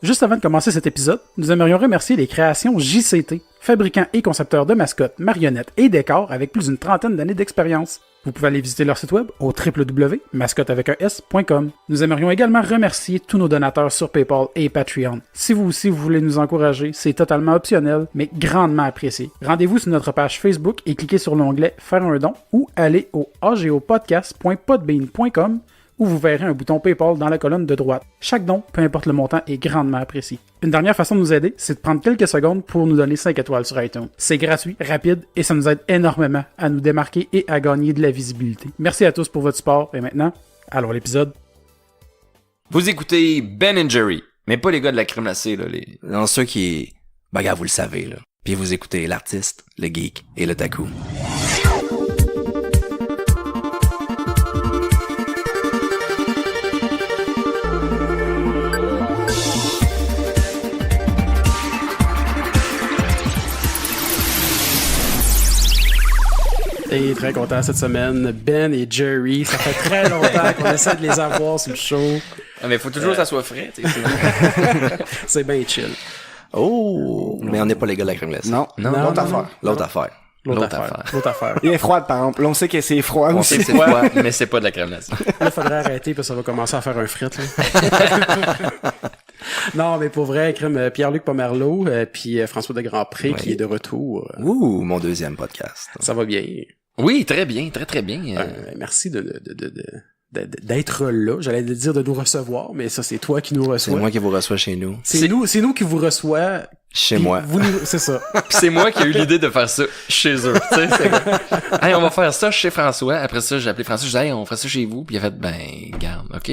Juste avant de commencer cet épisode, nous aimerions remercier les créations JCT, fabricants et concepteurs de mascottes, marionnettes et décors avec plus d'une trentaine d'années d'expérience. Vous pouvez aller visiter leur site web au www.mascotteavecun.com. Nous aimerions également remercier tous nos donateurs sur PayPal et Patreon. Si vous aussi vous voulez nous encourager, c'est totalement optionnel, mais grandement apprécié. Rendez-vous sur notre page Facebook et cliquez sur l'onglet Faire un don ou allez au agopodcast.podbean.com où vous verrez un bouton PayPal dans la colonne de droite. Chaque don, peu importe le montant, est grandement apprécié. Une dernière façon de nous aider, c'est de prendre quelques secondes pour nous donner 5 étoiles sur iTunes. C'est gratuit, rapide et ça nous aide énormément à nous démarquer et à gagner de la visibilité. Merci à tous pour votre support et maintenant, allons à l'épisode. Vous écoutez Ben & Jerry, mais pas les gars de la crème glacée, là, les... Dans ceux qui... Ben, gars, vous le savez, là. Puis vous écoutez l'artiste, le geek et le taku. Et très content cette semaine, Ben et Jerry, ça fait très longtemps qu'on essaie de les avoir sur le show. Ah, mais faut toujours que ça soit frais, tu sais. C'est bien chill. Oh! Mais on n'est pas les gars de la crème glacée. Non, l'autre affaire. L'autre affaire. L'autre affaire. Il est froid, par exemple. Là, on sait que c'est froid On aussi. sait que c'est froid, mais c'est pas de la crème glacée. Là, il faudrait arrêter parce que ça va commencer à faire un frit. Là. Non, mais pour vrai, crème Pierre-Luc Pomerleau puis François de Grandpré Oui. qui est de retour. Ouh, mon deuxième podcast. Ça va bien. Oui, très bien, très bien. Merci d'être là. J'allais dire de nous recevoir, mais ça, c'est toi qui nous C'est reçois. moi qui vous reçois chez nous. C'est nous qui vous reçoit. Chez puis moi. C'est ça. Puis c'est moi qui ai eu l'idée de faire ça chez eux. Tu sais, c'est comme, hey, on va faire ça chez François. Après ça, j'ai appelé François, j'ai dit, hey, on fera ça chez vous. Puis il a fait, ben, garde, OK?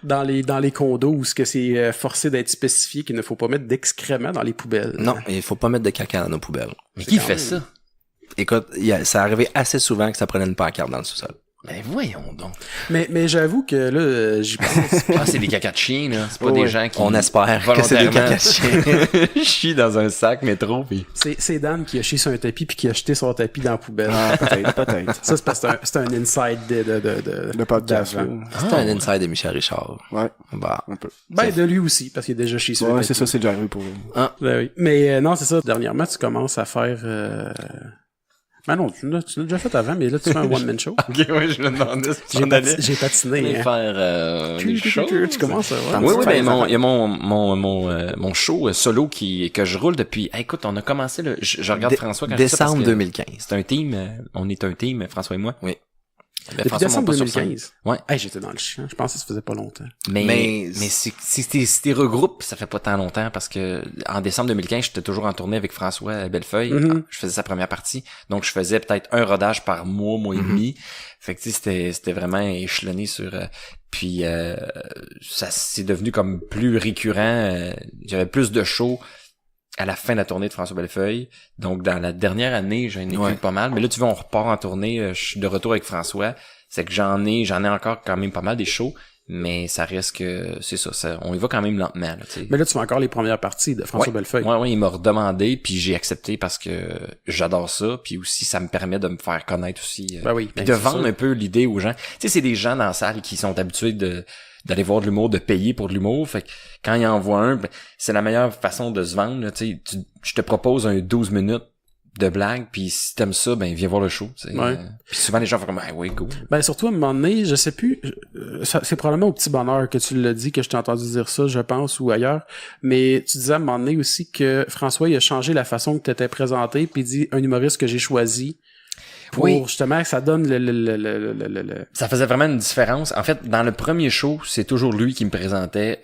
Dans les condos où ce que c'est forcé d'être spécifié qu'il ne faut pas mettre d'excréments dans les poubelles. Non, il faut pas mettre de caca dans nos poubelles. Mais qui quand fait même- ça? Écoute, ça arrivait assez souvent que ça prenait une pancarte dans le sous-sol. Ben, voyons donc. Mais j'avoue que là, j'y pense. Ah, c'est des cacas de chiens, là. C'est pas Oui. des gens qui... On espère que c'est des caca de chien. chient dans un sac métro, puis... C'est Dan qui a chié sur un tapis puis qui a jeté son tapis dans la poubelle. Ah, peut-être. Ça, c'est parce que c'est un inside Le podcast, d'avant. là. C'est un inside de Michel Richard. Ouais, Bah. un peu. Ben, de lui aussi, parce qu'il a déjà chié sur un Ouais, tapis. c'est ça, c'est déjà arrivé pour vous. Ben oui. Mais non, c'est ça. Dernièrement, tu commences à faire... Ben non, tu l'as déjà fait avant, mais là, tu fais un one-man show. OK, oui, je me demandais si tu en allais J'ai patiné. Hein. faire des choses. Tu commences à... Oui, tu oui, fais- ben il y a mon show solo que je roule depuis. Hey, écoute, on a commencé là. Je regarde François quand je fais ça parce Décembre que 2015. C'est un team. On est un team, François et moi. Oui. Ben, Depuis François décembre monte pas sur scène. 2015. Ouais. Hey, j'étais dans le chien. Je pensais que ça faisait pas longtemps. Mais si t'es regroupes, ça fait pas tant longtemps parce que en décembre 2015, j'étais toujours en tournée avec François Bellefeuille. Mhm. Je faisais sa première partie. Donc, je faisais peut-être un rodage par mois et demi. Fait que, tu sais, c'était vraiment échelonné sur... puis, ça c'est devenu comme plus récurrent. J'avais plus de shows à la fin de la tournée de François Bellefeuille. Donc, dans la dernière année, j'en ai Ouais. eu pas mal. Mais là, tu vois, on repart en tournée. Je suis de retour avec François. C'est que j'en ai encore quand même pas mal des shows. Mais ça reste que, c'est ça, on y va quand même lentement, là, tu sais. Mais là, tu fais encore les premières parties de François Bellefeuille. Ouais, il m'a redemandé, puis j'ai accepté parce que j'adore ça, puis aussi ça me permet de me faire connaître aussi, Ben oui, puis ben de c'est vendre sûr. un peu l'idée aux gens. Tu sais, c'est des gens dans la salle qui sont habitués d'aller voir de l'humour, de payer pour de l'humour, fait que quand ils en voient un, ben, c'est la meilleure façon de se vendre, là, tu sais, je te propose un 12 minutes de blague, puis si t'aimes ça, ben viens voir le show, tu sais. Ouais. Puis souvent les gens font comme, ah oui, go. Ben surtout à un moment donné, je sais plus, c'est probablement au Petit Bonheur que tu l'as dit, que je t'ai entendu dire ça, je pense, ou ailleurs, mais tu disais à un moment donné aussi que François, il a changé la façon que t'étais présenté, puis il dit un humoriste que j'ai choisi pour Oui. justement que ça donne le... Ça faisait vraiment une différence. En fait, dans le premier show, c'est toujours lui qui me présentait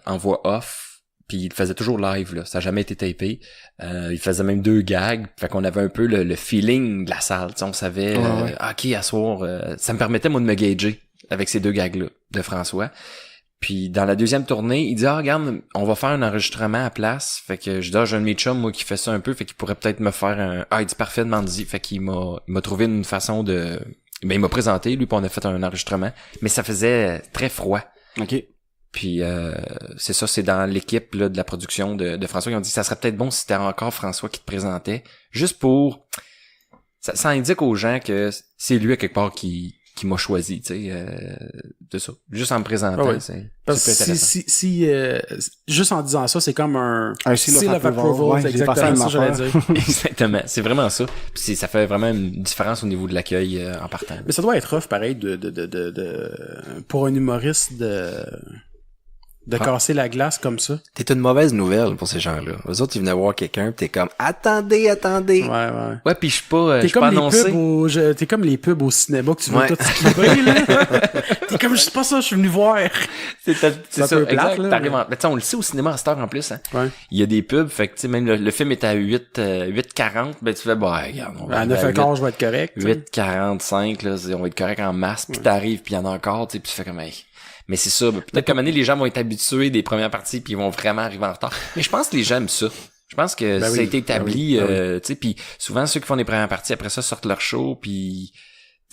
en voix off. Puis il le faisait toujours live, là. Ça a jamais été tapé. Il faisait même 2 gags. Fait qu'on avait un peu le feeling de la salle. T'sais, on savait, OK, à soir, ça me permettait, moi, de me gager avec ces 2 gags-là de François. Puis dans la deuxième tournée, il dit, ah, regarde, on va faire un enregistrement à place. Fait que je dis, ah, j'ai un de mes chums, moi, qui fait ça un peu. Fait qu'il pourrait peut-être me faire un... Ah, il dit, parfait, demande-y. Fait qu'il m'a trouvé une façon de... Ben, il m'a présenté, lui, puis on a fait un enregistrement. Mais ça faisait très froid. OK. Puis c'est ça, c'est dans l'équipe là, de la production de François qui ont dit ça serait peut-être bon si c'était encore François qui te présentait, juste pour ça indique aux gens que c'est lui à quelque part qui qui m'a choisi, tu sais, de ça. Juste en me présentant, Ah ouais. c'est Parce que intéressant. juste en disant ça, c'est comme un seal of approval. ouais, Ouais, exactement ça, j'allais dire. Exactement, c'est vraiment ça. Puis ça fait vraiment une différence au niveau de l'accueil en partant. Mais ça doit être rough, pareil, pour un humoriste de casser la glace comme ça. T'es une mauvaise nouvelle pour ces gens-là. Eux autres, ils venaient voir quelqu'un pis t'es comme, attendez. Ouais. Ouais, puis je suis pas T'es comme annoncé. t'es comme les pubs au cinéma que tu veux Ouais. tout skipper, là. T'es comme, je sais pas ça, je suis venu voir. C'est un ça, peu plate, exact. là, T'arrives mais- mais tu sais, on le sait au cinéma à cette heure en plus, hein. Ouais. Il y a des pubs, fait que tu sais, même le film est à 8:40, ben tu fais, bah, regarde, on va À arriver 9h15, je vais être correct. tu sais. 8:45, là, on va être correct en masse, puis t'arrives, puis il y en a encore, tu sais, puis tu fais comme, hey. Mais c'est ça, ben, peut-être qu'à un moment donné, les gens vont être habitués des premières parties, puis ils vont vraiment arriver en retard. Mais je pense que les gens aiment ça. Je pense que ça a été établi, tu sais, puis souvent ceux qui font les premières parties, après ça, sortent leur show, puis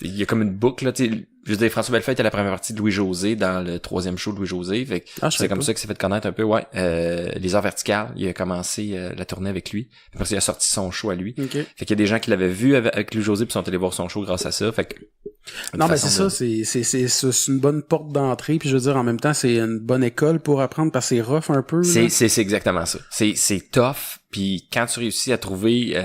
il y a comme une boucle, là, tu sais. Je veux dire, François Bellefeuille était la première partie de Louis-José dans le 3e show de Louis-José, fait que c'est comme ça qu'il s'est fait connaître un peu, ouais. Les Heures Verticales, il a commencé la tournée avec lui. Après, il a sorti son show à lui. Okay. Fait qu'il y a des gens qui l'avaient vu avec Louis-José puis sont allés voir son show grâce à ça. Fait que Non, mais c'est ça, c'est une bonne porte d'entrée, puis je veux dire, en même temps, c'est une bonne école pour apprendre, parce que c'est rough un peu. c'est exactement ça. C'est tough, puis quand tu réussis à trouver,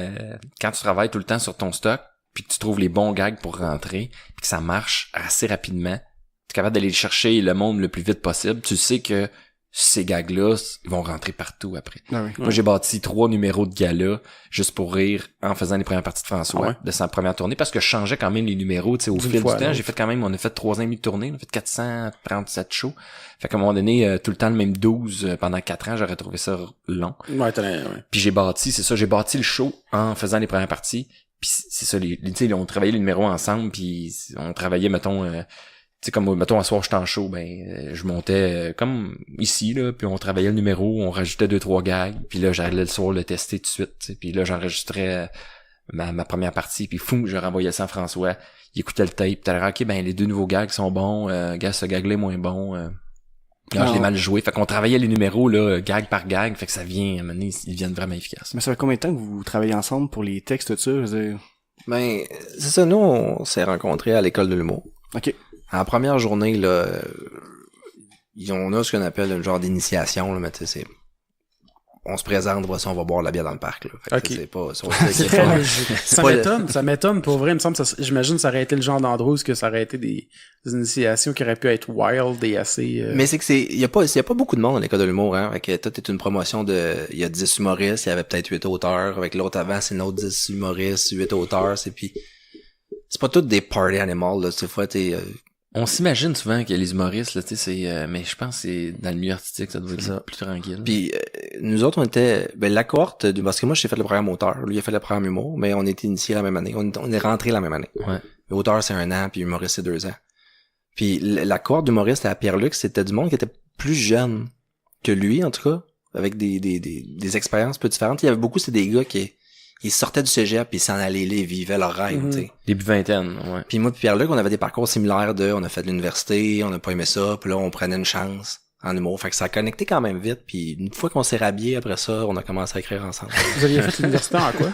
quand tu travailles tout le temps sur ton stock, puis que tu trouves les bons gags pour rentrer, puis que ça marche assez rapidement, tu es capable d'aller chercher le monde le plus vite possible, tu sais que ces gags-là, ils vont rentrer partout après. Ah oui. Moi, j'ai bâti 3 numéros de gala juste pour rire en faisant les premières parties de François de sa première tournée, parce que je changeais quand même les numéros, tu sais, au fil du temps. J'ai fait quand même, on a fait 3 ans et demi de tournée, on a fait 437 shows. Fait qu'à un moment donné, tout le temps le même 12 pendant 4 ans, j'aurais trouvé ça long. Ouais. Puis j'ai bâti le show en faisant les premières parties. Puis c'est ça, tu sais, on travaillait les numéros ensemble, puis on travaillait, mettons, tu sais, comme, mettons, un soir, j'étais en show, je montais comme ici, là, puis on travaillait le numéro, on rajoutait 2-3 gags, puis là, j'allais le soir le tester tout de suite, tu sais, puis là, j'enregistrais ma première partie, puis fou, je renvoyais ça à François, il écoutait le tape, t'as l'air, ok, les 2 nouveaux gags sont bons, gars, ce gag-là est moins bon, là, je l'ai mal joué, fait qu'on travaillait les numéros, là, gag par gag, fait que ça vient, à un moment donné, ils deviennent vraiment efficaces. Mais ça fait combien de temps que vous travaillez ensemble pour les textes, tout ça? Je veux dire... Ben, c'est ça, nous, on s'est rencontrés à l'école de l'humour. OK. En la première journée, là, on a ce qu'on appelle un genre d'initiation, là, mais tu sais, on se présente, voici, on va boire la bière dans le parc, là. Fait que c'est pas, Ça m'étonne, pour vrai, il me semble, j'imagine, ça aurait été le genre d'endroit où ça aurait été des initiations qui auraient pu être wild et assez, Mais c'est que il y a pas beaucoup de monde à l'école de l'humour, hein. Fait que toi, t'es une promotion il y a 10 humoristes, il y avait peut-être 8 auteurs, avec l'autre avant, c'est une autre 10 humoristes, 8 auteurs, c'est pas toutes des party animals, là, des fois, On s'imagine souvent que les humoristes, là, tu sais, mais je pense que c'est dans le milieu artistique, ça doit être plus tranquille. Puis nous autres, on était, la cohorte, parce que moi, j'ai fait le programme auteur, lui, il a fait le programme humour, mais on était initiés la même année, on est rentrés la même année. Ouais. Auteur, c'est 1 an, puis humoriste, c'est 2 ans. Puis la cohorte d'humoristes à Pierre-Luc, c'était du monde qui était plus jeune que lui, en tout cas, avec des expériences peu différentes. Il y avait beaucoup, c'était des gars qui ils sortaient du cégep puis ils s'en allaient là, ils vivaient leur rêve, tu sais. Début vingtaine, ouais. Puis moi puis Pierre-Luc, on avait des parcours similaires on a fait de l'université, on n'a pas aimé ça, puis là on prenait une chance en humour. Fait que ça a connecté quand même vite, puis une fois qu'on s'est rhabillé après ça, on a commencé à écrire ensemble. Vous aviez fait l'université en quoi?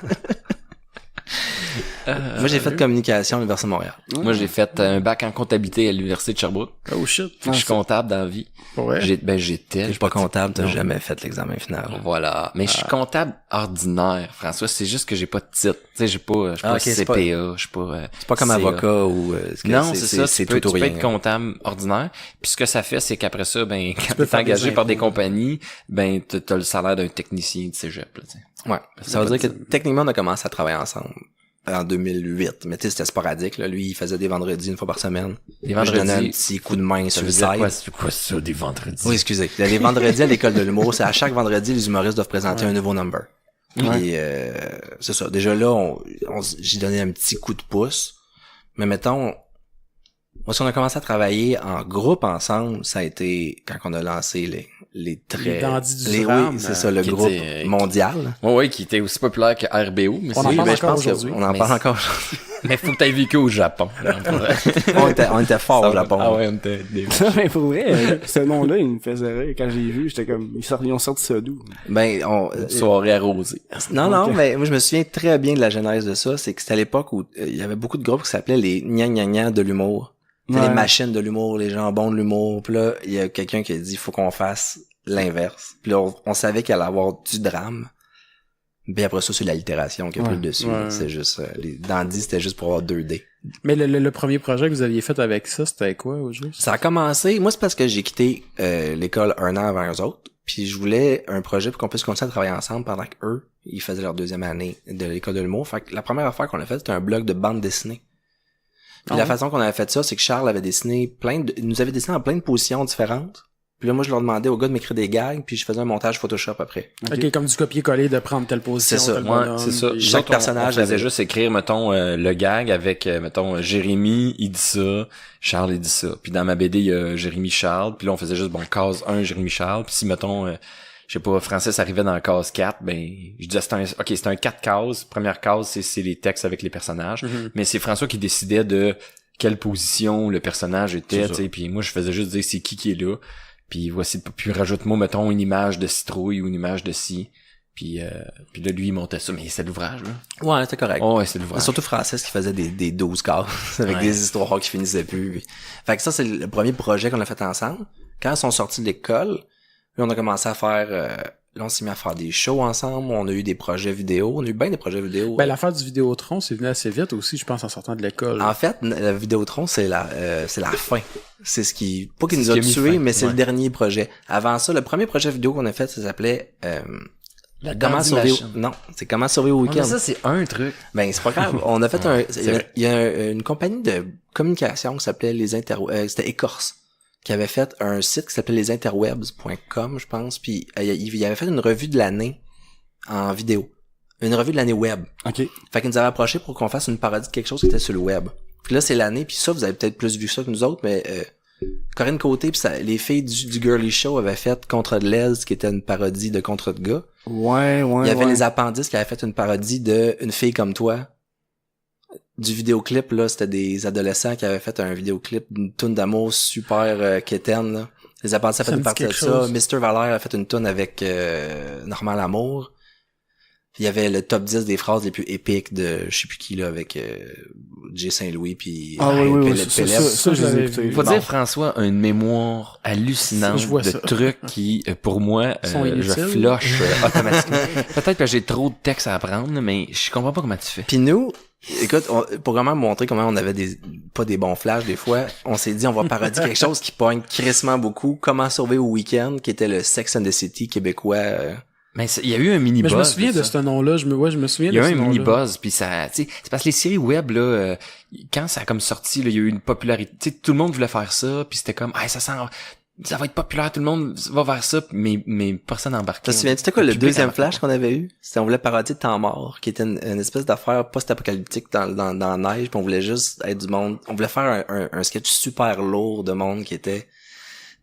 Moi j'ai fait communication à l'Université de Montréal. Moi j'ai fait un bac en comptabilité à l'Université de Sherbrooke. Oh shit. Je suis comptable dans la vie. Ouais. J'étais. Je suis pas comptable, t'as jamais fait l'examen final. Voilà. Mais je suis comptable ordinaire, François. C'est juste que j'ai pas de titre. Tu sais, je suis pas okay, CPA, je suis pas... c'est pas comme avocat ou... non, c'est ça. C'est tu tout ou peux rien. être comptable ordinaire. Puis ce que ça fait, c'est qu'après ça, quand t'es engagé par des compagnies, t'as le salaire d'un technicien de cégep, là, tu sais. Ouais. Ça veut dire que techniquement, on a commencé à travailler ensemble en 2008. Mais tu sais, c'était sporadique, là. Lui, il faisait des vendredis 1 fois par semaine. Les vendredis. Je donnais un petit coup de main sur le site. C'est quoi ça, des vendredis? Oui, excusez. Les vendredis à l'école de l'humour, c'est à chaque vendredi, les humoristes doivent présenter un nouveau number. Puis, c'est ça. Déjà là, j'ai donné un petit coup de pouce. Mais mettons, moi, si on a commencé à travailler en groupe ensemble, ça a été quand on a lancé les traits. Les Dandys du oui, Rhum, c'est ça, le qui groupe était- mondial. Ouais, qui était aussi populaire que RBO. Mais On en c'est- parle je encore pense aujourd'hui. qu'on en Mais parle c'est- encore aujourd'hui. Mais faut que t'aies vécu au Japon. on était fort au Japon. Ah ouais, on était des... Mais pour vrai, ce nom-là, il me faisait rire. Quand j'ai vu, j'étais comme, ils ont sorti ça d'où? Ben, Soirée arrosée. non, mais moi, je me souviens très bien de la genèse de ça. C'est que c'était à l'époque où il y avait beaucoup de groupes qui s'appelaient les gna gna gna de l'humour. C'est Ouais. les machines de l'humour, les jambons de l'humour. Puis là, il y a quelqu'un qui a dit, faut qu'on fasse l'inverse. Puis là, on savait qu'il allait avoir du drame. Puis après ça, c'est l'allitération qui a pris le dessus. Ouais. C'est juste, les Dandy, c'était juste pour avoir 2D. Mais le premier projet que vous aviez fait avec ça, c'était quoi au juste? Ça a commencé, moi c'est parce que j'ai quitté l'école un an avant eux autres, puis je voulais un projet pour qu'on puisse continuer à travailler ensemble pendant qu'eux, ils faisaient leur deuxième année de l'école de l'humour. Fait que la première affaire qu'on a faite, c'était un blog de bande dessinée. Puis la façon qu'on avait fait ça, c'est que Charles avait dessiné il nous avait dessiné en plein de positions différentes. Puis là, moi, je leur demandais au gars de m'écrire des gags, puis je faisais un montage Photoshop après. Ok, comme du copier-coller de prendre telle position. C'est ça, tel Ouais, bonhomme, c'est ça. puis- Chaque Nous autres, personnage on faisait avait- juste écrire, mettons, le gag avec, mettons, Jérémy, il dit ça, Charles, il dit ça. Puis dans ma BD, il y a Jérémy Charles, puis là, on faisait juste, bon, case 1, Jérémy Charles, puis si, mettons, je sais pas, Francis arrivait dans la case 4, ben, je disais, c'est un 4 cases. Première case, c'est les textes avec les personnages. Mais c'est François qui décidait de quelle position le personnage était, tu sais, puis moi, je faisais juste dire c'est qui est là. Puis voici, puis rajoute-moi, mettons, une image de citrouille ou une image de ci. Puis là, lui, il montait ça. Mais c'est l'ouvrage, là. Ouais, c'était correct. Oh, ouais, c'est l'ouvrage. Surtout Francis qui faisait des 12 cases avec Ouais. des histoires qui finissaient plus. Puis- Fait que ça, c'est le premier projet qu'on a fait ensemble. Quand ils sont sortis de l'école, là, on a commencé à faire... là, on s'est mis à faire des shows ensemble. On a eu des projets vidéo. On a eu bien des projets vidéo. Ben, l'affaire du Vidéotron, c'est venu assez vite aussi, je pense, en sortant de l'école. En fait, la Vidéotron, c'est la fin. C'est ce qui... Pas qui nous C'est a ce qui a mis tués, fin. mais c'est Ouais. le dernier projet. Avant ça, le premier projet vidéo qu'on a fait, ça s'appelait... La Comment Dandy survivre... Machine. Non, c'est Comment survivre au Ouais, mais week-end. ça, c'est un truc. Ben, c'est pas grave. On a fait c'est vrai. il y a une compagnie de communication qui s'appelait c'était Écorce, qui avait fait un site qui s'appelait lesinterwebs.com, je pense, puis il avait fait une revue de l'année en vidéo. Une revue de l'année web. OK. Fait qu'ils nous avaient approché pour qu'on fasse une parodie de quelque chose qui était sur le web. Puis là, c'est l'année, puis ça, vous avez peut-être plus vu ça que nous autres, mais Corinne Côté puis les filles du Girly Show avaient fait Contre de l'aise, qui était une parodie de Contre de gars. Ouais. Il y avait les appendices qui avaient fait une parodie de Une fille comme toi. Du vidéoclip, là, c'était des adolescents qui avaient fait un vidéoclip d'une toune d'amour super quétaine, là. Les appendices avaient fait Ça une me dit partie de quelque ça. chose. Mr. Valère a fait une toune avec Normal Amour. Puis il y avait le top 10 des phrases les plus épiques de je sais plus qui, là, avec J. Saint-Louis puis Ah oui, Pélep. ça, je les ai l'avais écoutés. vu. Faut Bon. dire, François a une mémoire hallucinante Je vois de ça. trucs qui, pour moi, Sont je inutiles. flush automatiquement. Peut-être que j'ai trop de textes à apprendre, mais je comprends pas comment tu fais. Puis nous, écoute, pour vraiment montrer comment on avait pas des bons flashs des fois, on s'est dit on va parodier quelque chose qui pogne crissement beaucoup. Comment sauver au week-end, qui était le Sex and the City québécois. Mais il y a eu un mini Mais buzz. je me souviens de ça. ce nom-là, je me souviens Il y a de eu ce un nom-là. mini buzz, puis ça, tu sais, c'est parce que les séries web là, quand ça a comme sorti, là, il y a eu une popularité, tu sais, tout le monde voulait faire ça, puis c'était comme, ah, ça va être populaire, tout le monde va vers ça, mais personne n'embarquait. Tu te souviens, c'était quoi le public deuxième embarquait flash qu'on avait eu? C'était on voulait parodier de Temps mort, qui était une espèce d'affaire post-apocalyptique dans la neige, puis on voulait juste être du monde. On voulait faire un sketch super lourd de monde qui était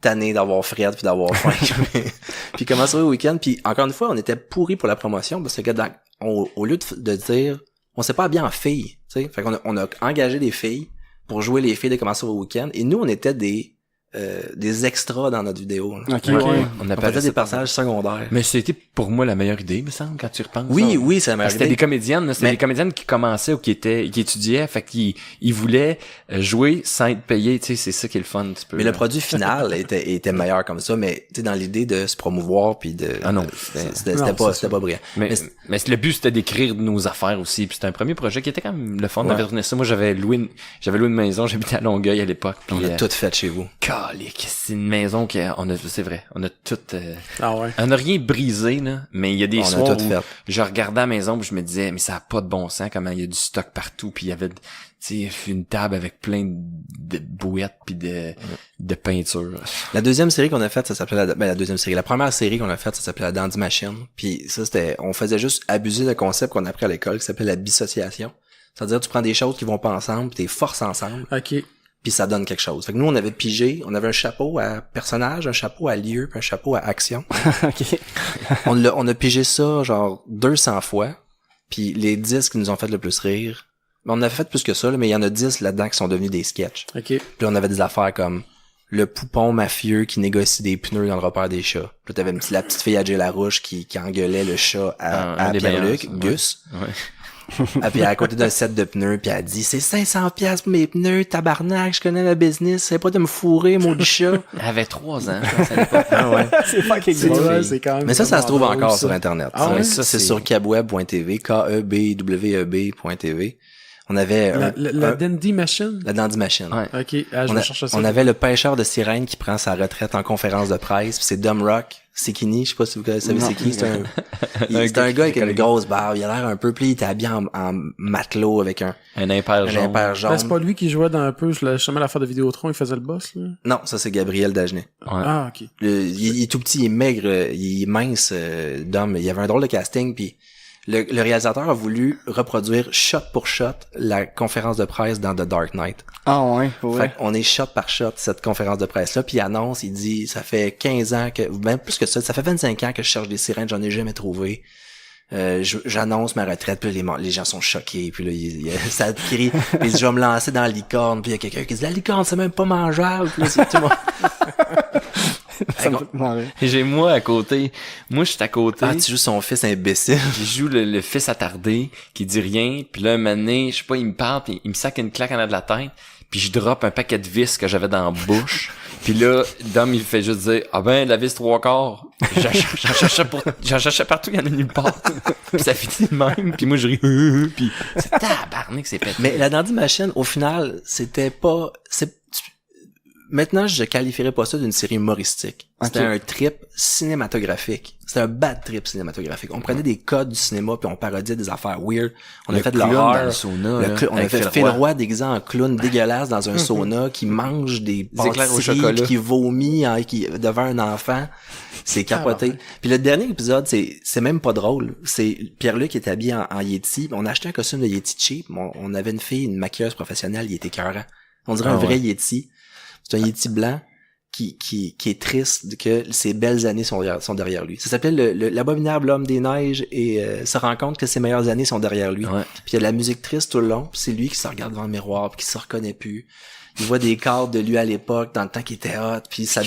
tanné d'avoir fret puis d'avoir faim. Puis comment ça va au week-end? Puis encore une fois, on était pourris pour la promotion parce que au lieu de dire on s'est pas bien en filles, tu sais, fait qu'on on a engagé des filles pour jouer les filles de comment ça va au week-end, et nous on était des extras dans notre vidéo. Là. OK, Ouais. OK. On On appelait faisait ça des personnages secondaires. Mais c'était pour moi la meilleure idée, me semble, quand tu repenses. Oui, ça. oui, ça m'a Parce que c'était des comédiennes, là, c'était des comédiennes qui commençaient ou qui étudiaient, fait qu'ils voulaient jouer sans être payés, tu sais, c'est ça qui est le fun un petit peu. Mais là. le produit final était meilleur comme ça, mais tu sais, dans l'idée de se promouvoir puis de Ah non, c'était non, pas c'est brillant. Mais le but c'était d'écrire nos affaires aussi, puis c'était un premier projet qui était quand même le fun. On avait tourné ça. Moi j'avais loué une maison, j'habitais à Longueuil à l'époque. Puis On a tout fait chez vous. calique, c'est une maison c'est vrai, on a tout Ah ouais. on a rien brisé là, mais il y a des On a soirs tout où fait. je regardais à la maison puis je me disais mais ça a pas de bon sens comment il y a du stock partout, puis il y avait tu sais une table avec plein de bouettes puis de peinture. La deuxième série qu'on a faite, ça s'appelait la première série qu'on a faite, ça s'appelait la Dandy Machine. Puis ça on faisait juste abuser le concept qu'on a appris à l'école qui s'appelle la dissociation. C'est-à-dire tu prends des choses qui vont pas ensemble, puis t'es forces ensemble, OK. puis ça donne quelque chose. Fait que nous on avait pigé, on avait un chapeau à personnage, un chapeau à lieu, puis un chapeau à action. OK. on a pigé ça genre 200 fois, puis les 10 qui nous ont fait le plus rire, on en a fait plus que ça, là, mais il y en a 10 là-dedans qui sont devenus des sketchs. OK. Puis on avait des affaires comme le poupon mafieux qui négocie des pneus dans le repère des chats. Puis là, t'avais la petite fille à Jay Larouche qui engueulait le chat à Un des Pierre-Luc, meilleurs, Gus. Ouais. Ah, puis à côté d'un set de pneus, puis elle dit, c'est 500$ pour mes pneus, tabarnak, je connais ma business, c'est pas de me fourrer, maudit chat. Elle avait 3 ans, je pense, à l'époque. Ah ouais. C'est fucking C'est drôle. vrai, c'est quand même. Mais ça se trouve vraiment encore drôle, sur ça. Internet. Ah ouais? Ça, c'est sur kebweb.tv, KEBWEB.tv. On avait La Dandy Machine? la Dandy Machine. Ouais. Ok, je On, vais chercher ça. on avait le pêcheur de sirènes qui prend sa retraite en conférence de presse, puis c'est Dom Rock, Sekini, je sais pas si vous savez Non. c'est qui, c'est un gars avec une grosse barbe, il a l'air un peu, puis il était habillé en matelot avec un Impair jaune. impair jaune. Ben, c'est pas lui qui jouait dans un peu, justement, l'affaire de Vidéotron, il faisait le boss, là. Non, ça c'est Gabriel Dagenet. Ouais. Ah, ok. Il est tout petit, il est maigre, il est mince, Dom. Il y avait un drôle de casting, puis le réalisateur a voulu reproduire shot pour shot la conférence de presse dans The Dark Knight. Ah ouais, Fait ouais. qu'on est shot par shot cette conférence de presse là, puis il annonce, il dit ça fait 15 ans que même plus que ça fait 25 ans que je cherche des sirènes, j'en ai jamais trouvé. J'annonce ma retraite, puis là, les gens sont choqués, puis là ça crie, puis il dit je vais me lancer dans la licorne, puis il y a quelqu'un qui dit la licorne c'est même pas mangeable, puis là c'est tout le monde. Ça me fait marrer. Et j'ai moi à côté. Moi, je suis à côté. Ah, tu joues son fils imbécile. Je joue le fils attardé qui dit rien. Puis là, un moment donné, je sais pas, il me parle, puis il me sac une claque en arrière de la tête. Puis je drop un paquet de vis que j'avais dans la bouche. Puis là, Dom, il fait juste dire, ah ben, la vis 3/4. J'en cherchais partout, il y en a nulle part. Puis ça finit de même. Puis moi, je ris. Puis c'est tabarnak, c'est pété. Mais la Dandy Machine, au final, c'était pas... Maintenant, je qualifierais pas ça d'une série humoristique. C'était un trip cinématographique. C'était un bad trip cinématographique. On prenait des codes du cinéma puis on parodiait des affaires weird. On a fait de l'horreur. On a fait Phil Roy déguisé en clown dégueulasse dans un sauna qui mange des éclairs au pâtisseries chocolat. qui vomit devant un enfant. C'est capoté. Puis le dernier épisode, c'est même pas drôle. C'est Pierre-Luc qui est habillé en Yeti. On a acheté un costume de Yeti cheap. On avait une fille, une maquilleuse professionnelle, il était écœurant. On dirait un vrai Yeti. C'est un Yeti blanc qui est triste que ses belles années sont derrière lui. Ça s'appelait l'abominable homme des neiges et se rend compte que ses meilleures années sont derrière lui. Ouais. Puis il y a de la musique triste tout le long, puis c'est lui qui se regarde devant le miroir puis qui se reconnaît plus. Il voit des cadres de lui à l'époque dans le temps qu'il était hot, puis sa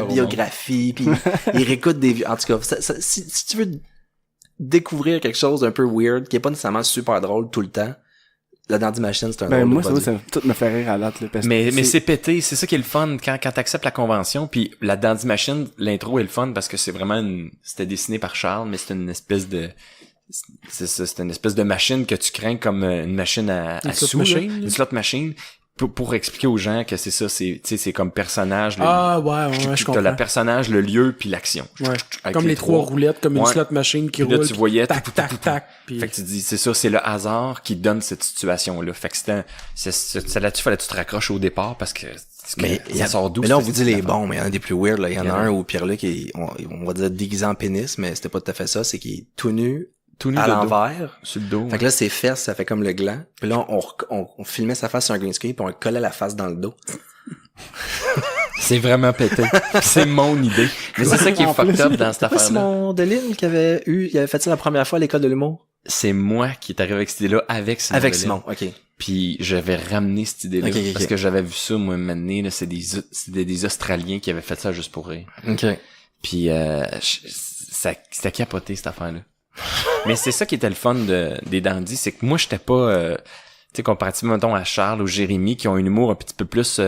biographie, puis il réécoute des vieux. En tout cas, si tu veux découvrir quelque chose d'un peu weird qui est pas nécessairement super drôle tout le temps, la Dandy Machine, c'est un drôle Moi, de ça tout me fait rire à date, là, parce Mais que c'est pété, c'est ça qui est le fun quand t'acceptes la convention. Puis la Dandy Machine, l'intro est le fun parce que c'est vraiment c'était dessiné par Charles, mais c'est une espèce de c'est une espèce de machine que tu crains comme une machine à Une slot sous, machine, là. là. Une slot machine pour expliquer aux gens que c'est ça, c'est comme personnage. Ah, ouais, je t'as comprends. le personnage, le lieu puis l'action. Ouais. Avec Comme les trois roulettes, comme une Ouais. slot machine qui Puis là, roule. tu voyais tac, tac, tac. Puis Fait que tu dis, c'est ça, c'est le hasard qui donne cette situation-là. Fait que c'est là-dessus, fallait que tu te raccroches au départ parce que Mais ça sort d'où? Mais là, on cette vous dit les affaire? bons, mais il y en a des plus weird, là. Il y en a un où Pierre-Luc on va dire déguisé en pénis, mais c'était pas tout à fait ça. C'est qu'il est tout nu Tout nu à de dos. l'envers. Sur le dos. Fait que là, ses fesses, ça fait comme le gland. Puis là, on filmait sa face sur un green screen puis on collait la face dans le dos. C'est vraiment pété. C'est mon idée. Mais c'est ça qui est En fucked plus. up dans cette C'est pas affaire-là. Simon Delisle il avait fait ça la première fois à l'école de l'humour. C'est moi qui est arrivé avec cette idée-là avec Simon. Avec Delisle. Simon, ok. Puis j'avais ramené cette idée-là Ok, ok, parce ok. que j'avais vu ça, moi, maintenant, là, c'était des Australiens qui avaient fait ça juste pour rire. Ok. Puis c'était capoté, cette affaire-là. Mais c'est ça qui était le fun des Dandy, c'est que moi, j'étais pas... tu sais, comparativement, mettons, à Charles ou Jérémy, qui ont un humour un petit peu plus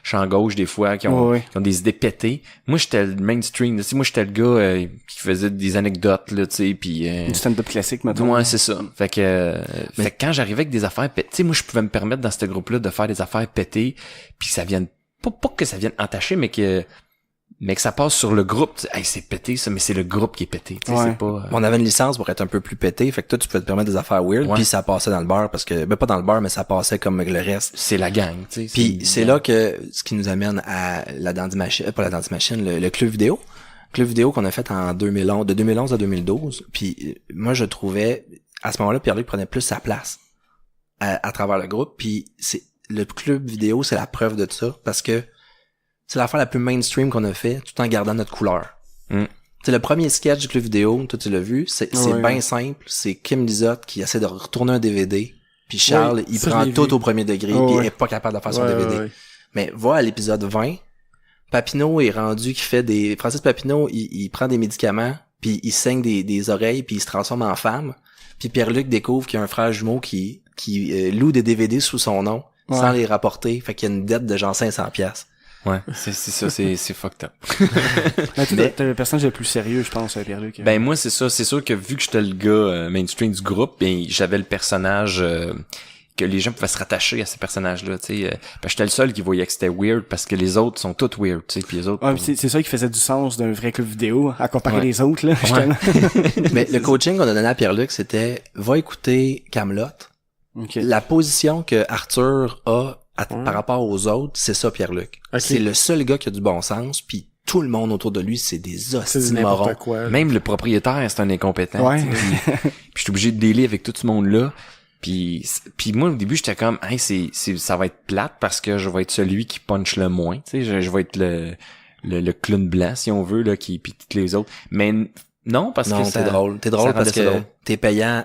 champ gauche des fois, qui ont des idées pétées. Moi, j'étais le mainstream. Tu sais, moi, j'étais le gars qui faisait des anecdotes, là, tu sais, puis... du stand-up classique, maintenant. Ouais, c'est ça. Fait que quand j'arrivais avec des affaires pétées, tu sais, moi, je pouvais me permettre dans ce groupe-là de faire des affaires pétées, puis ça vienne... Pas que ça vienne entacher, mais que ça passe sur le groupe. Hey, c'est pété, ça, mais c'est le groupe qui est pété. Tu sais, Ouais. c'est pas... On avait une licence pour être un peu plus pété, fait que toi, tu pouvais te permettre des affaires weird, Ouais. puis ça passait dans le bar, parce que, ben pas dans le bar, mais ça passait comme le reste. C'est la gang, tu sais. Puis c'est là que, ce qui nous amène à la Dandy Machine, pas la Dandy Machine, le club vidéo. Club vidéo qu'on a fait en 2011, de 2011 à 2012. Puis moi, je trouvais, à ce moment-là, Pierre-Luc prenait plus sa place à travers le groupe. Puis le club vidéo, c'est la preuve de ça, parce que c'est l'affaire la plus mainstream qu'on a fait, tout en gardant notre couleur. Mm. C'est le premier sketch du club vidéo, toi tu l'as vu, c'est bien simple, c'est Kim Lizotte qui essaie de retourner un DVD, puis Charles, Oui, il ça, prend je l'ai tout vu. au premier degré, puis il est pas capable de faire son DVD. Mais va à l'épisode 20, Papineau est rendu qui fait Francis Papineau, il prend des médicaments, puis il saigne des oreilles, puis il se transforme en femme. Puis Pierre-Luc découvre qu'il y a un frère jumeau qui loue des DVD sous son nom sans les rapporter. Fait qu'il y a une dette de genre 500$. Ouais, c'est ça, c'est fucked up. T'es le personnage le plus sérieux, je pense, Pierre-Luc. Ben moi, c'est ça. C'est sûr que vu que j'étais le gars mainstream du groupe, ben j'avais le personnage que les gens pouvaient se rattacher à ces personnages-là, tu sais. J'étais le seul qui voyait que c'était weird parce que les autres sont tous weird, tu sais. Puis les autres. C'est ça qui faisait du sens d'un vrai club vidéo à comparer les autres, là. Justement. Mais le coaching qu'on a donné à Pierre-Luc, c'était va écouter Kaamelott. Okay. La position que Arthur a par rapport aux autres, c'est ça Pierre-Luc. Okay. C'est le seul gars qui a du bon sens, puis tout le monde autour de lui, c'est des hosties morons. Quoi. Même le propriétaire, c'est un incompétent. Ouais. Puis j'étais obligé de dealer avec tout ce monde-là. Puis moi au début j'étais comme hey ça va être plate parce que je vais être celui qui punch le moins, tu sais, je vais être le clown blanc si on veut là qui puis toutes les autres. Mais non parce que t'es drôle parce que drôle. t'es payant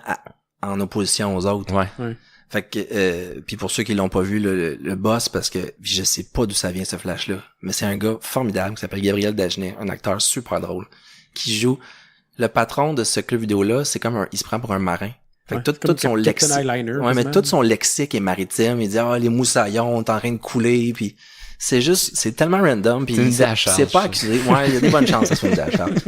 en opposition aux autres. Ouais. Fait que puis pour ceux qui l'ont pas vu le boss parce que je sais pas d'où ça vient ce flash là, mais c'est un gars formidable qui s'appelle Gabriel Dagenet, un acteur super drôle qui joue le patron de ce club vidéo là, c'est comme il se prend pour un marin. Fait que tout son lexique. Ouais, mais tout son lexique est maritime, il dit les moussaillons sont en train de couler puis c'est tellement random puis c'est pas accusé. Ouais, il y a des bonnes chances que ça soit une dacharge.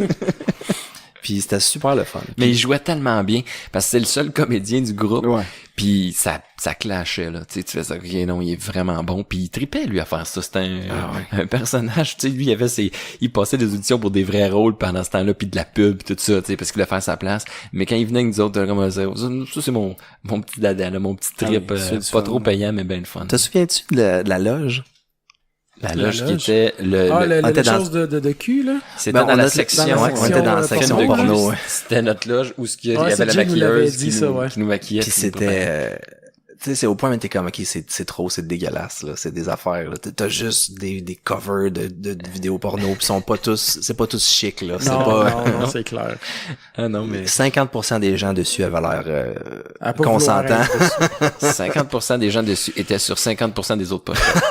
Puis c'était super le fun. Mais il jouait tellement bien parce que c'est le seul comédien du groupe. Ouais. Puis ça clashait là, tu sais, tu fais ça, ok, non, il est vraiment bon. Puis il tripait lui à faire ça, c'était un personnage, tu sais, lui il passait des auditions pour des vrais rôles pendant ce temps-là, puis de la pub, puis tout ça, tu sais, parce qu'il voulait faire sa place. Mais quand il venait avec nous autres, comme ça c'est mon petit dada, là, mon petit trip, pas trop payant mais ben le fun. Te souviens-tu de la loge? La loge qui était les choses de cul, là? C'était dans la section. On était dans la section porno. C'était notre loge où il y avait la maquilleuse qui nous maquillait. Puis c'était... tu sais, c'est au point où t'es comme, ok, c'est trop, c'est dégueulasse, là. C'est des affaires, là. T'as juste des covers de vidéos porno pis c'est pas tous chic, là. Non, c'est clair. Ah non, mais 50% des gens dessus avaient l'air consentants. 50% des gens dessus étaient sur 50% des autres pochettes.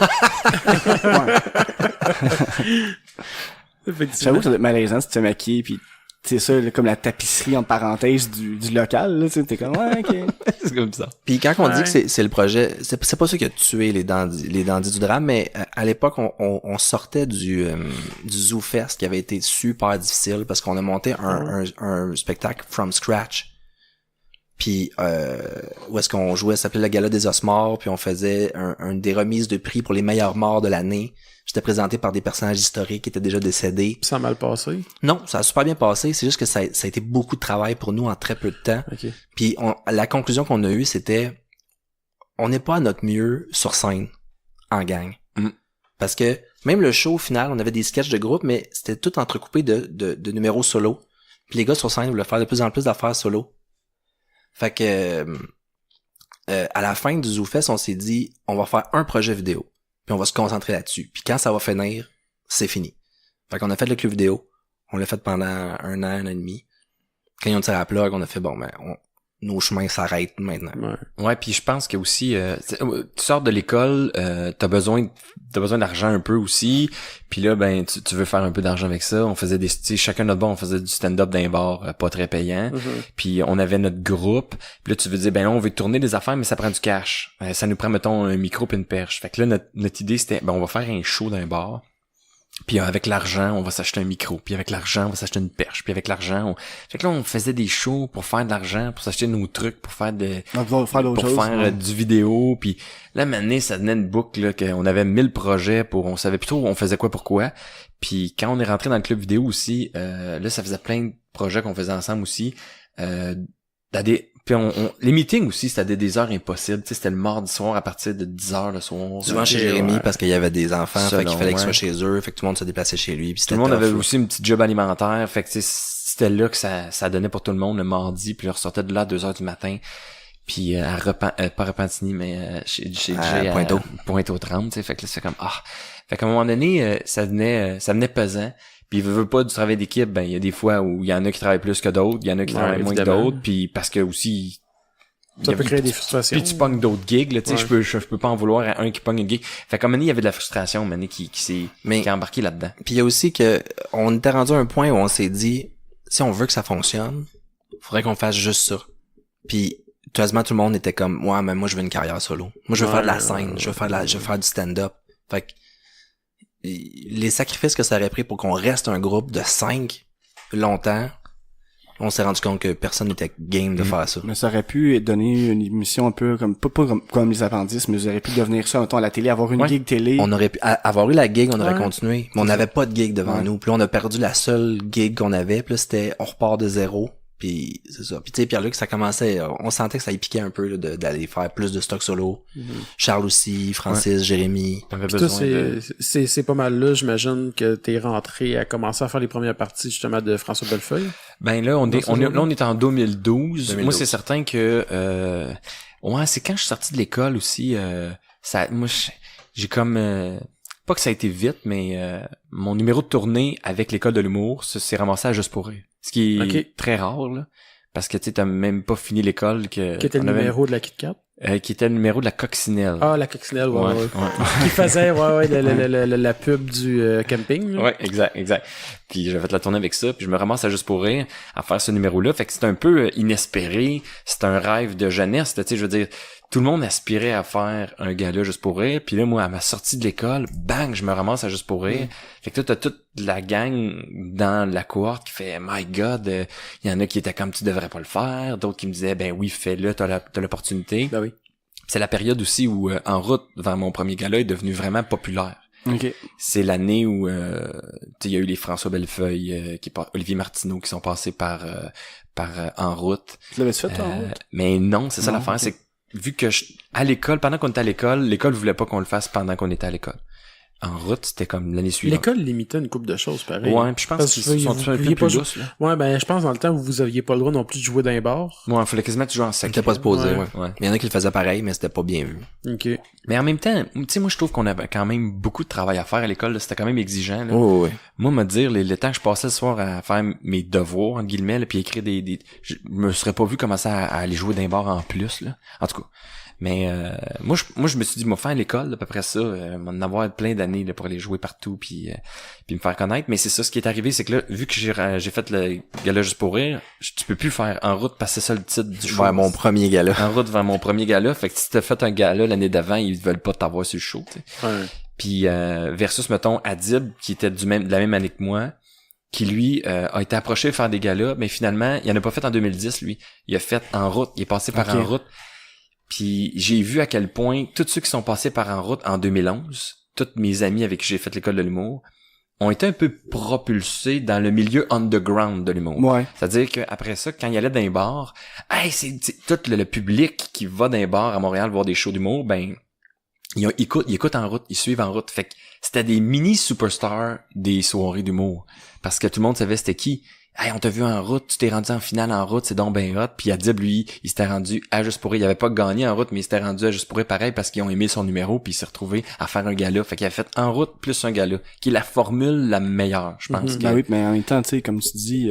J'avoue que ça doit être malaisant si tu te maquilles pis c'est ça, là, comme la tapisserie en parenthèse du local, là, tu sais, t'es comme, ouais, ok. C'est comme ça. Puis quand on dit que c'est le projet, c'est pas ça qui a tué les dandys du drame, mais à l'époque, on sortait du ZooFest qui avait été super difficile parce qu'on a monté un spectacle from scratch. Puis où est-ce qu'on jouait, ça s'appelait la Gala des os morts, puis on faisait des remises de prix pour les meilleurs morts de l'année. J'étais présenté par des personnages historiques qui étaient déjà décédés. Ça a mal passé? Non, ça a super bien passé. C'est juste que ça a été beaucoup de travail pour nous en très peu de temps. Okay. Puis la conclusion qu'on a eue, c'était on n'est pas à notre mieux sur scène en gang. Parce que même le show au final, on avait des sketchs de groupe, mais c'était tout entrecoupé de numéros solo. Puis les gars sur scène voulaient faire de plus en plus d'affaires solo. Fait que à la fin du ZooFest, on s'est dit on va faire un projet vidéo. Puis on va se concentrer là-dessus. Puis quand ça va finir, c'est fini. Fait qu'on a fait le club vidéo. On l'a fait pendant un an et demi. Quand ils ont tiré à la plug, on a fait nos chemins s'arrêtent maintenant. Ouais, puis je pense que aussi tu sors de l'école, t'as besoin d'argent un peu aussi. Puis là ben tu veux faire un peu d'argent avec ça. On faisait chacun notre bord, on faisait du stand-up dans les bars pas très payant. Puis on avait notre groupe. Puis là tu veux dire ben là, on veut tourner des affaires mais ça prend du cash. Ça nous prend mettons un micro puis une perche. Fait que là notre idée c'était ben on va faire un show dans un bar. Puis avec l'argent, on va s'acheter un micro. Puis avec l'argent, on va s'acheter une perche. Puis avec l'argent, fait que là, on faisait des shows pour faire de l'argent, pour s'acheter nos trucs, pour faire du vidéo. Puis là, maintenant, ça devenait une boucle, là, qu'on avait 1000 projets on savait plus trop on faisait quoi pourquoi. Puis quand on est rentré dans le club vidéo aussi, là, ça faisait plein de projets qu'on faisait ensemble aussi. Puis les meetings aussi, c'était des heures impossibles. Tu sais, c'était le mardi soir à partir de 10h le soir. Souvent chez Jérémy parce qu'il y avait des enfants, fait qu'il fallait qu'ils soient chez eux, fait que tout le monde se déplaçait chez lui. Puis tout le monde avait aussi une petite job alimentaire, fait que c'était là que ça donnait pour tout le monde le mardi, puis on ressortait de là à 2h du matin. Puis pas Repentigny, mais chez Pointe-aux-Trembles, tu sais, fait que là c'est comme fait qu'à un moment donné ça venait pesant. Puis il veut pas du travail d'équipe, ben il y a des fois où il y en a qui travaillent plus que d'autres, il y en a qui travaillent moins que d'autres, puis parce que aussi ça peut créer des frustrations. Puis tu pognes d'autres gigs, là, tu sais, je peux pas en vouloir à un qui pogne une gig. Fait qu'à un moment donné, il y avait de la frustration, qui a embarqué là-dedans. Puis il y a aussi que on était rendu à un point où on s'est dit si on veut que ça fonctionne, faudrait qu'on fasse juste ça. Puis quasiment tout le monde était comme, ouais, mais moi je veux une carrière solo. Moi je veux faire de la scène, je veux faire du stand-up. Fait que les sacrifices que ça aurait pris pour qu'on reste un groupe de 5 longtemps, on s'est rendu compte que personne n'était game de faire ça. Mais ça aurait pu donner une émission un peu comme, pas comme les appendices, mais ça aurait pu devenir ça, mettons, à la télé, avoir une gig télé. On aurait pu, avoir eu la gig, on aurait continué. Mais on n'avait pas de gig devant nous. Puis là, on a perdu la seule gig qu'on avait. Puis là, c'était, on repart de zéro. Puis c'est ça. Puis tu sais, Pierre-Luc, ça commençait, on sentait que ça y piquait un peu là, d'aller faire plus de stock solo. Charles aussi, Francis, Jérémy. Puis toi, c'est pas mal là, j'imagine que t'es rentré à commencer à faire les premières parties justement de François Bellefeuille. Ben là, on est en 2012. Moi, c'est certain que c'est quand je suis sorti de l'école aussi. J'ai comme pas que ça a été vite, mais mon numéro de tournée avec l'école de l'humour s'est ramassé à Juste pour rire. Ce qui est très rare, là. Parce que tu sais, t'as même pas fini l'école Qui était le numéro de la Kit Kat? Qui était le numéro de la coccinelle. Ah, la coccinelle, ouais. Qui faisait, la pub du camping. Là. Ouais, exact. Puis j'ai fait la tournée avec ça, puis je me ramasse à Juste pour rire, à faire ce numéro-là. Fait que c'est un peu inespéré. C'est un rêve de jeunesse, tu sais, je veux dire, tout le monde aspirait à faire un gala Juste pour rire. Puis là, moi, à ma sortie de l'école, bang, je me ramasse à Juste pour rire. Fait que là, t'as toute la gang dans la cohorte qui fait « My God, il y en a qui étaient comme « Tu devrais pas le faire », d'autres qui me disaient « Ben oui, fais-le, t'as l'opportunité. » Ben oui. C'est la période aussi où En route vers mon premier gala est devenu vraiment populaire. Okay. C'est l'année où il y a eu les François Bellefeuille, Olivier Martineau qui sont passés par En route. Tu l'avais fait En route? Mais non, c'est ça l'affaire, okay. C'est vu que à l'école, pendant qu'on était à l'école voulait pas qu'on le fasse pendant qu'on était à l'école. En route, c'était comme l'année suivante. L'école limitait une couple de choses, pareil. Ouais, puis je pense qu'ils sont un peu plus lousses, là. Ouais, ben, je pense dans le temps où vous aviez pas le droit non plus de jouer dans les bars. Ouais, il fallait quasiment jouer en sec. C'était pas supposé, ouais. Mais il y en a qui le faisaient pareil, mais c'était pas bien vu. OK. Mais en même temps, tu sais, moi, je trouve qu'on avait quand même beaucoup de travail à faire à l'école, là. C'était quand même exigeant, là. Oh, ouais. Moi, me dire, le temps que je passais le soir à faire mes devoirs, entre guillemets, là, puis écrire je me serais pas vu commencer à aller jouer dans les bars en plus, là. En tout cas. Mais moi je me suis dit, moi faire l'école à peu près ça, m'en avoir plein d'années là, pour aller jouer partout puis me faire connaître. Mais c'est ça, ce qui est arrivé, c'est que là, vu que j'ai fait le gala Juste pour rire, tu peux plus faire En route parce que c'est ça le titre du show. Vers mon premier gala. En route vers mon premier gala. Fait que si t'as fait un gala l'année d'avant, ils veulent pas t'avoir sur le show. T'sais. Ouais. Puis versus mettons Adib qui était de la même année que moi, qui lui a été approché de faire des galas, mais finalement il en a pas fait en 2010 lui. Il a fait En route, il est passé par En route. Puis j'ai vu à quel point tous ceux qui sont passés par En route en 2011, tous mes amis avec qui j'ai fait l'école de l'humour, ont été un peu propulsés dans le milieu underground de l'humour. Ouais. C'est-à-dire qu'après ça, quand il allait dans les bars, hey, c'est tout le public qui va dans les bars à Montréal voir des shows d'humour, ben ils écoutent En route, ils suivent En route. Fait que c'était des mini superstars des soirées d'humour. Parce que tout le monde savait c'était qui. Hey, on t'a vu En route, tu t'es rendu en finale En route, c'est donc ben hot. Puis Adib, lui, il s'était rendu à Juste pour rire. Il avait pas gagné En route, mais il s'était rendu à Juste pour rire pareil parce qu'ils ont aimé son numéro puis il s'est retrouvé à faire un gala. Fait qu'il a fait En route plus un gala, qui est la formule la meilleure, je pense. Ben oui, mais en même temps, tu sais, comme tu dis,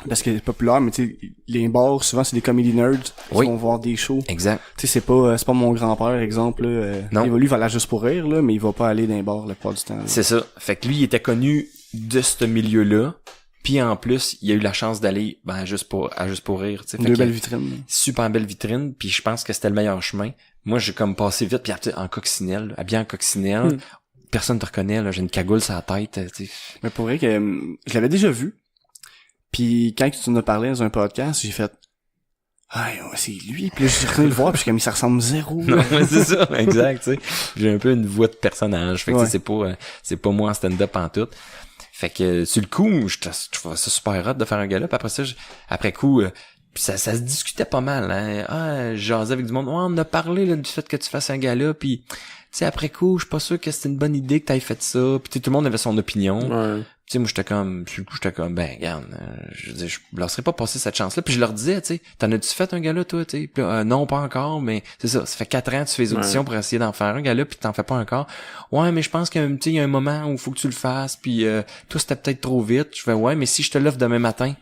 parce que c'est populaire, mais tu sais, les bars, souvent, c'est des comedy nerds qui vont voir des shows. Exact. Tu sais, c'est pas mon grand-père, exemple, là, non. Il va aller Juste pour rire, là, mais il va pas aller dans les bars la plupart du temps. Là. C'est ça. Fait que lui, il était connu de ce milieu-là. Puis en plus, il a eu la chance d'aller juste pour rire, tu sais. Deux belles vitrines. Super belle vitrine, puis je pense que c'était le meilleur chemin. Moi, j'ai comme passé vite, puis en coccinelle, habillé en coccinelle. Personne te reconnaît, là, j'ai une cagoule sur la tête, tu sais. Mais pour vrai que je l'avais déjà vu. Puis quand tu en as parlé dans un podcast, j'ai fait ah, c'est lui. Puis là, j'ai retourné le voir, puis comme il ça ressemble zéro. Non, mais c'est ça, exact, tu sais. J'ai un peu une voix de personnage, fait que c'est pas moi en stand-up en tout. Fait que sur le coup, je trouvais ça super hot de faire un gala. Puis après ça, après coup, ça se discutait pas mal. Hein. Ah, jasais avec du monde. Ouais, on a parlé là, du fait que tu fasses un gala. Puis tu sais, après coup, je suis pas sûr que c'était une bonne idée que t'aies fait ça. Puis tout le monde avait son opinion. Ouais. Tu sais, moi j'étais comme, ben regarde, je veux dire, je leur serais pas passé cette chance-là. Puis je leur disais, tu sais, t'en as-tu fait un gala toi, tu sais? Puis non, pas encore, mais c'est ça. Ça fait 4 ans que tu fais des auditions pour essayer d'en faire un gala, puis t'en fais pas encore. Ouais, mais je pense que tu sais, il y a un moment où il faut que tu le fasses. Puis toi, c'était peut-être trop vite. Je fais ouais, mais si je te l'offre demain matin,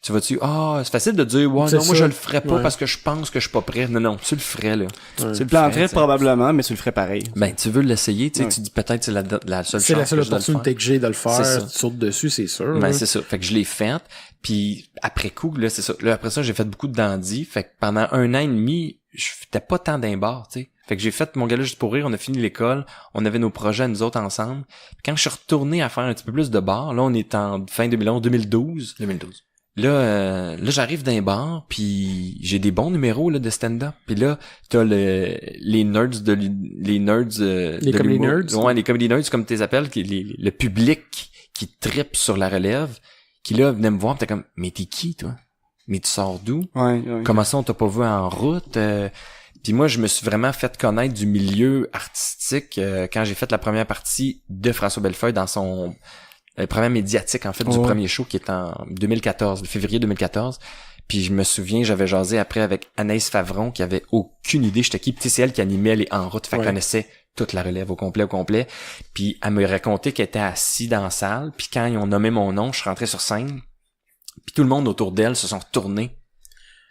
Tu vas-tu, c'est facile de dire, ouais, C'est non, moi, ça. je le ferais pas Ouais. parce que je pense que je suis pas prêt. Non, tu le ferais, là. Ouais. Tu le planterais ferais, tu sais. probablement, mais tu le ferais pareil. Ben, tu veux l'essayer, tu sais, Ouais. tu dis peut-être c'est la seule C'est la chance seule que j'ai de le faire. opportunité que j'ai de le C'est ça. faire. Tu sautes dessus, c'est sûr. Ben, là. c'est ça. Fait que je l'ai faite. Puis après coup, là, c'est ça. Là, après ça, j'ai fait beaucoup de dandy. Fait que pendant 1 an et demi, je faisais pas tant d'un bar, tu sais. Fait que j'ai fait mon gala juste pour rire, on a fini l'école, on avait nos projets nous autres ensemble. Puis quand je suis retourné à faire un petit peu plus de bar, là, on est en fin 2011, 2012. 2012. Là, j'arrive d'un bar, puis j'ai des bons numéros là de stand-up. Puis là, t'as les nerds de Les de comedy l'humour. nerds. Ouais, les comedy nerds comme tu les appelles, le public qui trippe sur la relève, qui là venait me voir, pis t'es comme, mais t'es qui toi? Mais tu sors d'où? Ouais. Comment ça on t'a pas vu en route? Puis moi, je me suis vraiment fait connaître du milieu artistique quand j'ai fait la première partie de François Bellefeuille dans son première médiatique, en fait, du Ouais. premier show qui est en 2014, février 2014. Puis je me souviens, j'avais jasé après avec Anaïs Favron qui avait aucune idée j'étais qui. Puis c'est elle qui animait les En route, fait qu'elle Ouais. connaissait toute la relève au complet. Puis elle me racontait qu'elle était assise dans la salle. Puis quand ils ont nommé mon nom, je suis rentré sur scène. Puis tout le monde autour d'elle se sont retournés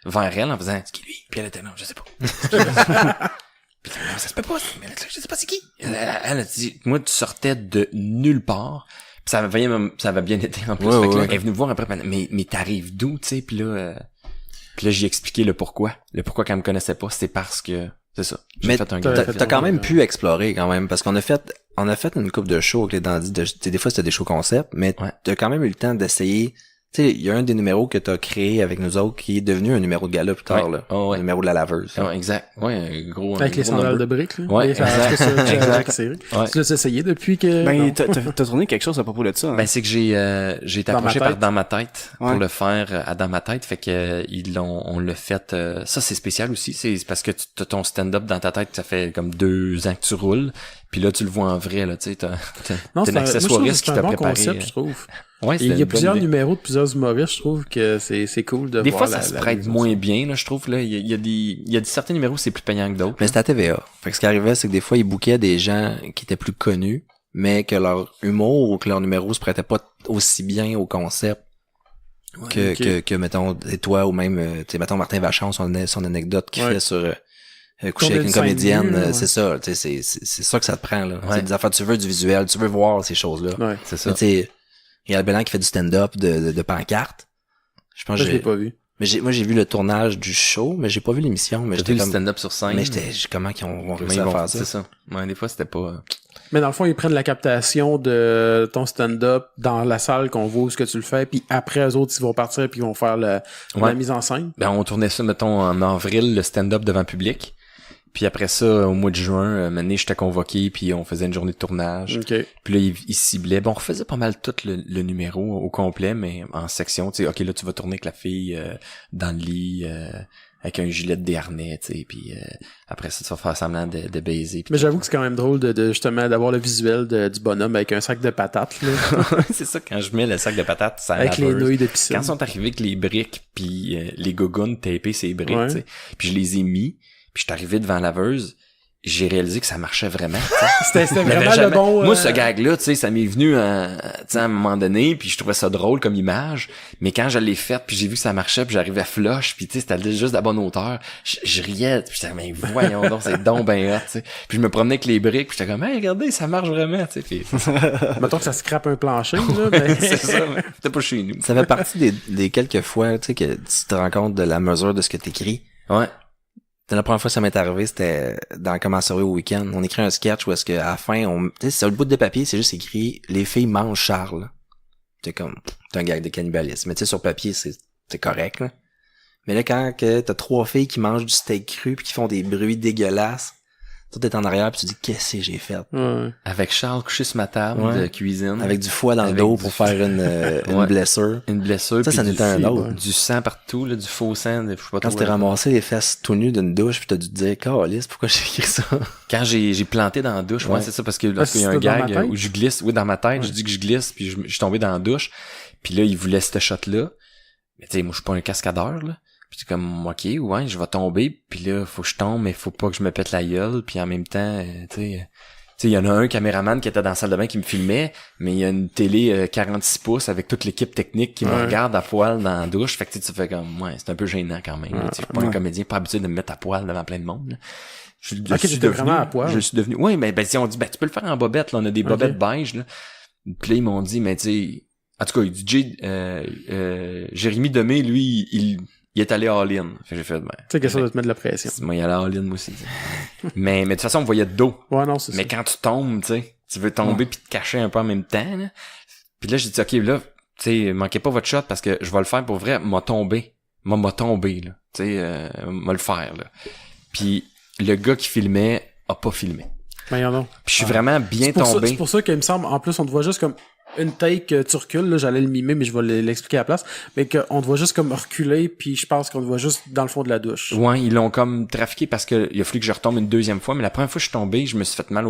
vers elle en faisant « C'est qui lui? » Puis elle était « Non, je sais pas. » Puis non, ça se peut pas. Mais je sais pas c'est qui. Elle a dit « Moi, tu sortais de nulle part. » Puis ça avait bien été en plus. Ouais, Fait que là, ouais. elle est venue me voir après. Mais t'arrives d'où, tu sais? Puis là, j'ai expliqué le pourquoi. Le pourquoi qu'elle me connaissait pas. C'est parce que... C'est ça. J'ai Mais fait un t'as- gars. T'as quand même pu explorer quand même, parce qu'on a fait une couple de shows avec les dandys. Des fois c'était des shows concept, mais Ouais. t'as quand même eu le temps d'essayer. Tu sais, il y a un des numéros que t'as créé avec nous autres qui est devenu un numéro de gala plus tard, Ouais. là. Oh, ouais. Le numéro de la laveuse. Ouais, exact. Ouais, un gros. Avec un les gros sandales number. de briques, là. Ouais, Et ça- exact. c'est ça, Exact. Jack Série. Ouais. Tu l'as essayé depuis que... Ben, non. t'as tourné quelque chose à propos de ça. Hein? Ben c'est que j'ai été Dans approché ma par tête. Dans ma tête Ouais. pour le faire à Dans ma tête, fait que on l'a fait. Ça c'est spécial aussi, c'est parce que tu as ton stand-up dans ta tête, ça fait comme 2 ans que tu roules, puis là tu le vois en vrai là, tu sais, t'as Non, t'as c'est un moi, je trouve accessoiriste que qui c'est t'a un bon préparé. concept, je trouve. Ouais, Il y a plusieurs numéros de plusieurs humoristes, je trouve que c'est cool de Des voir fois ça se la prête vision. moins bien là, je trouve là, il y a certains numéros c'est plus payant que d'autres. Mais c'était à TVA. Fait que ce qui arrivait, c'est que des fois, ils bookaient des gens qui étaient plus connus, mais que leur humour ou que leur numéro se prêtait pas aussi bien au concept que mettons, et toi, ou même, tu sais, mettons, Martin Vachon, son anecdote qu'il Ouais. fait sur coucher Combien avec de une scènes comédienne, nues, ouais. c'est ça, tu sais, c'est ça que ça te prend, là. Ouais. C'est des affaires, tu veux du visuel, tu veux voir ces choses-là. Ouais. C'est ça. Mais tu sais, il y a Bellan qui fait du stand-up de pancarte. Je pense Ça, que je l'ai pas vu. mais moi j'ai vu le tournage du show, mais j'ai pas vu l'émission, mais J'ai j'étais vu le comme stand-up sur scène. mais comment qu'ils vont Comment réussi ils à vont faire c'est ça. ça. Ouais, des fois c'était pas Mais dans le fond, ils prennent la captation de ton stand-up dans la salle qu'on voit où ce que tu le fais, puis après, eux autres, ils vont partir puis ils vont faire la Ouais. mise en scène. Ben, on tournait ça, mettons, en avril, le stand-up devant public. Puis après ça, au mois de juin, maintenant, j'étais convoqué, puis on faisait une journée de tournage. OK. Puis là, il ciblait. Bon, on refaisait pas mal tout le numéro au complet, mais en section, tu sais, OK, là, tu vas tourner avec la fille dans le lit, avec un gilet de déharnais, tu sais, puis après ça, tu vas faire semblant de baiser. puis Mais tout. j'avoue que c'est quand même drôle de justement d'avoir le visuel du bonhomme avec un sac de patates, là, C'est ça, quand je mets le sac de patates, ça avec les nouilles de piscine. Quand ils sont arrivés avec les briques puis les gougounes tapées ces briques, Ouais. tu sais, puis je les ai mis, puis je suis arrivé devant la laveuse, j'ai réalisé que ça marchait vraiment. tu sais. C'était Il y avait vraiment le jamais- bon... Moi, ce gag-là, tu sais, ça m'est venu tu sais, à un moment donné, puis je trouvais ça drôle comme image, mais quand je l'ai fait, puis j'ai vu que ça marchait, puis j'arrivais flush, puis tu sais, c'était juste de la bonne hauteur, je riais, puis j'étais, mais voyons donc, c'est donc ben hot, tu sais. Puis je me promenais avec les briques, puis j'étais comme, hey, regardez, ça marche vraiment, tu sais. Puis Mettons que ça scrape un plancher, là, mais... c'est ça, mais c'était pas chez nous. Ça fait partie des quelques fois, tu sais, que tu te rends compte de la mesure de ce que t'écris. Ouais. La première fois que ça m'est arrivé, c'était dans Commencerie au week-end. On écrit un sketch où est-ce que, à la fin, tu sais, sur le bout de papier, c'est juste écrit, les filles mangent Charles. C'est comme, c'est un gag de cannibalisme. Mais tu sais, sur papier, c'est correct, là. Mais là, quand que t'as 3 filles qui mangent du steak cru pis qui font des bruits dégueulasses, tout est en arrière pis tu dis, qu'est-ce que j'ai fait? Ouais. Avec Charles couché sur ma table Ouais. de cuisine. Avec du foie dans le Avec dos du- pour faire une Ouais. blessure. une blessure. Ça puis n'était un autre. Du sang partout, là, du faux sang. Je sais pas Quand trop, tu t'es ramassé les fesses tout nues d'une douche pis t'as dû te dire, câlisse, pourquoi j'ai écrit ça? Quand j'ai planté dans la douche, ouais, Ouais. c'est ça, parce que lorsqu'il y a un c'était dans ma gag tête? où je glisse, oui, dans ma tête, je dis que je glisse, puis je suis tombé dans la douche, puis là, il voulait ce shot-là. Mais tu sais, moi, je suis pas un cascadeur, là. Puis c'est comme, ok, ouais, je vais tomber, puis là, faut que je tombe, mais faut pas que je me pète la gueule, puis en même temps, tu sais, sais, il y en a un caméraman qui était dans la salle de bain qui me filmait, mais il y a une télé 46 pouces avec toute l'équipe technique qui me regarde à poil dans la douche. Fait que tu fais comme, ouais, c'est un peu gênant quand même. Je suis pas un comédien, pas habitué de me mettre à poil devant plein de monde. Là. J'étais vraiment à poil. Je suis devenu, oui, mais ben, si on dit, ben, tu peux le faire en bobette, là, on a des bobettes beige, là. Puis là, ils m'ont dit, mais tu sais, en tout cas, il dit, Jérémy Demé, lui, il est allé all-in. Fait que j'ai fait, ben. Tu sais, question de te mettre de la pression. Moi, il est allé all-in, moi aussi. mais de toute façon, on voyait de dos. Ouais, non, c'est ça. Mais quand tu tombes, tu sais, tu veux tomber puis te cacher un peu en même temps, là. Puis là, j'ai dit, OK, là, tu sais, manquez pas votre shot parce que je vais le faire pour vrai, m'a tombé, là. Tu sais, m'a le faire, là. Puis le gars qui filmait a pas filmé. Ben, non. Puis je suis vraiment bien tombé. C'est pour ça qu'il me semble, en plus, on te voit juste comme une take, tu recules, là, j'allais le mimer, mais je vais l'expliquer à la place, mais qu'on te voit juste comme reculer, puis je pense qu'on te voit juste dans le fond de la douche. Ouais, ils l'ont comme trafiqué parce que il a fallu que je retombe une deuxième fois, mais la première fois que je suis tombé, je me suis fait mal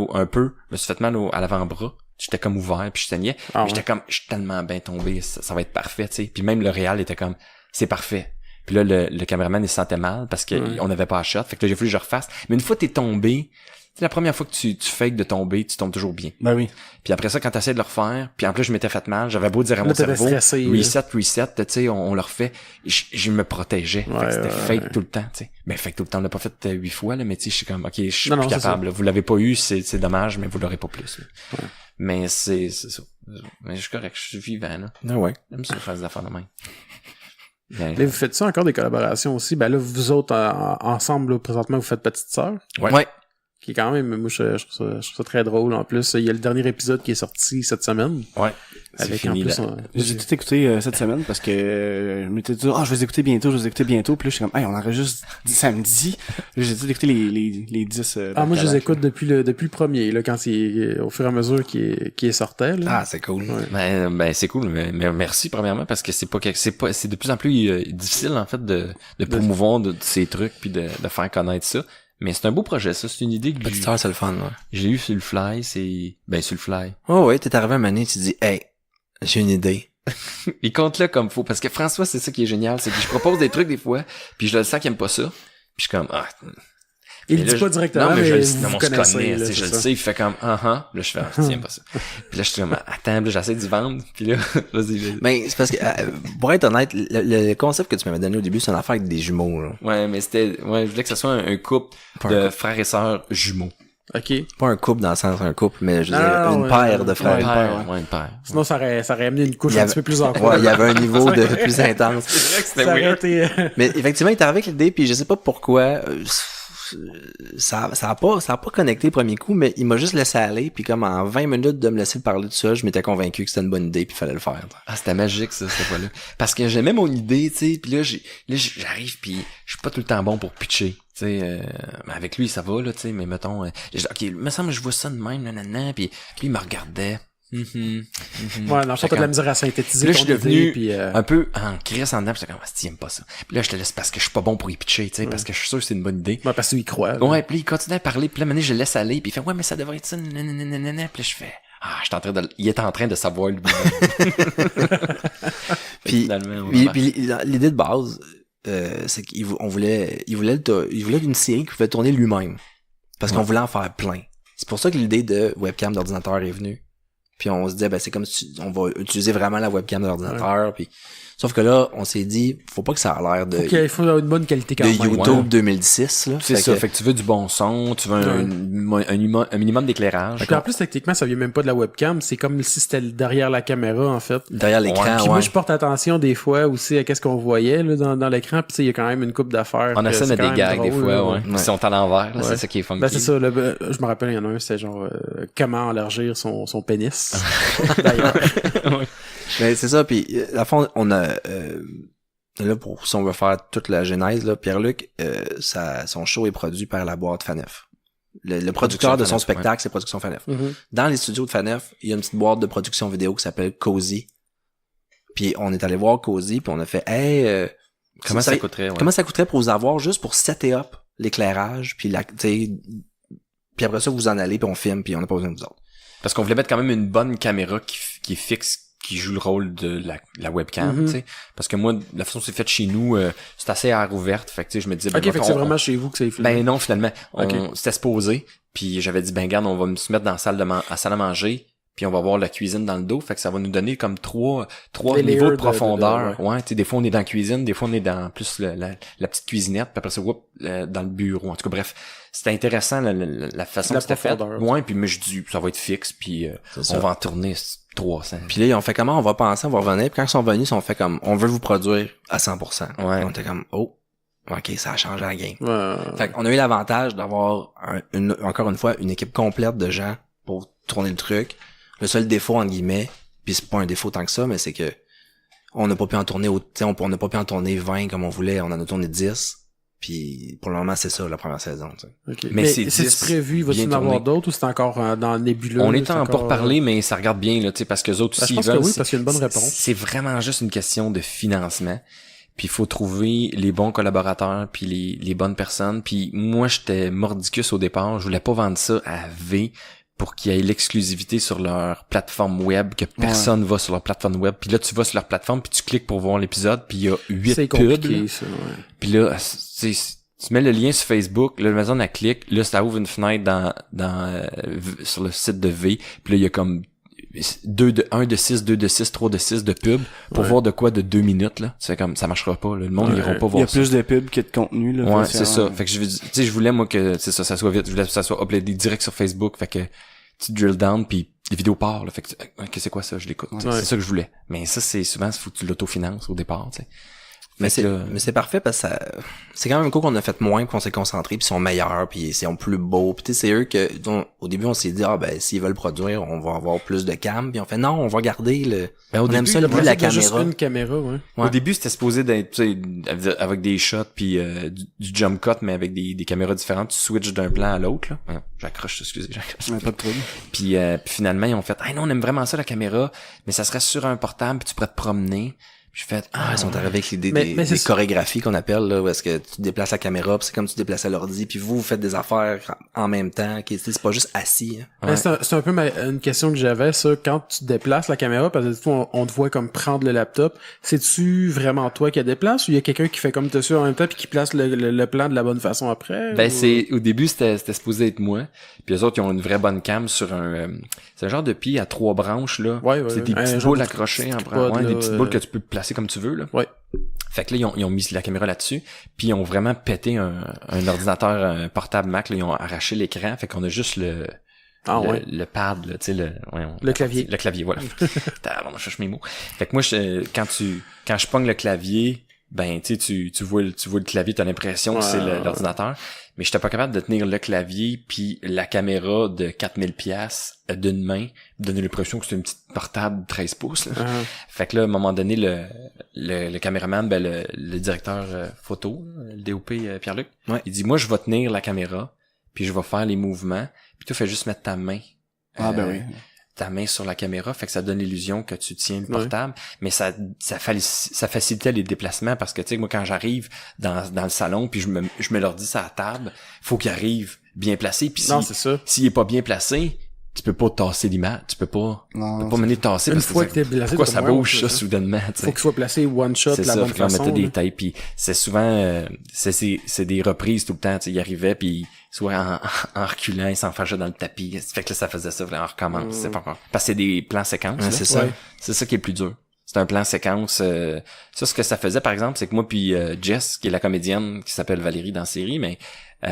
à l'avant-bras. J'étais comme ouvert, puis je saignais. Ah, J'étais comme, je suis tellement bien tombé, ça va être parfait, tu sais. Puis même le réal était comme, c'est parfait. Puis là, le caméraman, il se sentait mal parce que on n'avait pas à shot. Fait que là, j'ai voulu que je refasse. Mais une fois que t'es tombé, c'est la première fois que tu fakes de tomber, tu tombes toujours bien. Ben oui. Puis après ça, quand t'essaies de le refaire, puis en plus, je m'étais fait mal, j'avais beau dire à mon cerveau, stressé, reset, tu sais, on le refait. Je me protégeais. Fait que c'était fake tout le temps, tu sais. Ben, fake tout le temps, on l'a pas fait 8 fois, là, mais tu sais, je suis comme, ok, je suis plus capable, là. Vous l'avez pas eu, c'est dommage, mais vous l'aurez pas plus, là. Mais c'est ça. Mais je suis correct, je suis vivant, là. Ah ouais. J'aime ça faire des affaires de même. Mais vous faites ça encore des collaborations aussi? Ben là, vous autres, ensemble, là, présentement, vous faites Petite Sœur. Ouais. Qui est quand même, moi, je trouve ça très drôle. En plus, il y a le dernier épisode qui est sorti cette semaine. Ouais. Avec fini, en plus, J'ai tout écouté cette semaine parce que je m'étais dit je vais les écouter bientôt. Puis là je suis comme on enregistre samedi. J'ai tout écouté les 10 moi je les écoute depuis le premier, là, quand c'est au fur et à mesure qui sortait, là. Ah, c'est cool. Ouais. Ben c'est cool, mais merci premièrement parce que c'est de plus en plus difficile en fait de promouvoir de ces trucs puis de faire connaître ça. Mais c'est un beau projet, ça. C'est une idée que Petite Sœur, c'est le fun, ouais. j'ai eu sur le fly, sur le fly. Oh ouais, t'es arrivé un moment donné, tu dis, hey, j'ai une idée. Il compte là comme faut. Parce que François, c'est ça qui est génial, c'est que je propose des trucs des fois, puis je le sens qu'il aime pas ça. Puis je suis comme, Il le dit pas directement, mais je le vous sais, non, on se connaissez, connaît, là, je le ça. sais, il fait comme, là, je fais, tiens pas ça. Puis là, je suis comme, attends, là, j'essaie d'y vendre, puis là, vas-y. Ben, c'est parce que, pour être honnête, le concept que tu m'avais donné au début, c'est une affaire avec des jumeaux, là. Ouais, mais je voulais que ce soit un couple de frères et sœurs jumeaux. OK. Pas un couple dans le sens d'un couple, mais je veux dire, Non, une paire de frères. Une paire. Sinon, ça aurait amené une couche Il y un avait- petit peu plus en Ouais, il y avait un niveau de plus intense. C'est vrai que Ça aurait été... Mais effectivement, il est arrivé avec l'idée, puis je sais pas pourquoi, ça a pas connecté le premier coup, mais il m'a juste laissé aller, puis comme en 20 minutes de me laisser parler de ça, je m'étais convaincu que c'était une bonne idée, puis il fallait le faire. Ah, c'était magique, ça, cette fois-là. Parce que j'aimais mon idée, tu sais, puis là, j'arrive, puis je suis pas tout le temps bon pour pitcher. Tu sais, mais avec lui, ça va, là, tu sais, mais mettons, j'ai dit, OK, il me semble que je vois ça de même, nanana, puis il me regardait. Ouais, dans le fond, t'as de la misère à synthétiser Là, je suis ton devenu idée, puis... un peu en crisse en dedans, puis j'étais comme, il aime pas ça. Puis là, je te laisse parce que je suis pas bon pour y pitcher, tu sais, parce que je suis sûr que c'est une bonne idée. Ouais, parce qu'il croit. Là. Ouais, puis il continue à parler, puis là, maintenant, je le laisse aller, puis il fait, ouais, mais ça devrait être ça, nanana, puis là, je fais, il est en train de savoir, lui. Puis, Finalement, puis l'idée de base, c'est qu'il voulait une série qui pouvait tourner lui-même. Parce qu'on voulait en faire plein. C'est pour ça que l'idée de webcam d'ordinateur est venue. Puis on se disait, c'est comme si on va utiliser vraiment la webcam de l'ordinateur. Puis sauf que là, on s'est dit, faut pas que ça a l'air de... Il faut avoir une bonne qualité quand de même. YouTube 2016, là. C'est ça, fait que tu veux du bon son, tu veux un minimum d'éclairage. Puis en plus, techniquement, ça vient même pas de la webcam. C'est comme si c'était derrière la caméra, en fait. Derrière l'écran, Puis moi, je porte attention des fois aussi à qu'est-ce qu'on voyait là, dans l'écran. Puis tu sais, il y a quand même une coupe d'affaires. On essaie de mettre des gags des fois, là, ouais. Ils sont à l'envers, là, Ouais. c'est ça qui est funky. Ben c'est ça, je me rappelle, il y en a un, c'était genre comment élargir son pénis. D'ailleurs. Mais c'est ça, puis à fond, on a là pour si on veut faire toute la genèse là, Pierre-Luc, son show est produit par la boîte Fanef. Le producteur de son Fanef, spectacle, c'est Production Fanef. Mhm. Dans les studios de Fanef, il y a une petite boîte de production vidéo qui s'appelle Cozy. Puis on est allé voir Cozy, puis on a fait Comment ça coûterait, ouais. Comment ça coûterait pour vous avoir juste pour setter up l'éclairage, puis puis après ça vous en allez, puis on filme, puis on n'a pas besoin de vous autres. Parce qu'on voulait mettre quand même une bonne caméra qui fixe, qui joue le rôle de la webcam, tu sais. Parce que moi, la façon dont c'est fait chez nous, c'est assez à air ouverte. Fait que, tu sais, je me disais, Ok, fait que c'est vraiment chez vous que c'est filmé. Ben non, finalement. C'était supposé. Puis j'avais dit, ben regarde, on va se mettre dans la salle à manger. Puis on va voir la cuisine dans le dos. Fait que ça va nous donner comme trois niveaux de profondeur. Ouais, tu sais, des fois on est dans la cuisine, des fois on est dans plus la petite cuisinette. Puis après ça, dans le bureau. En tout cas, bref. C'était intéressant la façon que c'était fait. Ouais, puis moi je dis, ça va être fixe. Puis on va en tourner 300. Puis là, ils ont fait comment? On va penser, on va revenir. Puis quand ils sont venus, ils ont fait comme, on veut vous produire à 100%. Ouais. On était comme, oh, ok, ça a changé la game. Ouais. Fait qu'on a eu l'avantage d'avoir encore une fois une équipe complète de gens pour tourner le truc. Le seul défaut entre guillemets, puis c'est pas un défaut tant que ça, mais c'est que on n'a pas pu en tourner on n'a pas pu en tourner 20 comme on voulait, on en a tourné 10. Puis pour le moment, c'est ça la première saison, tu sais. Okay. Mais c'est prévu, va-t-il en avoir d'autres ou c'est encore dans le nébuleux? On est en pourparlers, mais ça regarde bien là, tu sais, parce que les autres aussi je pense veulent. Que oui, parce qu'il y a une bonne réponse. C'est vraiment juste une question de financement. Puis il faut trouver les bons collaborateurs puis les bonnes personnes. Puis moi, j'étais mordicus au départ, je voulais pas vendre ça à V pour qu'il y ait l'exclusivité sur leur plateforme web, que personne va sur leur plateforme web. Puis là, tu vas sur leur plateforme, puis tu cliques pour voir l'épisode, puis il y a 8 pubs. Ça, ouais. Puis là, tu mets le lien sur Facebook, là, la maison, elle clique, là, ça ouvre une fenêtre sur le site de V, puis là, il y a comme 1 de 6, 2 de 6, 3 de 6 de pubs pour voir de quoi de 2 minutes, là. C'est comme, ça marchera pas, là. Le monde n'ira pas voir ça. Il y a plus de pubs que de contenu, là. Ouais, c'est ça. Fait que je voulais, moi, que, c'est ça soit vite. Je voulais que ça soit uploadé direct sur Facebook. Fait que, tu drill down puis les vidéos partent, là. Fait que, c'est quoi ça? Je l'écoute. Ouais. C'est ça que je voulais. Mais ça, c'est souvent, il faut que tu l'autofinances au départ, tu sais. Mais c'est parfait parce que c'est quand même un coup qu'on a fait moins, qu'on s'est concentré, puis ils sont meilleurs, puis ils sont plus beaux. Puis tu sais, c'est eux que au début on s'est dit s'ils veulent produire, on va avoir plus de cam. Puis on fait non, on va garder au début, aime ça le plus la caméra. Juste une caméra, ouais. Au début c'était supposé d'être, tu sais, avec des shots puis du jump cut, mais avec des caméras différentes. Tu switches d'un plan à l'autre. Là. J'accroche. Ouais, pas de trouble. Puis finalement ils ont fait, non, on aime vraiment ça la caméra, mais ça serait sur un portable, puis tu pourrais te promener. Je fais ils sont arrivés avec l'idée des chorégraphies qu'on appelle là, où est-ce que tu déplaces la caméra, puis c'est comme tu déplaçais l'ordi, puis vous faites des affaires en même temps, c'est pas juste assis. Hein. Ouais. C'est un peu une question que j'avais, ça, quand tu déplaces la caméra, parce que on te voit comme prendre le laptop, c'est-tu vraiment toi qui la déplace ou il y a quelqu'un qui fait comme dessus en même temps puis qui place le plan de la bonne façon après? Au début c'était supposé être moi, puis les autres ils ont une vraie bonne cam sur c'est un genre de pied à 3 branches là. C'est des petites boules accrochées des petites boules que tu peux placer comme tu veux là. Ouais. Fait que là ils ont mis la caméra là-dessus, puis ils ont vraiment pété un ordinateur portable Mac là, ils ont arraché l'écran, fait qu'on a juste le pad là, tu sais le clavier. Le clavier, voilà. On cherche mes mots. Fait que moi quand je pogne le clavier, ben tu sais tu vois le clavier, t'as l'impression que c'est l'ordinateur, mais j'étais pas capable de tenir le clavier puis la caméra de 4000 pièces d'une main, me donner l'impression que c'était une petite portable 13 pouces là. Fait que là à un moment donné le caméraman, le directeur photo, le DOP Pierre-Luc, il dit moi je vais tenir la caméra puis je vais faire les mouvements, puis tu fais juste mettre ta main. Ta main sur la caméra, fait que ça donne l'illusion que tu tiens le portable, mais ça facilitait les déplacements parce que tu sais moi quand j'arrive dans le salon puis je mets l'ordi sur la table, faut qu'il arrive bien placé, puis s'il est pas bien placé, tu peux pas tasser l'image, tu peux pas mener tasser parce que pourquoi ça bouge ça soudainement, tu sais. Faut qu'il soit placé one shot la bonne façon. Mettre des tapes, puis c'est souvent c'est des reprises tout le temps, tu sais, il arrivait puis soit en reculant, il s'enfargeait dans le tapis. Fait que là, ça faisait ça, on recommence. C'est pas encore. Parce que c'est des plans séquences. C'est ça. C'est ça qui est le plus dur. C'est un plan séquence. Ça, ce que ça faisait, par exemple, c'est que moi puis Jess, qui est la comédienne qui s'appelle Valérie dans la série, mais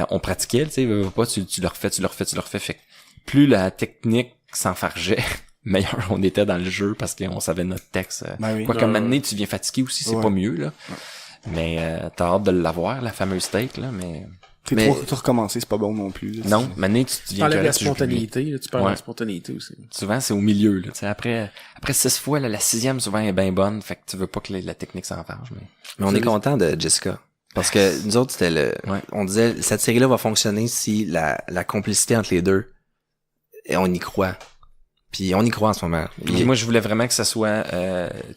on pratiquait, tu sais, tu le refais. Fait que plus la technique s'enfargeait, meilleur on était dans le jeu parce qu'on savait notre texte. Quoique maintenant, tu viens fatigué aussi, c'est pas mieux, là. Mais t'as hâte de l'avoir, la fameuse take, là, mais trop recommencer, c'est pas bon non plus. Là, non, maintenant tu viens la spontanéité, là, tu parles de la spontanéité aussi. Souvent c'est au milieu là, tu sais après 6 fois là, la 6e souvent est bien bonne, fait que tu veux pas que la technique s'enfarge mais on est content de Jessica parce que nous autres c'était on disait cette série là va fonctionner si la complicité entre les deux et on y croit. Puis on y croit en ce moment. Puis moi je voulais vraiment que ça soit tu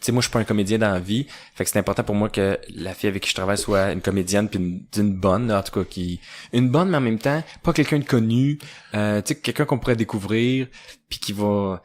sais moi je suis pas un comédien dans la vie, fait que c'est important pour moi que la fille avec qui je travaille soit une comédienne puis une bonne là, en tout cas une bonne mais en même temps pas quelqu'un de connu, tu sais quelqu'un qu'on pourrait découvrir puis qui va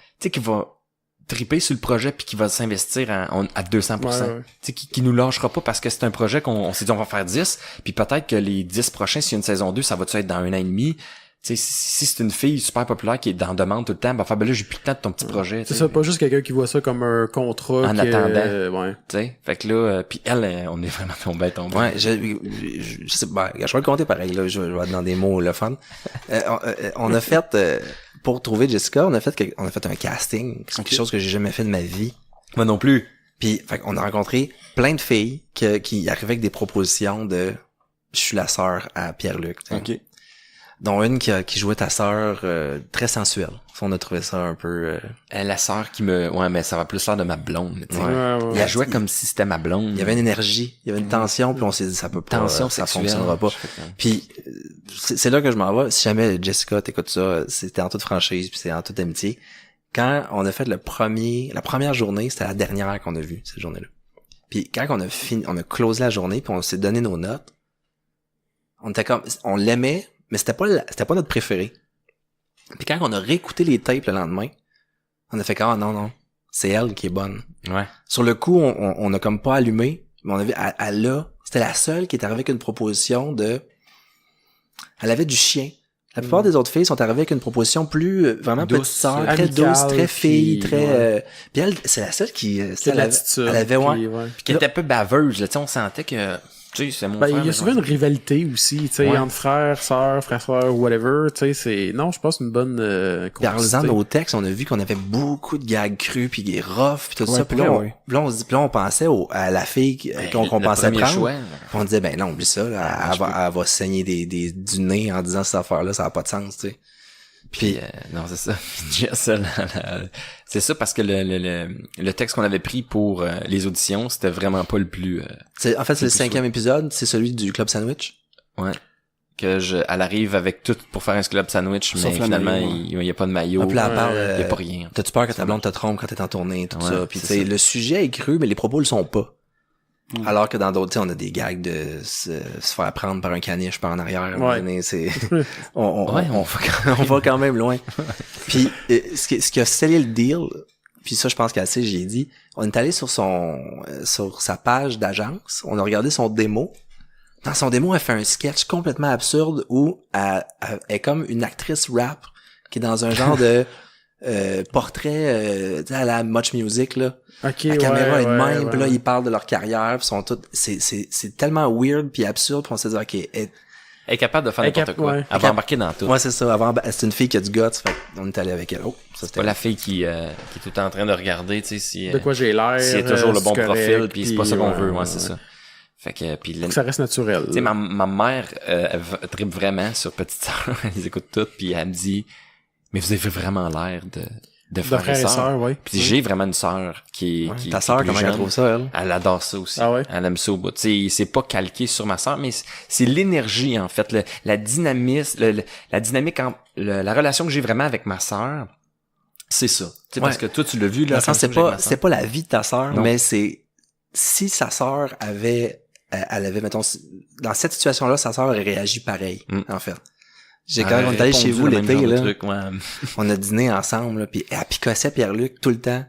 triper sur le projet puis qui va s'investir à 200%. Ouais, ouais. Tu sais, qui nous lâchera pas parce que c'est un projet qu'on s'est dit on va faire 10, puis peut-être que les 10 prochains, s'il y a une saison 2, ça va-tu être dans 1 an et demi. Tu sais, si c'est une fille super populaire qui est dans demande tout le temps, ben là j'ai plus le temps de ton petit projet. C'est ça, pas juste quelqu'un qui voit ça comme un contrat. En attendant. Ouais. Tu sais, fait que là, puis elle, on est vraiment tombé. Ouais, je sais pas, je vais le compter pareil, là, je vais dans des mots le fun. On a fait, pour trouver Jessica, on a fait un casting. C'est quelque chose que j'ai jamais fait de ma vie. Moi non plus. Puis, fait qu'on a rencontré plein de filles qui arrivaient avec des propositions de je suis la sœur à Pierre-Luc. T'sais. OK. Dont une qui jouait ta sœur très sensuelle. On a trouvé ça un peu... La sœur qui me... Ouais, mais ça va plus l'air de ma blonde. Tu sais. Ouais. Elle jouait comme si c'était ma blonde. Il y avait une énergie, il y avait une tension, puis on s'est dit ça peut pas, Tension ça sexuelle. fonctionnera pas. Puis c'est là que je m'en vais. Si jamais Jessica t'écoute ça, c'était en toute franchise, puis c'est en toute amitié. Quand on a fait la première journée, c'était la dernière qu'on a vue, cette journée-là. Puis quand on a closé la journée, puis on s'est donné nos notes, on l'aimait, mais c'était pas notre préféré. Puis quand on a réécouté les tapes le lendemain, on a fait non, c'est elle qui est bonne. Ouais. Sur le coup, on a comme pas allumé, mais on avait, c'était la seule qui est arrivée avec une proposition elle avait du chien. La plupart des autres filles sont arrivées avec une proposition plus, vraiment Douce, petite sœur, très amicale, douce, très fille, puis, très, puis elle, c'est la seule qui, C'est l'attitude. elle avait, ouais. puis, ouais. Puis qui était un peu baveuse, là, tu sais, on sentait que... Tu sais, c'est mon Ben, frère. il y a souvent une rivalité aussi, tu sais, Ouais. entre frères, sœurs, whatever, tu sais, c'est... Non, je pense une bonne Puis en lisant complicité. nos textes, on a vu qu'on avait beaucoup de gags crus puis des roughs puis tout Ouais, ça. Puis là, ouais. on se dit, puis là, on pensait à la fille qu'on le pensait premier prendre. choix. Puis on disait, ben non, oublie ça, là, elle va saigner du nez en disant cette affaire-là, ça a pas de sens, tu sais. Puis non, c'est ça. Jess, c'est ça parce que le texte qu'on avait pris pour les auditions, c'était vraiment pas le plus... En fait, c'est le plus 5e épisode, c'est celui du Club Sandwich. Ouais. Elle arrive avec tout pour faire un club sandwich, mais Sauf le finalement, maillot, il y a pas de maillot. Puis là, elle parle, il y a pas rien. T'as-tu peur que ta blonde te trompe quand t'es en tournée, tout Ouais, ça. Puis tu c'est sais, ça. le sujet est cru, mais les propos le sont pas. Alors que dans d'autres, tu sais, on a des gags de se faire prendre par un caniche par en arrière. Ouais. Mais c'est, Ouais, on va quand même loin. Puis ce qui a scellé le deal, puis ça je pense qu'assez j'y ai dit, on est allé sur sa page d'agence, on a regardé son démo. Dans son démo, elle fait un sketch complètement absurde où elle est comme une actrice rap qui est dans un genre de portrait tu sais, à la Much Music là. Ok, La caméra est de même, ouais, puis là ouais. ils parlent de leur carrière, puis sont tous c'est tellement weird puis absurde, puis on s'est dit OK, Elle est capable de faire Elle est n'importe quoi. ouais. Elle va embarquer dans tout. moi c'est ça, c'est une fille qui a du guts, fait on est allé avec elle. Oh, ça C'est c'était pas la fille qui est tout le temps en train de regarder, tu sais, si... De quoi j'ai l'air. s'il y a toujours le bon c'est profil, correct, puis c'est pas ça qu'on veut, ouais, ouais. c'est ça. Fait que, puis Faut que ça reste naturel. tu sais, ma mère, elle tripe vraiment sur Petite Sœur, elle les écoute toutes, puis elle me dit, mais vous avez vraiment l'air de frères et sœurs. ouais. Puis j'ai vraiment une sœur qui est ta sœur plus comment elle jeune. trouve ça elle? Elle adore ça aussi. Ah ouais? Elle aime ça au bout. Tu sais, c'est pas calqué sur ma sœur, mais c'est l'énergie, en fait, la dynamisme, la dynamique, la relation que j'ai vraiment avec ma sœur, c'est ça. Tu sais, parce que toi, tu l'as vu, là. Dans le sens, c'est pas la vie de ta sœur, Non. mais c'est, si sa sœur elle avait, mettons, dans cette situation-là, sa sœur aurait réagi pareil, en fait. Quand on est allé chez vous l'été, là, on a dîné ensemble, là, puis elle picossait Pierre-Luc tout le temps.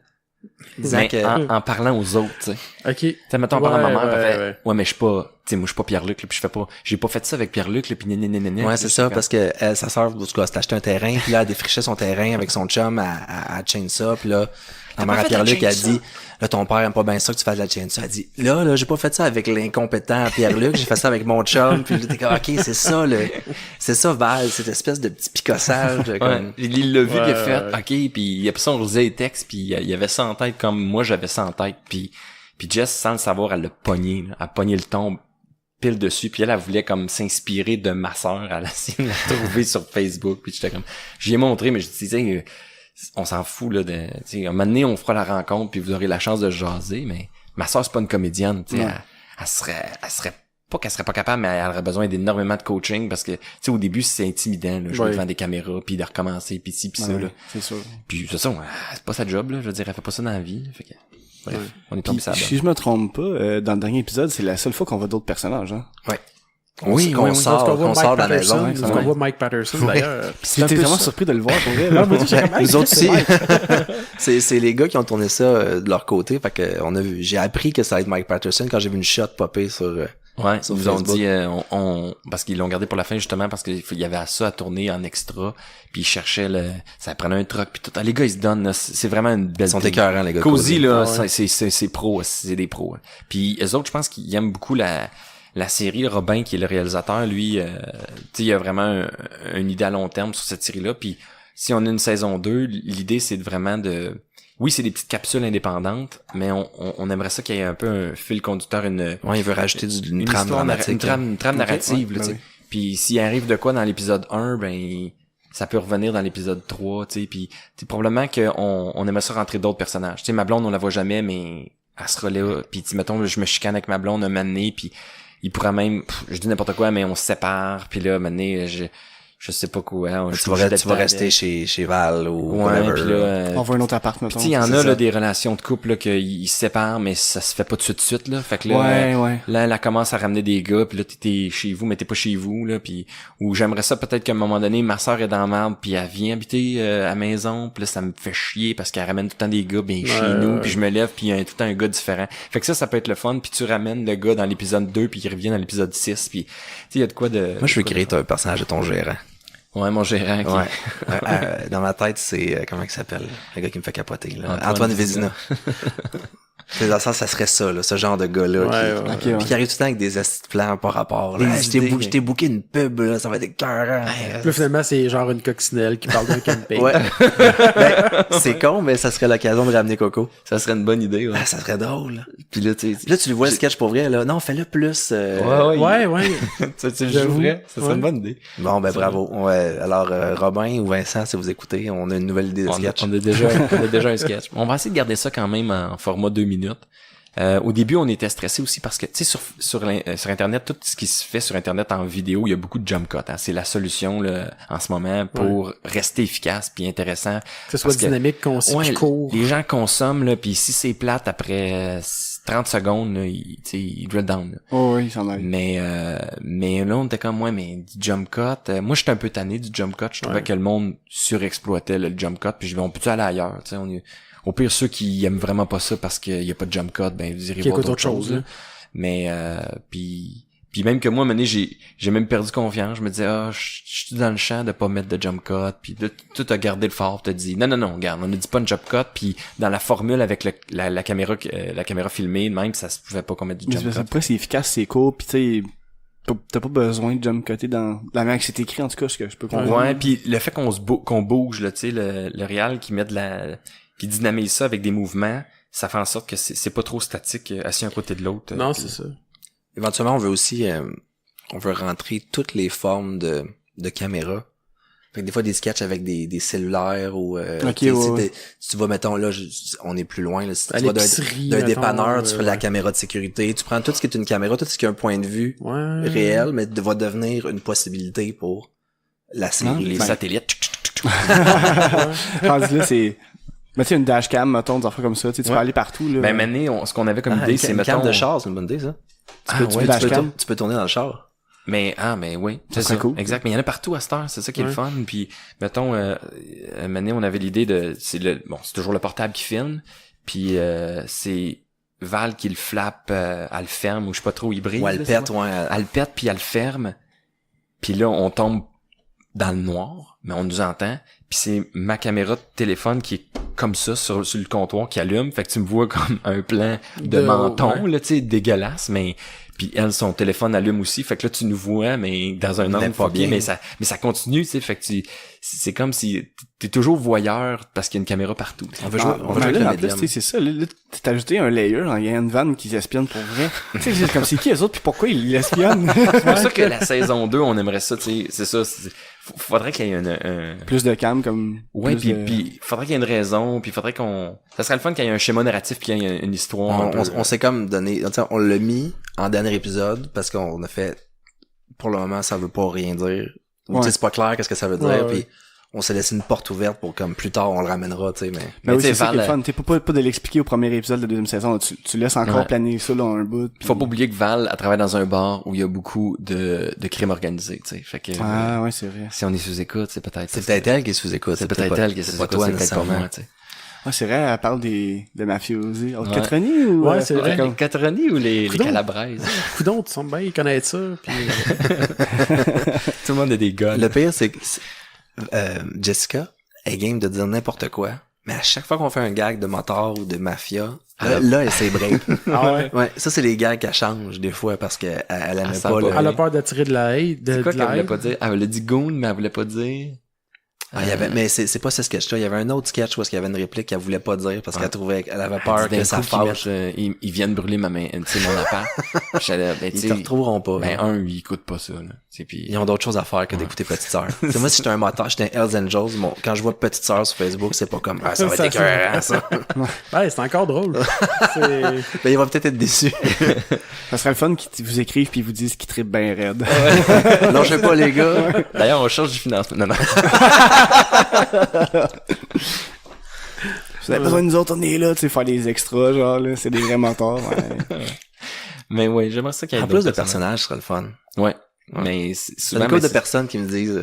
Disant Mais que, en parlant aux autres, tu sais. Ok. Tu sais, mettons, en parlant à ma mère, Ouais, elle fait, ouais. ouais, mais je suis pas, tu sais, moi, je suis pas Pierre-Luc, là, puis j'ai pas fait ça avec Pierre-Luc, là, puis nénénénéné. ouais, c'est ça, parce que sa sœur, en tout cas, s'est acheté un terrain, puis là, elle défrichait son terrain avec son chum à chainsaw, puis là, la mère à Pierre-Luc a dit, là, ton père aime pas bien ça que tu fasses de la chainsaw. Elle dit, là, j'ai pas fait ça avec l'incompétent Pierre-Luc, j'ai fait ça avec mon chum, puis là, t'es comme, ok, c'est ça, Val, cette espèce de petit picossage, Ouais, comme, il l'a vu, il a Ouais, fait, ouais. ok, puis après ça, on lisait les textes, puis il y avait ça en tête comme moi, j'avais ça en tête, puis Jess, sans le savoir, elle l'a pogné, là. Elle a pogné le ton pile dessus, puis elle voulait comme s'inspirer de ma sœur, elle a essayé de la trouver sur Facebook, puis j'étais comme, j'y ai montré, mais je disais, on s'en fout, là, tu sais, un moment donné, on fera la rencontre, puis vous aurez la chance de jaser, mais ma sœur, c'est pas une comédienne, tu sais, elle serait pas qu'elle serait pas capable, mais elle aurait besoin d'énormément de coaching, parce que, tu sais, au début, c'est intimidant, là, jouer Ouais. devant des caméras, puis de recommencer, puis ci, puis ça, là. C'est sûr. Puis c'est ça, c'est pas sa job, là, je veux dire, elle fait pas ça dans la vie, fait que, bref, on est tombé Puis, ça. si je me trompe pas, dans le dernier épisode, c'est la seule fois qu'on voit d'autres personnages, hein? ouais. qu'on sort de la maison. On voit Mike Patterson, d'ailleurs. J'étais vraiment surpris de le voir, pour vrai. Non, moi, j'ai comme, Nous autres aussi. C'est les gars qui ont tourné ça de leur côté. Fait que j'ai appris que ça allait être Mike Patterson quand j'ai vu une shot popper sur Ouais, sur ils nous ont Facebook. dit, parce qu'ils l'ont gardé pour la fin justement parce qu'il y avait ça à tourner en extra, puis ils cherchaient ça prenait un truck puis tout. Ah, les gars ils se donnent, là, c'est vraiment une belle. Ils sont écœurants, les gars. Cozy là, Ah ouais. c'est pro, c'est des pros. Hein. Puis eux autres, je pense qu'ils aiment beaucoup la série. Robin qui est le réalisateur, lui, tu sais, il a vraiment une idée à long terme sur cette série là. Puis si on a une saison 2, l'idée c'est vraiment de oui, c'est des petites capsules indépendantes, mais on aimerait ça qu'il y ait un peu un fil conducteur, Ouais, il veut rajouter une trame histoire dramatique. une trame narrative, ouais, là, tu sais. oui. Puis s'il arrive de quoi dans l'épisode 1, ben ça peut revenir dans l'épisode 3, tu sais, puis probablement qu'on aimerait ça rentrer d'autres personnages. Tu sais, ma blonde, on la voit jamais, mais elle sera là, puis mettons, je me chicane avec ma blonde un moment donné, puis il pourrait même, je dis n'importe quoi, mais on se sépare, puis là, un moment donné, je sais pas quoi. Tu vas rester chez Val ou whatever. Puis là, On voit un autre appart, mettons. tu sais, il y en c'est a ça. là des relations de couple là qu'ils se séparent, mais ça se fait pas de suite là. Fait que là, Ouais. là elle commence à ramener des gars, puis là t'es chez vous, mais t'es pas chez vous là, puis ou j'aimerais ça peut-être qu'à un moment donné ma sœur est dans la merde, puis elle vient habiter à la maison, puis là ça me fait chier parce qu'elle ramène tout le temps des gars bien chez nous, puis je me lève puis il y a tout le temps un gars différent. Fait que ça peut être le fun, puis tu ramènes le gars dans l'épisode 2 puis il revient dans l'épisode 6, puis tu sais il y a de quoi de. Moi, je veux créer un personnage de ton gérant. Ouais, mon gérant qui... Ouais. Dans ma tête, c'est comment il s'appelle? Le gars qui me fait capoter, là. Antoine Vézina. C'est dans le sens, ça serait ça, là, ce genre de gars-là. Ok, ouais. Puis qui arrive tout le temps avec des astuces de plans par rapport. Là. Des idées. Je t'ai booké une pub, là, ça va être écœurant. Puis là, finalement, c'est genre une coccinelle qui parle d'un camping. Ouais. Ben, c'est con, mais ça serait l'occasion de ramener Coco. Ça serait une bonne idée, ouais. Ah, ça serait drôle. Puis là, tu sais... Là, tu le vois le sketch pour vrai, là. Non, fais-le plus. Ouais. Tu le J'avoue. jouerais, ça serait Ouais. une bonne idée. Bon, ben bravo. Ouais. Alors, Robin ou Vincent, si vous écoutez, on a une nouvelle idée de sketch. On a déjà un sketch. On va essayer de garder ça quand même en format 2 minutes. Au début, on était stressé aussi parce que, tu sais, sur Internet, tout ce qui se fait sur Internet en vidéo, il y a beaucoup de jump cut. Hein. C'est la solution là, en ce moment pour rester efficace puis intéressant. Que ce soit Parce que- dynamique, concis, Ouais, puis court. les gens consomment, là, puis si c'est plate, après 30 secondes, là, ils drill down. Là. Oh, oui, il s'en aille. Mais là, on était comme, ouais, mais du jump cut. Moi, j'étais un peu tanné du jump cut. Je trouvais que le monde surexploitait là, le jump cut. Puis je dis, on peut-tu aller ailleurs? Tu sais, au pire, ceux qui aiment vraiment pas ça parce qu'il y a pas de jump cut, ben, vous irez Qui voir écoutent d'autres autre chose, choses. Là. Mais, puis même que moi, à un moment donné, j'ai même perdu confiance. Je me disais, je suis dans le champ de pas mettre de jump cut. Puis là, tout a gardé le fort. T'as dit, non, regarde, on ne dit pas une jump cut. Puis dans la formule avec la caméra filmée, même, ça se pouvait pas qu'on mette du Mais jump cut. après, c'est efficace, c'est court, pis tu sais, t'as pas besoin de jump cutter dans la manière que c'est écrit, en tout cas, ce que je peux comprendre. Ouais, puis le fait qu'on bouge, là, tu sais, le réal qui met qui dynamise ça avec des mouvements, ça fait en sorte que c'est pas trop statique, assis un côté de l'autre. Non, Puis- c'est ça. Éventuellement, on veut aussi, on veut rentrer toutes les formes de caméras. Fait que des fois, des sketchs avec des cellulaires ou, Ok, tu sais, ouais. si tu vas, mettons, là, on est plus loin, là, si À tu vas l'épicerie, d'un mettons, dépanneur, tu fais la ouais. caméra de sécurité, tu prends tout ce qui est une caméra, tout ce qui a un point de vue Ouais. réel, mais va devenir une possibilité pour la série. Les Ben- satellites. Rendu là, c'est... Mais tu sais, une dashcam, mettons, des affaires comme ça, tu sais, tu peux Ouais. aller partout, là. Ben, maintenant, ce qu'on avait comme idée, c'est, une mettons... cam de char, c'est une bonne idée, ça. Ah, Tu peux, ouais, dashcam. tu peux tourner dans le char. Mais oui, c'est serait ça. cool. Exact. Mais il y en a partout à cette heure, c'est ça qui est le Ouais. fun. Puis, mettons, maintenant, on avait l'idée c'est toujours le portable qui filme. Puis, c'est Val qui le flappe, elle le ferme, ou je sais pas trop, il brille. Ou elle là, pète, c'est ouais. Elle le pète, puis elle le ferme. Puis là, on tombe dans le noir, mais on nous entend. Puis c'est ma caméra de téléphone qui est comme ça sur le comptoir qui allume. Fait que tu me vois comme un plan de menton, ouais. là, tu sais, dégueulasse, mais... Puis elle, son téléphone allume aussi. Fait que là, tu nous vois, mais dans un angle pas fucké, bien. mais ça continue, tu sais. Fait que c'est comme si t'es toujours voyeur parce qu'il y a une caméra partout. On veut jouer, on veut Ben jouer là, en avec le plus, médium. tu sais, c'est ça, là, t'as ajouté un layer, il y a une vanne qui espionne pour vrai. Tu sais, c'est comme, c'est qui eux autres, puis pourquoi ils l'espionnent? C'est pour ça que la saison 2, on aimerait ça, tu sais. C'est ça. Faudrait qu'il y ait un... Plus de cam, comme... Ouais, plus puis faudrait qu'il y ait une raison, puis faudrait ça serait le fun qu'il y ait un schéma narratif, puis qu'il y ait une histoire. un peu. On s'est comme donné, tu sais, on l'a mis en dernier épisode parce qu'on a fait, pour le moment, ça veut pas rien dire. Ou Ouais. tu sais, c'est pas clair qu'est-ce que ça veut dire, Ouais, puis ouais. on s'est laissé une porte ouverte pour comme plus tard on le ramènera, tu sais, mais Mais oui, tu sais, c'est ça qui est Val, le fun. T'es pas de l'expliquer au premier épisode de la deuxième saison. Tu laisses encore Ouais. planer ça dans un bout. puis- Faut pas oublier que Val, elle travaille dans un bar où il y a beaucoup de crimes organisés, tu sais. Fait que, Ah, ouais, c'est vrai. si on est sous-écoute, c'est peut-être... c'est peut-être elle qui sous-écoute. C'est peut-être elle qui est c'est sous pas écoute, toi c'est peut-être pas nécessairement. moi, tu sais. Ouais, c'est vrai, elle parle de mafiosi. Oh, Ouais. Catroni ou... Ouais, c'est vrai. Les Catroni ou les Coudonc. Calabraises? Coudon, tu sembles bien connaître ça. Puis, Tout le monde a des guns. Le pire, c'est que Jessica est game de dire n'importe quoi, mais à chaque fois qu'on fait un gag de moteur ou de mafia, là elle s'est break. ah ouais. Ouais, ça c'est les gags qu'elle change des fois parce qu'elle aimait sent pas pas. le... Elle a peur d'attirer de la haie. C'est quoi de qu'elle voulait l'aide. pas dire? Elle voulait dire goon, mais elle voulait pas dire... Ah, il y avait, mais c'est pas ce sketch-là. Il y avait un autre sketch où il y avait une réplique qu'elle voulait pas dire parce qu'elle trouvait qu'elle avait peur que ça fâche. Ils viennent brûler ma main, tu sais, mon appart. J'allais, ben, tu Ils te sais, retrouveront pas. ben, ils écoutent pas ça, là. Tu sais, puis... Ils ont d'autres choses à faire que d'écouter Petite Sœur. C'est moi, si j'étais un moteur, j'étais un Hells Angels, quand je vois Petite Sœur sur Facebook, c'est pas comme, ça va être écœurant, ça. Ouais, c'est encore drôle. C'est... Ben, il va peut-être être déçu. Ça serait le fun qu'ils vous écrivent puis ils vous disent qu'ils trippent bien raide. Lâchez pas, les gars. D'ailleurs, on change du financement. Non, non. Vous avez besoin de nous autres, on est là, tu sais, faire des extras, genre, là, c'est des vrais mentors. Ouais. Mais ouais, j'aimerais ça qu'il y ait En plus de personnages, ce serait le fun. Ouais. Mais C'est souvent, une couple de c'est- personnes qui me disent,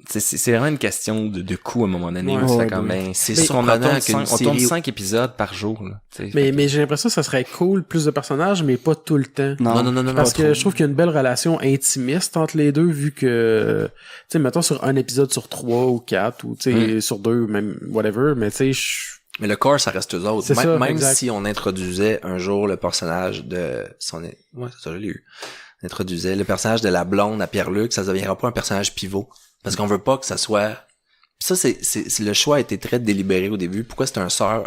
c'est vraiment une question de coût à un moment donné. Ouais. là. C'est Ouais, comme, ouais. ben, c'est on surprenant tourne qu'une on tourne série- 5 épisodes par jour, là. tu sais. Mais j'ai l'impression que ça serait cool, plus de personnages, mais pas tout le temps. non, Parce pas que trop. je trouve qu'il y a une belle relation intimiste entre les deux, vu que, tu sais, mettons sur un épisode sur 3 ou 4, ou tu sais, sur 2, même, whatever, mais tu sais, Mais le corps, ça reste eux autres. C'est ça, Même exact. si on introduisait un jour le personnage de ouais, c'est ça, je l'ai eu. On introduisait le personnage de la blonde à Pierre-Luc, ça deviendra pas un personnage pivot. Parce qu'on veut pas que ça soit... Puis ça, c'est le choix a été très délibéré au début. Pourquoi c'est un frère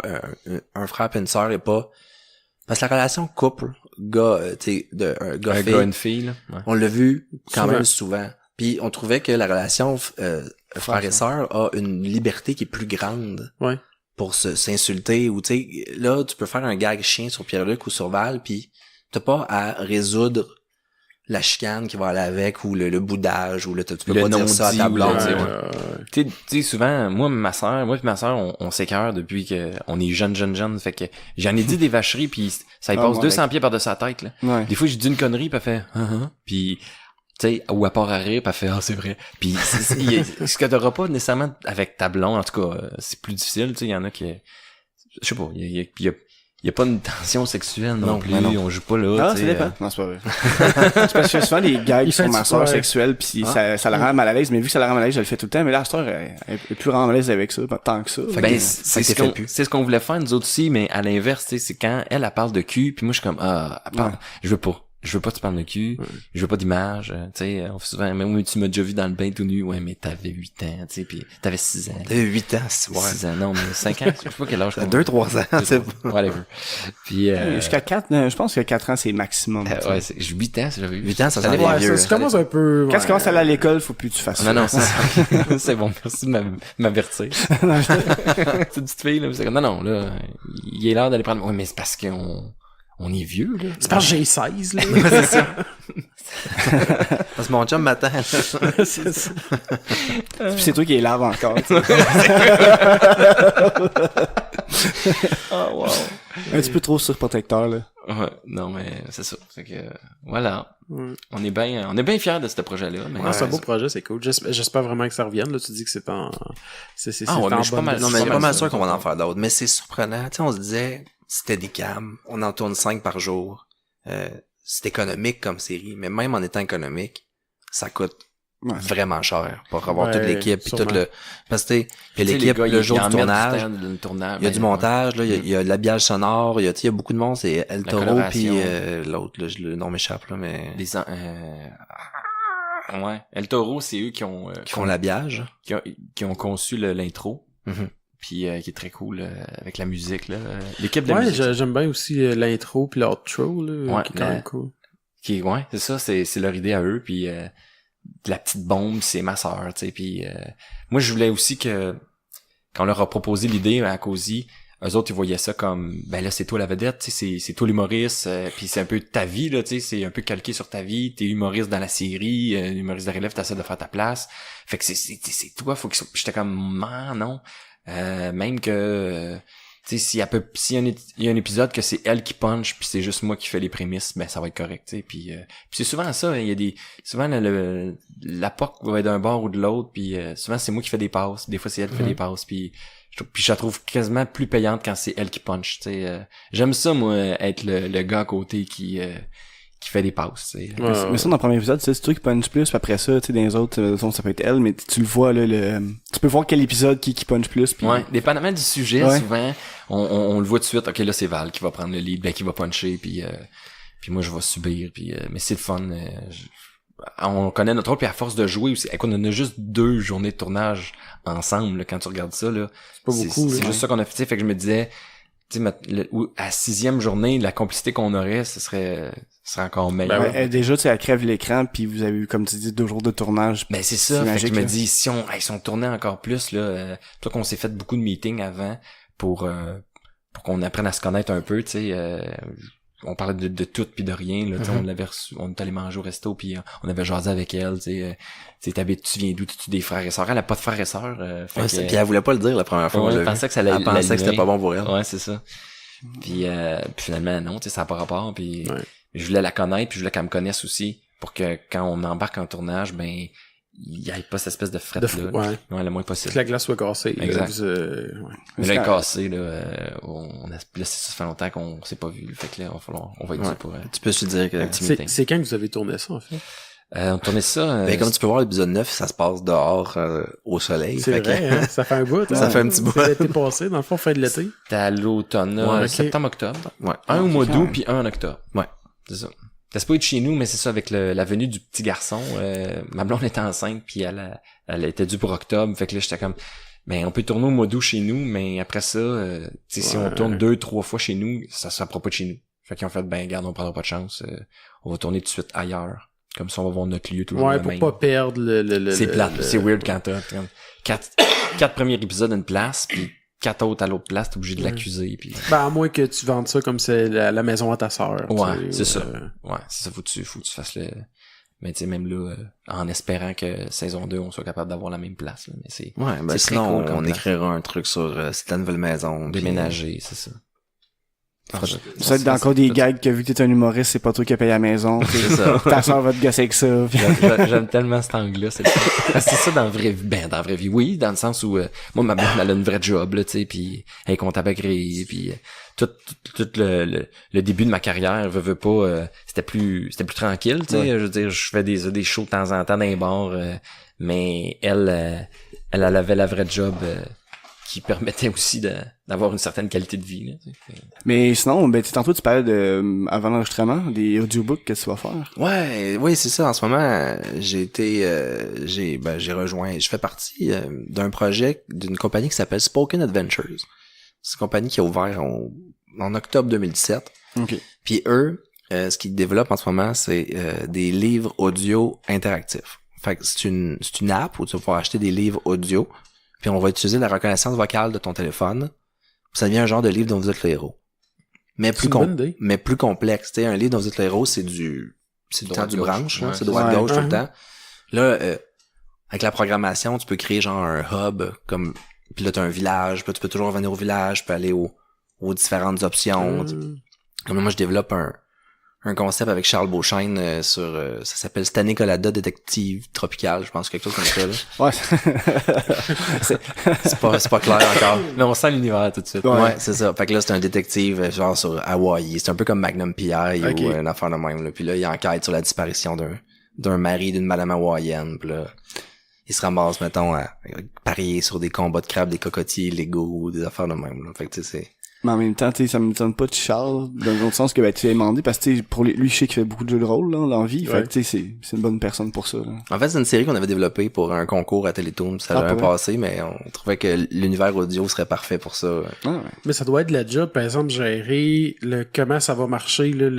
et une sœur et pas... Parce que la relation couple, gars, tu sais, un Un gars-fille, gars, une fille, là. Ouais. on l'a vu quand Souvent. même souvent. Puis on trouvait que la relation frère et sœur a une liberté qui est plus grande Ouais. pour s'insulter. Ou tu sais, là, tu peux faire un gag chien sur Pierre-Luc ou sur Val, puis t'as pas à résoudre la chicane qui va aller avec, ou le boudage, ou tu peux Le pas dire ça à ta non-dit, blonde. ou tu sais, le- ouais. Tu sais, souvent, moi et ma sœur, on s'écœure depuis que on est jeune. Fait que j'en ai dit des vacheries, puis ça y Ah, passe moi, 200 pieds par-dessus sa tête, là. Ouais. Des fois, j'ai dit une connerie, puis elle fait, puis tu sais, ou à part à rire, puis elle fait, c'est vrai. Puis ce que t'auras pas nécessairement avec ta blonde, en tout cas, c'est plus difficile, tu sais, il y en a qui, je sais pas, il y a pas une tension sexuelle non, Non, plus, ben non. on joue pas là, Ah, tu ça sais, dépend. Non, c'est pas vrai. C'est parce que souvent, les gags Il sur fait ma du- soeur ouais. sexuelle, pis ça la rend mal à l'aise, mais vu que ça la rend mal à l'aise, je le fais tout le temps, mais là, la soeur, elle est plus vraiment à l'aise avec ça, pas tant que ça. Fait Ben, que- c'est fait que ce t'es fait qu'on, plus. c'est ce qu'on voulait faire nous autres aussi, mais à l'inverse, tu sais, c'est quand elle parle de cul, puis moi je suis comme elle parle, Ouais. je veux pas que tu parles de cul, je veux pas d'image, tu sais, on fait souvent même tu m'as déjà vu dans le bain tout nu, ouais, mais t'avais 8 ans, tu sais, puis t'avais 6 ans. T'as eu 8 ans, c'est vrai. 6 ans, non, mais 5 ans, je sais pas quel âge. 2-3 ans, c'est bon. Whatever. Puis Jusqu'à 4, je pense que 4 ans, c'est maximum. ouais, j'ai 8 ans, j'avais eu. 8 ans, ça allait s'en bien. vient Ouais, vieux. ça commence un peu... Quand tu commences à aller à l'école, faut plus que tu fasses ça. Non, c'est ça. C'est bon, merci de m'avertir. C'est une petite fille, là, c'est comme, non, là, il est l'heure d'aller prendre, ouais, mais c'est parce on est vieux, là. C'est parce que j'ai 16, là. c'est ça. Parce que mon chum m'attend. C'est ça. Puis c'est toi qui les lave encore. tu sais. Oh, wow. Un petit peu trop surprotecteur, là. Ouais, non, mais c'est ça. Fait que, voilà. Ouais. On est bien fiers de ce projet-là. Mais Ouais, c'est un beau projet, c'est cool. J'espère vraiment que ça revienne. Là, tu dis que c'est en... C'est Ah ouais, en mais je suis pas bonne mal- Non, mais C'est je suis pas mal ça. sûr qu'on va en faire d'autres. Mais c'est surprenant. Tu sais, on se disait, c'était des cams. On en tourne 5 par jour. C'est économique comme série. Mais même en étant économique, ça coûte Ouais. vraiment cher pour avoir Ouais, toute l'équipe puis tout sûrement. le... Parce que, tu sais, puis Tu sais, l'équipe, les gars, le ils jour en du mettent tournage, temps de le tournage, il y a ben, du montage, là, il y a de l'habillage sonore, il y a, tu sais, il y a beaucoup de monde, c'est El La Toro coloration. puis l'autre, là, le nom m'échappe, là, mais... ouais. El Toro, c'est eux qui ont l'habillage. qui ont conçu l'intro. Mhm. Puis qui est très cool avec la musique, là. L'équipe de la Ouais, musique. j'aime bien aussi l'intro puis l'outro, là, Ouais, qui est quand même cool. Ouais, c'est ça, c'est leur idée à eux, puis la petite bombe, c'est ma sœur, tu sais, puis moi je voulais aussi que quand on leur a proposé l'idée à Cozy, eux autres, ils voyaient ça comme, ben là, c'est toi la vedette, tu sais, c'est toi l'humoriste, puis c'est un peu ta vie, là, tu sais, c'est un peu calqué sur ta vie, t'es humoriste dans la série, humoriste de relève, t'essaies de faire ta place. Fait que c'est toi, faut que j'étais comme, non. Même que, tu sais, s'il y a un épisode que c'est elle qui punch puis c'est juste moi qui fais les prémices, ben ça va être correct, tu sais. Puis c'est souvent ça, il y a souvent la POC va être d'un bord ou de l'autre, puis souvent c'est moi qui fais des passes, des fois c'est elle qui fait des passes, puis je la trouve quasiment plus payante quand c'est elle qui punch, tu sais. J'aime ça moi être le gars à côté qui fait des passes, tu sais. Mais ça, dans le premier épisode, c'est toi qui punch plus, puis après ça, tu sais, dans les autres, ça peut être elle, mais tu le vois, là, tu peux voir quel épisode qui punch plus, puis... Ouais, dépendamment du sujet, souvent, on le voit tout de suite, ok, là, c'est Val qui va prendre le lead, ben, qui va puncher, puis moi, je vais subir, puis mais c'est le fun, on connaît notre rôle, puis à force de jouer aussi, écoute, on a juste 2 journées de tournage ensemble, là, quand tu regardes ça, là. C'est pas beaucoup, c'est juste ça qu'on a fait, fait que je me disais, tu sais, à 6e journée, la complicité qu'on aurait, ce serait encore meilleur. Ben ouais, déjà, tu sais, elle crève l'écran, puis vous avez eu, comme tu dis, 2 jours de tournage. Ben c'est ça, fait magique, que je me là. dis, si on tournait encore plus, là, toi qu'on s'est fait beaucoup de meetings avant pour qu'on apprenne à se connaître un peu, tu sais, on parlait de tout puis de rien, là, tu sais, on l'avait reçu, on est allé manger au resto puis on avait jasé avec elle, tu sais, tu viens d'où, tu des frères et sœurs, elle a pas de frères et sœurs, Puis elle voulait pas le dire la première fois. ouais, moi, elle pensait que ça elle pensait que c'était pas bon pour elle. Ouais, c'est ça. Puis finalement non, tu sais, ça a pas rapport, puis je voulais la connaître, puis je voulais qu'elle me connaisse aussi pour que quand on embarque en tournage, ben il y ait pas cette espèce de fret là. Ouais. Le moins possible. Que la glace soit cassée. Exact. Ouais. Mais là, il est cassé, là, là, ça fait longtemps qu'on s'est pas vu, fait que là, on va être dû pour Tu peux se dire que c'est quand que vous avez tourné ça, en fait? on tournait ça. ben, comme tu peux voir, l'épisode 9, ça se passe dehors, au soleil. C'est vrai, hein? Ça fait un bout, hein? Ça fait un petit bout. C'est l'été passé, dans le fond, fin de l'été. C'était à l'automne, Ouais, ok. septembre-octobre. Ouais. Un au mois d'août, puis un en octobre. Ouais. C'est ça. Ça pas être chez nous, mais c'est ça, avec la venue du petit garçon, ma blonde était enceinte, puis elle était due pour octobre, fait que là, j'étais comme, ben, on peut tourner au mois d'août chez nous, mais après ça, tu sais, si on tourne 2-3 fois chez nous, ça se fera pas de chez nous. Fait qu'ils ont fait, ben, garde, on prendra pas de chance, on va tourner tout de suite ailleurs. Comme ça, on va voir notre lieu toujours Ouais, le pour même. pas perdre le C'est plate, c'est weird quand t'as comme 4 premiers épisodes à une place, puis 4 autres à l'autre place, t'es obligé de l'accuser, puis... Ben, à moins que tu vendes ça comme c'est la maison à ta sœur. Ouais, tu sais, c'est ça. Ouais, c'est ça, faut que tu fasses le... Mais tu sais, même là, en espérant que saison 2, on soit capable d'avoir la même place, là. Mais c'est... Ouais, ben c'est très sinon, cool comme on place. écrira un truc sur c'est ta nouvelle maison. Déménager, c'est ça. Ça être encore des gags que vu que t'es un humoriste, c'est pas toi qui a payé la maison. C'est ça. Ta soeur va te gosser avec ça. puis- J'aime tellement cet angle-là. C'est ça dans la vraie vie. Ben, dans la vraie vie, oui, dans le sens où moi, ma blonde, elle a une vraie job, là, tu sais, puis elle est comptable agréée, puis tout le début de ma carrière, veux pas, c'était plus tranquille, tu sais. Ouais. Je veux dire, je fais des shows de temps en temps dans les bars, mais elle avait la vraie job qui permettait aussi d'avoir une certaine qualité de vie, là, tu sais. Mais sinon, ben, tantôt, tu parlais de, avant l'enregistrement, des audiobooks que tu vas faire. Ouais, oui, c'est ça. En ce moment, j'ai rejoint, je fais partie d'un projet d'une compagnie qui s'appelle Spoken Adventures. C'est une compagnie qui a ouvert en octobre 2017. OK. Puis eux, ce qu'ils développent en ce moment, c'est des livres audio interactifs. Fait que c'est une app où tu vas pouvoir acheter des livres audio, puis on va utiliser la reconnaissance vocale de ton téléphone. Ça devient un genre de livre dont vous êtes le héros. Mais plus une bonne idée. mais plus complexe. Tu sais, un livre dont vous êtes le héros, c'est du temps du branche, là, Ouais. c'est droite-gauche tout le Ouais. temps. Là, avec la programmation, tu peux créer genre un hub, comme, puis là, t'as un village, puis là, tu peux toujours revenir au village, tu peux aller aux différentes options. Comme moi, je développe un concept avec Charles Beauchesne sur ça s'appelle Stanley Colada Détective Tropical, je pense, quelque chose comme ça, là. Ouais. C'est pas clair encore. Mais on sent l'univers tout de suite. Ouais, c'est ça. Fait que là, c'est un détective genre sur Hawaï. C'est un peu comme Magnum P.I. Ok. ou une affaire de même, là. Puis là, il enquête sur la disparition d'un mari d'une madame hawaïenne. Puis là, il se ramasse, mettons, à parier sur des combats de crabes, des cocotiers illégaux, des affaires de même, là. Fait que tu sais, c'est... Mais en même temps, tu sais, ça me donne pas de Charles, dans l'autre sens que, ben, tu as demandé, parce que, tu sais, pour lui, je sais qu'il fait beaucoup de jeux de rôle, là, dans la vie. Fait que, tu sais, c'est une bonne personne pour ça, là. En fait, c'est une série qu'on avait développée pour un concours à Télétoon. Ça avait pour vrai? passé, mais on trouvait que l'univers audio serait parfait pour ça. Ah, ouais. Mais ça doit être de la job, par exemple, gérer comment ça va marcher, là,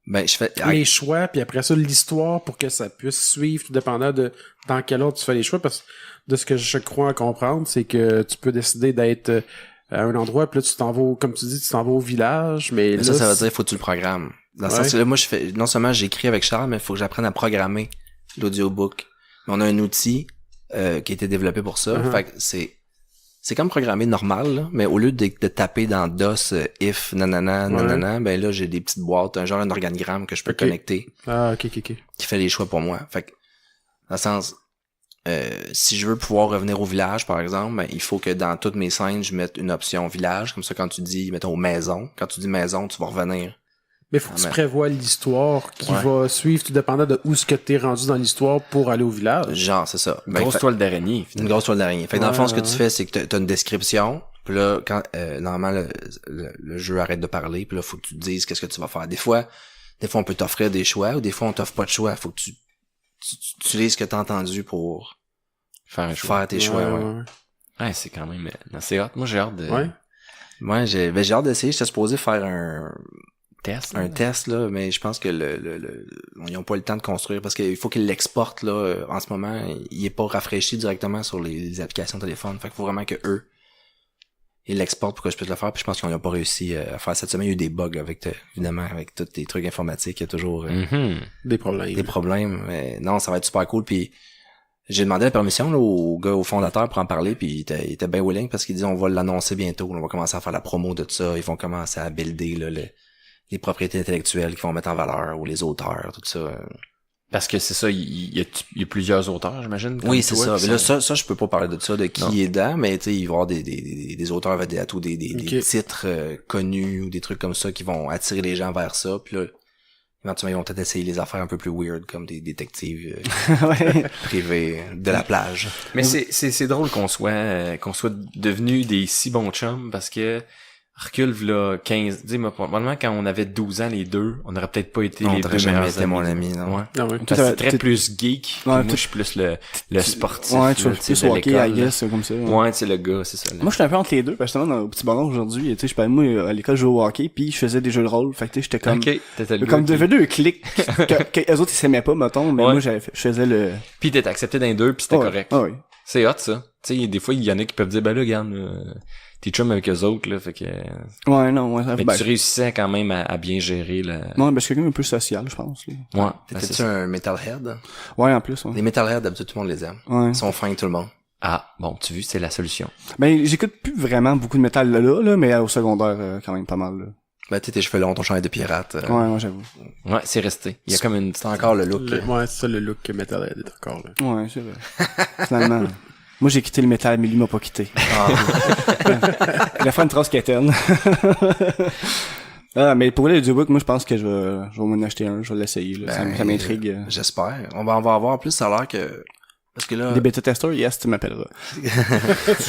Ben, je fais, les choix, puis après ça, l'histoire pour que ça puisse suivre, tout dépendant de dans quel ordre tu fais les choix, parce que de ce que je crois à comprendre, c'est que tu peux décider d'être à un endroit, puis là, tu t'en vas, comme tu dis, tu t'en vas au village, mais là, ça veut dire, faut que tu le programmes. Dans le sens que là, moi, non seulement j'écris avec Charles, mais il faut que j'apprenne à programmer l'audiobook. On a un outil, qui a été développé pour ça. Fait que c'est comme programmer normal, là, mais au lieu de taper dans DOS, if, nanana, ben là, j'ai des petites boîtes, un organigramme que je peux connecter. Ah, ok. Qui fait les choix pour moi. Fait que, dans le sens, si je veux pouvoir revenir au village, par exemple, ben, il faut que dans toutes mes scènes, je mette une option village. Comme ça, quand tu dis, mettons, maison, quand tu dis maison, tu vas revenir. Mais faut que tu prévois l'histoire qui va suivre, tout dépendant de où ce que t'es rendu dans l'histoire pour aller au village. Genre, c'est ça. Une grosse toile d'araignée. Une grosse toile d'araignée. Fait que dans le fond, ce que tu fais, c'est que t'as une description. Puis là, quand normalement le jeu arrête de parler, puis là, faut que tu te dises qu'est-ce que tu vas faire. Des fois, on peut t'offrir des choix, ou des fois, on t'offre pas de choix. Faut que tu utilises ce que t'as entendu pour faire tes choix. Ouais, c'est quand même... Non, c'est hâte. Moi, j'ai hâte de... Ouais, j'ai hâte d'essayer. J'étais supposé faire un test, là, mais je pense que ils ont pas le temps de construire parce qu'il faut qu'ils l'exportent, là. En ce moment, il est pas rafraîchi directement sur les applications téléphone. Fait qu'il faut vraiment que eux, ils l'exportent pour que je puisse le faire. Puis je pense qu'ils n'ont pas réussi à faire cette semaine. Il y a eu des bugs évidemment, avec tous les trucs informatiques. Il y a toujours des problèmes. Mais non, ça va être super cool. Puis j'ai demandé la permission là, au gars, au fondateur pour en parler. Puis il était bien willing parce qu'il dit on va l'annoncer bientôt. On va commencer à faire la promo de tout ça. Ils vont commencer à builder là, les propriétés intellectuelles qu'ils vont mettre en valeur, ou les auteurs, tout ça. Parce que c'est ça, il y a plusieurs auteurs, j'imagine. Oui, c'est ça. Mais là, ça, je peux pas parler de ça, de qui est dedans, mais tu sais, il va y avoir des auteurs vedettes ou des titres connus ou des trucs comme ça qui vont attirer les gens vers ça. Puis là, éventuellement, ils vont peut-être essayer les affaires un peu plus weird, comme des détectives privés de la plage. Mais c'est drôle qu'on soit devenus des si bons chums, parce que recule là 15, dis-moi probablement quand on avait 12 ans les deux, on aurait peut-être pas été les deux meilleurs amis. Mon ami, non. Ouais. Non, Parce que c'est très plus geek. Moi, je suis plus le sportif. Ouais, tu vas plus au hockey, I guess, comme ça. Ouais, c'est le gars, c'est ça. Moi, je suis un peu entre les deux, parce que justement, dans le petit bonheur aujourd'hui, tu sais, moi, à l'école, je jouais au hockey, puis je faisais des jeux de rôle. Fait que, tu sais, j'étais comme, comme devenu un clic que eux autres, ils s'aimaient pas, mettons, mais moi, je faisais le... Puis t'étais accepté dans les deux, puis c'était correct. Ah oui. C'est hot, ça. Tu sais, des fois, il y en a qui peuvent dire, ben là, regarde, t'es chum avec eux autres, là, fait que... Ouais, non, ouais. Mais tu réussissais quand même à bien gérer le... Non, ben, je suis quelqu'un un peu social, je pense, là. Ouais. T'étais-tu un metalhead? Ouais, en plus, ouais. Les metalheads, d'habitude, tout le monde les aime. Ouais. Ils sont fins, tout le monde. Ah, bon, tu vois, c'est la solution. Ben, j'écoute plus vraiment beaucoup de métal là, mais au secondaire, quand même pas mal, là. Ben, tu sais, tes cheveux longs, ton chandail de pirate. Ouais, j'avoue. Ouais, c'est resté. Il y a comme une... C'est encore le look. Ouais, c'est ça le look que Metalhead est encore, là. Ouais, c'est vrai. Finalement... Moi, j'ai quitté le métal, mais lui m'a pas quitté. Il a fait une trace quétaine. Mais pour le audiobook, moi, je pense que je vais m'en acheter un. Je vais l'essayer, là. Ça m'intrigue. J'espère. On va avoir en plus, ça a l'air que... Parce que là... Des bêta-testeurs, yes, tu m'appelleras.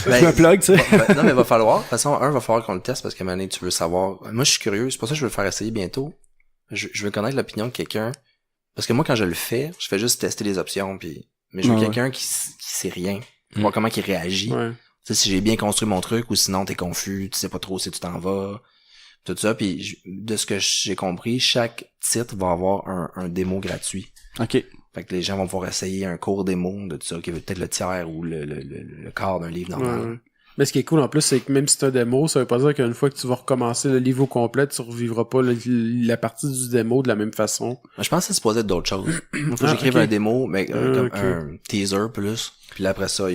Ben, tu me plug, tu sais. Non, mais il va falloir. De toute façon, va falloir qu'on le teste parce qu'à un moment donné, tu veux savoir... Moi, je suis curieux. C'est pour ça que je veux le faire essayer bientôt. Je veux connaître l'opinion de quelqu'un. Parce que moi, quand je le fais, je fais juste tester les options, puis... Mais je veux quelqu'un qui sait rien. Voir comment il réagit. Ouais. Tu sais, si j'ai bien construit mon truc ou sinon t'es confus, tu sais pas trop si tu t'en vas. Tout ça, puis de ce que j'ai compris, chaque titre va avoir un démo gratuit. OK. Fait que les gens vont pouvoir essayer un court démo de tout ça, qui veut peut-être le tiers ou le quart d'un livre normal. Ouais. Mais ce qui est cool en plus, c'est que même si c'est un démo, ça veut pas dire qu'une fois que tu vas recommencer le livre au complet, tu revivras pas la partie du démo de la même façon. Je pense que c'est supposé être d'autres choses. Faut que j'écrive un démo, mais comme un teaser plus. Puis là, après ça,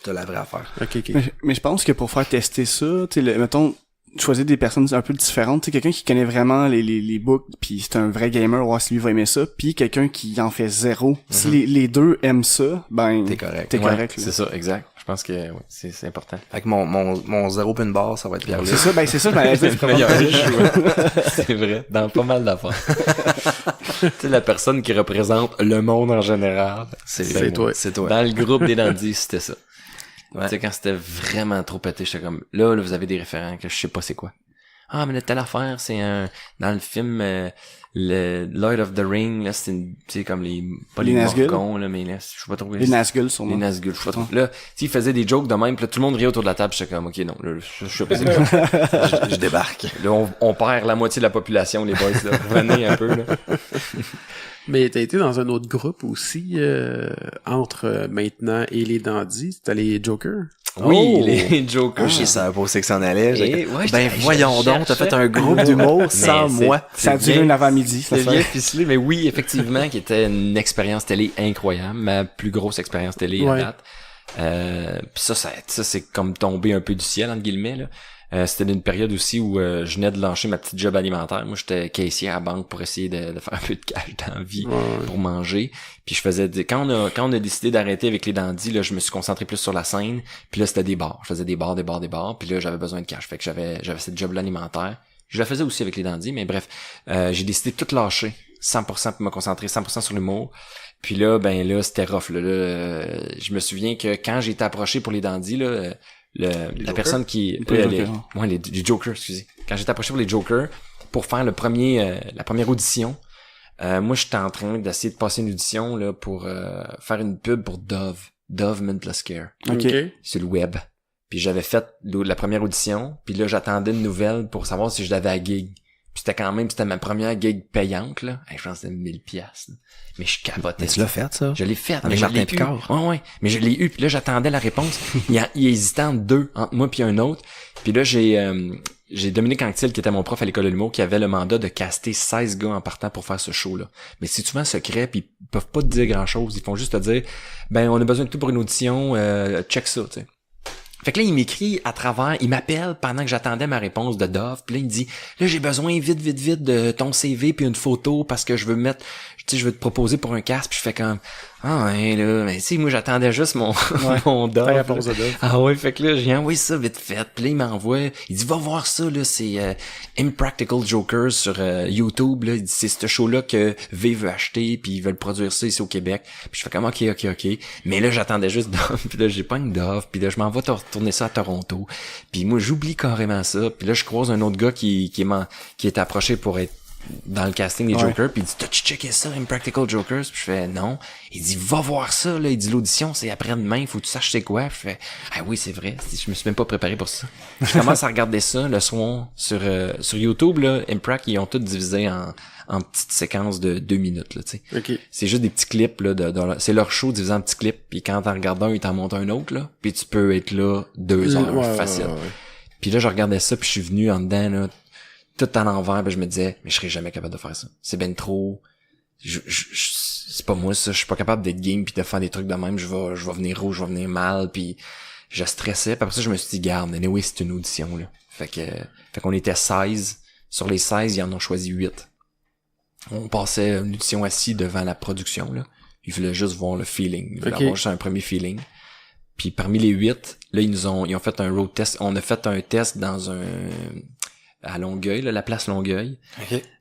t'as la vraie affaire. OK. Mais je pense que pour faire tester ça, tu sais, mettons, choisir des personnes un peu différentes, tu sais, quelqu'un qui connaît vraiment les books, puis c'est un vrai gamer, voir si lui va aimer ça, puis quelqu'un qui en fait zéro. Si les deux aiment ça, ben... T'es correct. Ouais, là. c'est ça, exact. Je pense que ouais, c'est important. Fait que mon zéro pin bar, ça va être Pierre-Luc. C'est ça, ben, c'est le meilleur choix. C'est vrai, dans pas mal d'affaires. Tu sais, la personne qui représente le monde en général. C'est toi. C'est toi. Dans le groupe des dandys, c'était ça. Ouais. Tu sais, quand c'était vraiment trop pété, j'étais comme, là, vous avez des référents que je sais pas c'est quoi. mais là, telle affaire, c'est dans le film, le Lord of the Ring, là, c'est comme pas les Nazgûl. Morgons, là, mais là, je sais pas trop. Les Nazgûl, sûrement. Les Nazgûl, je sais pas trop. Là, il faisait des jokes de même, pis là, tout le monde riait autour de la table, j'étais comme, ok, non, là, je sais pas, je débarque. là, on perd la moitié de la population, les boys, là. Revenez un peu, là. Mais t'as été dans un autre groupe aussi, entre maintenant et les Dandys. T'as les Jokers. Oui, les Jokers. Je savais pas où c'est que ça en allait. Ouais, Ben voyons donc, t'as fait un groupe d'humour sans moi. Ça a duré une avant-midi, ça C'est bien fait. ficelé, mais oui, effectivement, qui était une expérience télé incroyable, ma plus grosse expérience télé à date. Pis ça c'est comme tombé un peu du ciel, entre guillemets, là. C'était une période aussi où je venais de lancer ma petite job alimentaire. Moi, j'étais caissier à la banque pour essayer de faire un peu de cash dans la vie pour manger. Puis je faisais quand on a décidé d'arrêter avec les Dandys, là, je me suis concentré plus sur la scène. Puis là, c'était des bars. Je faisais des bars. Puis là, j'avais besoin de cash. Fait que j'avais cette job alimentaire. Je la faisais aussi avec les Dandys, mais bref, j'ai décidé de tout lâcher 100% pour me concentrer 100% sur l'humour. Puis là, c'était rough. Là, je me souviens que quand j'ai été approché pour les Dandys, là, la personne qui les Jokers, excusez. Quand j'étais approché pour les Jokers pour faire la première audition, moi j'étais en train d'essayer de passer une audition là pour faire une pub pour Dove Mental Care. OK. Sur le web. Puis j'avais fait la première audition, puis là j'attendais une nouvelle pour savoir si je l'avais à gig. Puis c'était ma première gig payante là. Je pense que c'était 1000$. Mais je capotais. Mais tu l'as fait, ça? Je l'ai fait. Avec Martin Picard. Ouais. Mais je l'ai eu. Puis là, j'attendais la réponse. il hésitait entre deux, entre moi puis un autre. Puis là, j'ai Dominique Anctil, qui était mon prof à l'école de l'humour, qui avait le mandat de caster 16 gars en partant pour faire ce show-là. Mais c'est souvent secret, puis ils peuvent pas te dire grand-chose. Ils font juste te dire, on a besoin de tout pour une audition, check ça, tu sais. Fait que là, il m'écrit à travers, il m'appelle pendant que j'attendais ma réponse de Dove, puis là, il me dit, là, j'ai besoin vite de ton CV puis une photo parce que je veux te proposer pour un casque, puis je fais comme, mais si, moi, j'attendais juste mon Dove. réponse de Dove. Ah ouais, fait que là, j'ai envoyé ça vite fait, puis là, il m'envoie, il dit, va voir ça, là, c'est Impractical Jokers sur YouTube, là, il dit, c'est ce show-là que V veut acheter, puis ils veulent produire ça ici au Québec, puis je fais comme, ok, mais là, j'attendais juste Dove, puis là, j'ai pas une Dove, puis là, je m'en vais retourner ça à Toronto, puis moi, j'oublie carrément ça, puis là, je croise un autre gars qui est approché pour être dans le casting des Jokers, puis il dit, t'as-tu checké ça, Impractical Jokers? Puis je fais, non. Il dit, va voir ça, là. Il dit, l'audition, c'est après-demain, faut que tu saches c'est quoi. Puis je fais, oui, c'est vrai. Je me suis même pas préparé pour ça. Je commence à regarder ça le soir sur YouTube, là. Imprac, ils ont tout divisé en petites séquences de 2 minutes, là, tu sais. OK. C'est juste des petits clips, là, c'est leur show divisé en petits clips, puis quand t'en regardes un, ils t'en montent un autre, là. Puis tu peux être là 2 heures, facile. Ouais. Puis là, je regardais ça, puis je suis venu en dedans, là, tout à l'envers, ben je me disais, mais je serais jamais capable de faire ça. C'est ben trop, c'est pas moi ça, je suis pas capable d'être game puis de faire des trucs de même, je vais venir rouge, je vais venir mal, puis je stressais, puis après ça je me suis dit, garde, anyway, c'est une audition, là. Fait qu'on était 16, sur les 16, ils en ont choisi 8. On passait une audition assis devant la production, là. Ils voulaient juste voir le feeling, ils voulaient avoir juste un premier feeling. Puis parmi les 8, là, ils ont fait un road test, on a fait un test à Longueuil, là, la place Longueuil,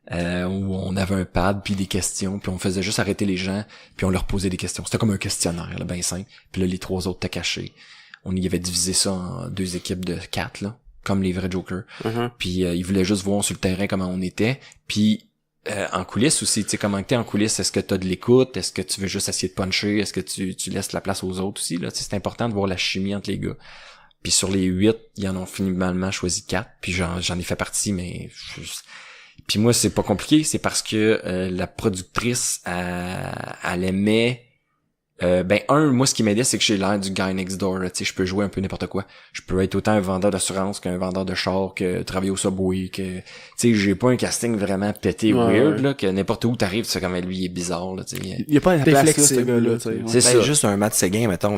où on avait un pad puis des questions, puis on faisait juste arrêter les gens, puis on leur posait des questions. C'était comme un questionnaire, là, ben simple. Puis là, les 3 autres étaient cachés. On y avait divisé ça en 2 équipes de 4, là, comme les vrais jokers. Puis ils voulaient juste voir sur le terrain comment on était. Puis en coulisses aussi, tu sais, comment t'es en coulisses, est-ce que t'as de l'écoute, est-ce que tu veux juste essayer de puncher, est-ce que tu laisses la place aux autres aussi, là, tu sais, c'est important de voir la chimie entre les gars. Puis sur les 8, ils en ont finalement choisi 4. Puis j'en ai fait partie, mais... Puis moi, c'est pas compliqué. C'est parce que la productrice, elle aimait... moi, ce qui m'aidait, c'est que j'ai l'air du guy next door. Tu sais, je peux jouer un peu n'importe quoi. Je peux être autant un vendeur d'assurance qu'un vendeur de char, que travailler au Subway, que... Tu sais, j'ai pas un casting vraiment pété weird, là, que n'importe où t'arrives, tu sais, comme lui, il est bizarre, là, tu sais. Il y a pas la place, là, ce gars-là, tu sais. C'est ça. Juste un Matt Séguin, mettons,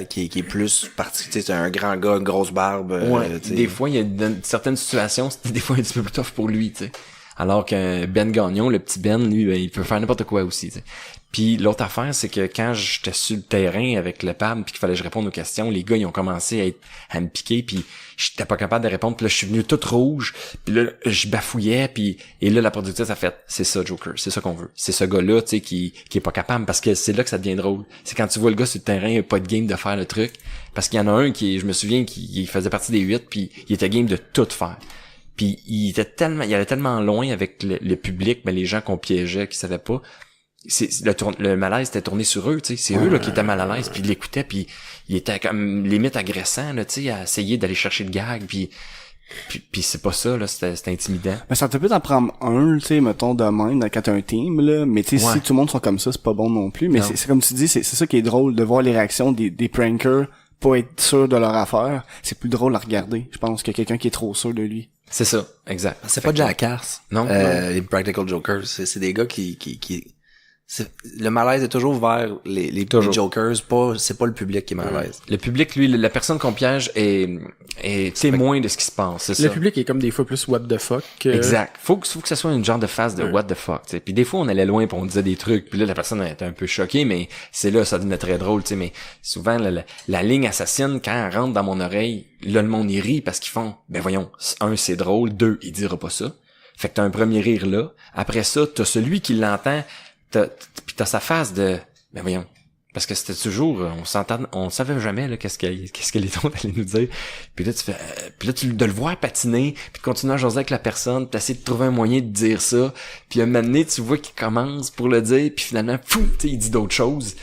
qui est plus parti, tu sais, c'est un grand gars, une grosse barbe. Des fois, il y a certaines situations, c'était des fois un petit peu plus tough pour lui, tu sais. Alors que Ben Gagnon, le petit Ben, lui, il peut faire n'importe quoi aussi, tu sais. Puis l'autre affaire, c'est que quand j'étais sur le terrain avec le pad puis qu'il fallait que je réponde aux questions, les gars, ils ont commencé à me piquer, puis j'étais pas capable de répondre, puis là, je suis venu toute rouge, puis là, je bafouillais, et là, la productrice a fait, c'est ça, Joker, c'est ça qu'on veut. C'est ce gars-là, tu sais, qui est pas capable, parce que c'est là que ça devient drôle. C'est quand tu vois le gars sur le terrain, il a pas de game de faire le truc, parce qu'il y en a un je me souviens, qui faisait partie des 8, puis il était game de tout faire. Puis il allait tellement loin avec le public, mais les gens qu'on piégeait, qui savaient pas. Le malaise était tourné sur eux, tu sais. C'est eux là qui étaient mal à l'aise, puis ils l'écoutaient, puis il était comme limite agressant, là, tu sais, à essayer d'aller chercher le gag, puis c'est pas ça, là, c'était intimidant. Mais ça te peut t'en prendre un, tu sais, mettons, de même, quand t'as un team, là, mais tu sais, si tout le monde sont comme ça, c'est pas bon non plus, mais c'est comme tu dis, c'est ça qui est drôle, de voir les réactions des prankers, pas être sûr de leur affaire, c'est plus drôle à regarder, je pense, que quelqu'un qui est trop sûr de lui. C'est ça, exact. C'est pas Jackass. Non. Les Practical Jokers, c'est des gars qui le malaise est toujours vers les jokers, c'est pas le public qui est mal à l'aise. Le public, lui, la personne qu'on piège est témoin de ce qui se passe, c'est ça. Le public est comme des fois plus what the fuck. Exact. Faut que ça soit une genre de phase de what the fuck, tu sais. Puis des fois on allait loin, puis on disait des trucs, puis là la personne était un peu choquée, mais c'est là ça devenait très drôle, tu sais. Mais souvent la ligne assassine, quand elle rentre dans mon oreille, là le monde y rit parce qu'ils font, ben voyons, un c'est drôle, deux il dira pas ça. Fait que t'as un premier rire là. Après ça t'as celui qui l'entend. Puis t'as sa phase de ben voyons, parce que c'était toujours on savait jamais là qu'est-ce que les autres allaient nous dire, puis là tu de le voir patiner, puis de continuer à jaser avec la personne, puis t'essaies de trouver un moyen de dire ça, puis à un moment donné tu vois qu'il commence pour le dire, puis finalement tu sais il dit d'autres choses.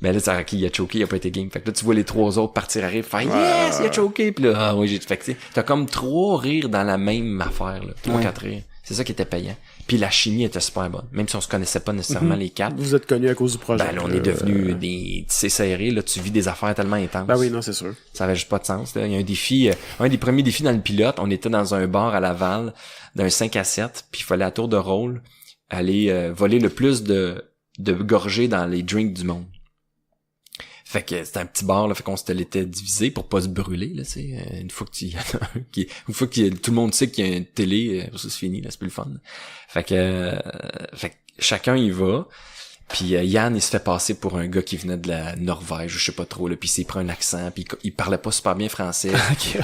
Mais là, il a choqué, il a pas été game. Fait que là, tu vois les trois autres partir à rire, faire yes, il a choqué, puis là, ah oui, fait que t'as comme 3 rires dans la même affaire, là. 3-4 rires. C'est ça qui était payant. Puis la chimie était super bonne. Même si on se connaissait pas nécessairement les 4. Vous êtes connus à cause du projet. Ben là, on est devenus des tissés serrés, là, tu vis des affaires tellement intenses. Ben oui, non, c'est sûr. Ça avait juste pas de sens, là. Il y a un défi, un des premiers défis dans le pilote, on était dans un bar à Laval, d'un 5 à 7, puis il fallait à tour de rôle aller voler le plus de gorgées dans les drinks du monde. Fait que c'était un petit bar, là, fait qu'on se l'était divisé pour pas se brûler, là, tu sais. Une fois que tout le monde sait qu'il y a une télé, ça c'est fini, là, c'est plus le fun. Fait que chacun y va. Puis Yann, il se fait passer pour un gars qui venait de la Norvège, je sais pas trop, là, puis il s'est pris un accent, puis il parlait pas super bien français. Puis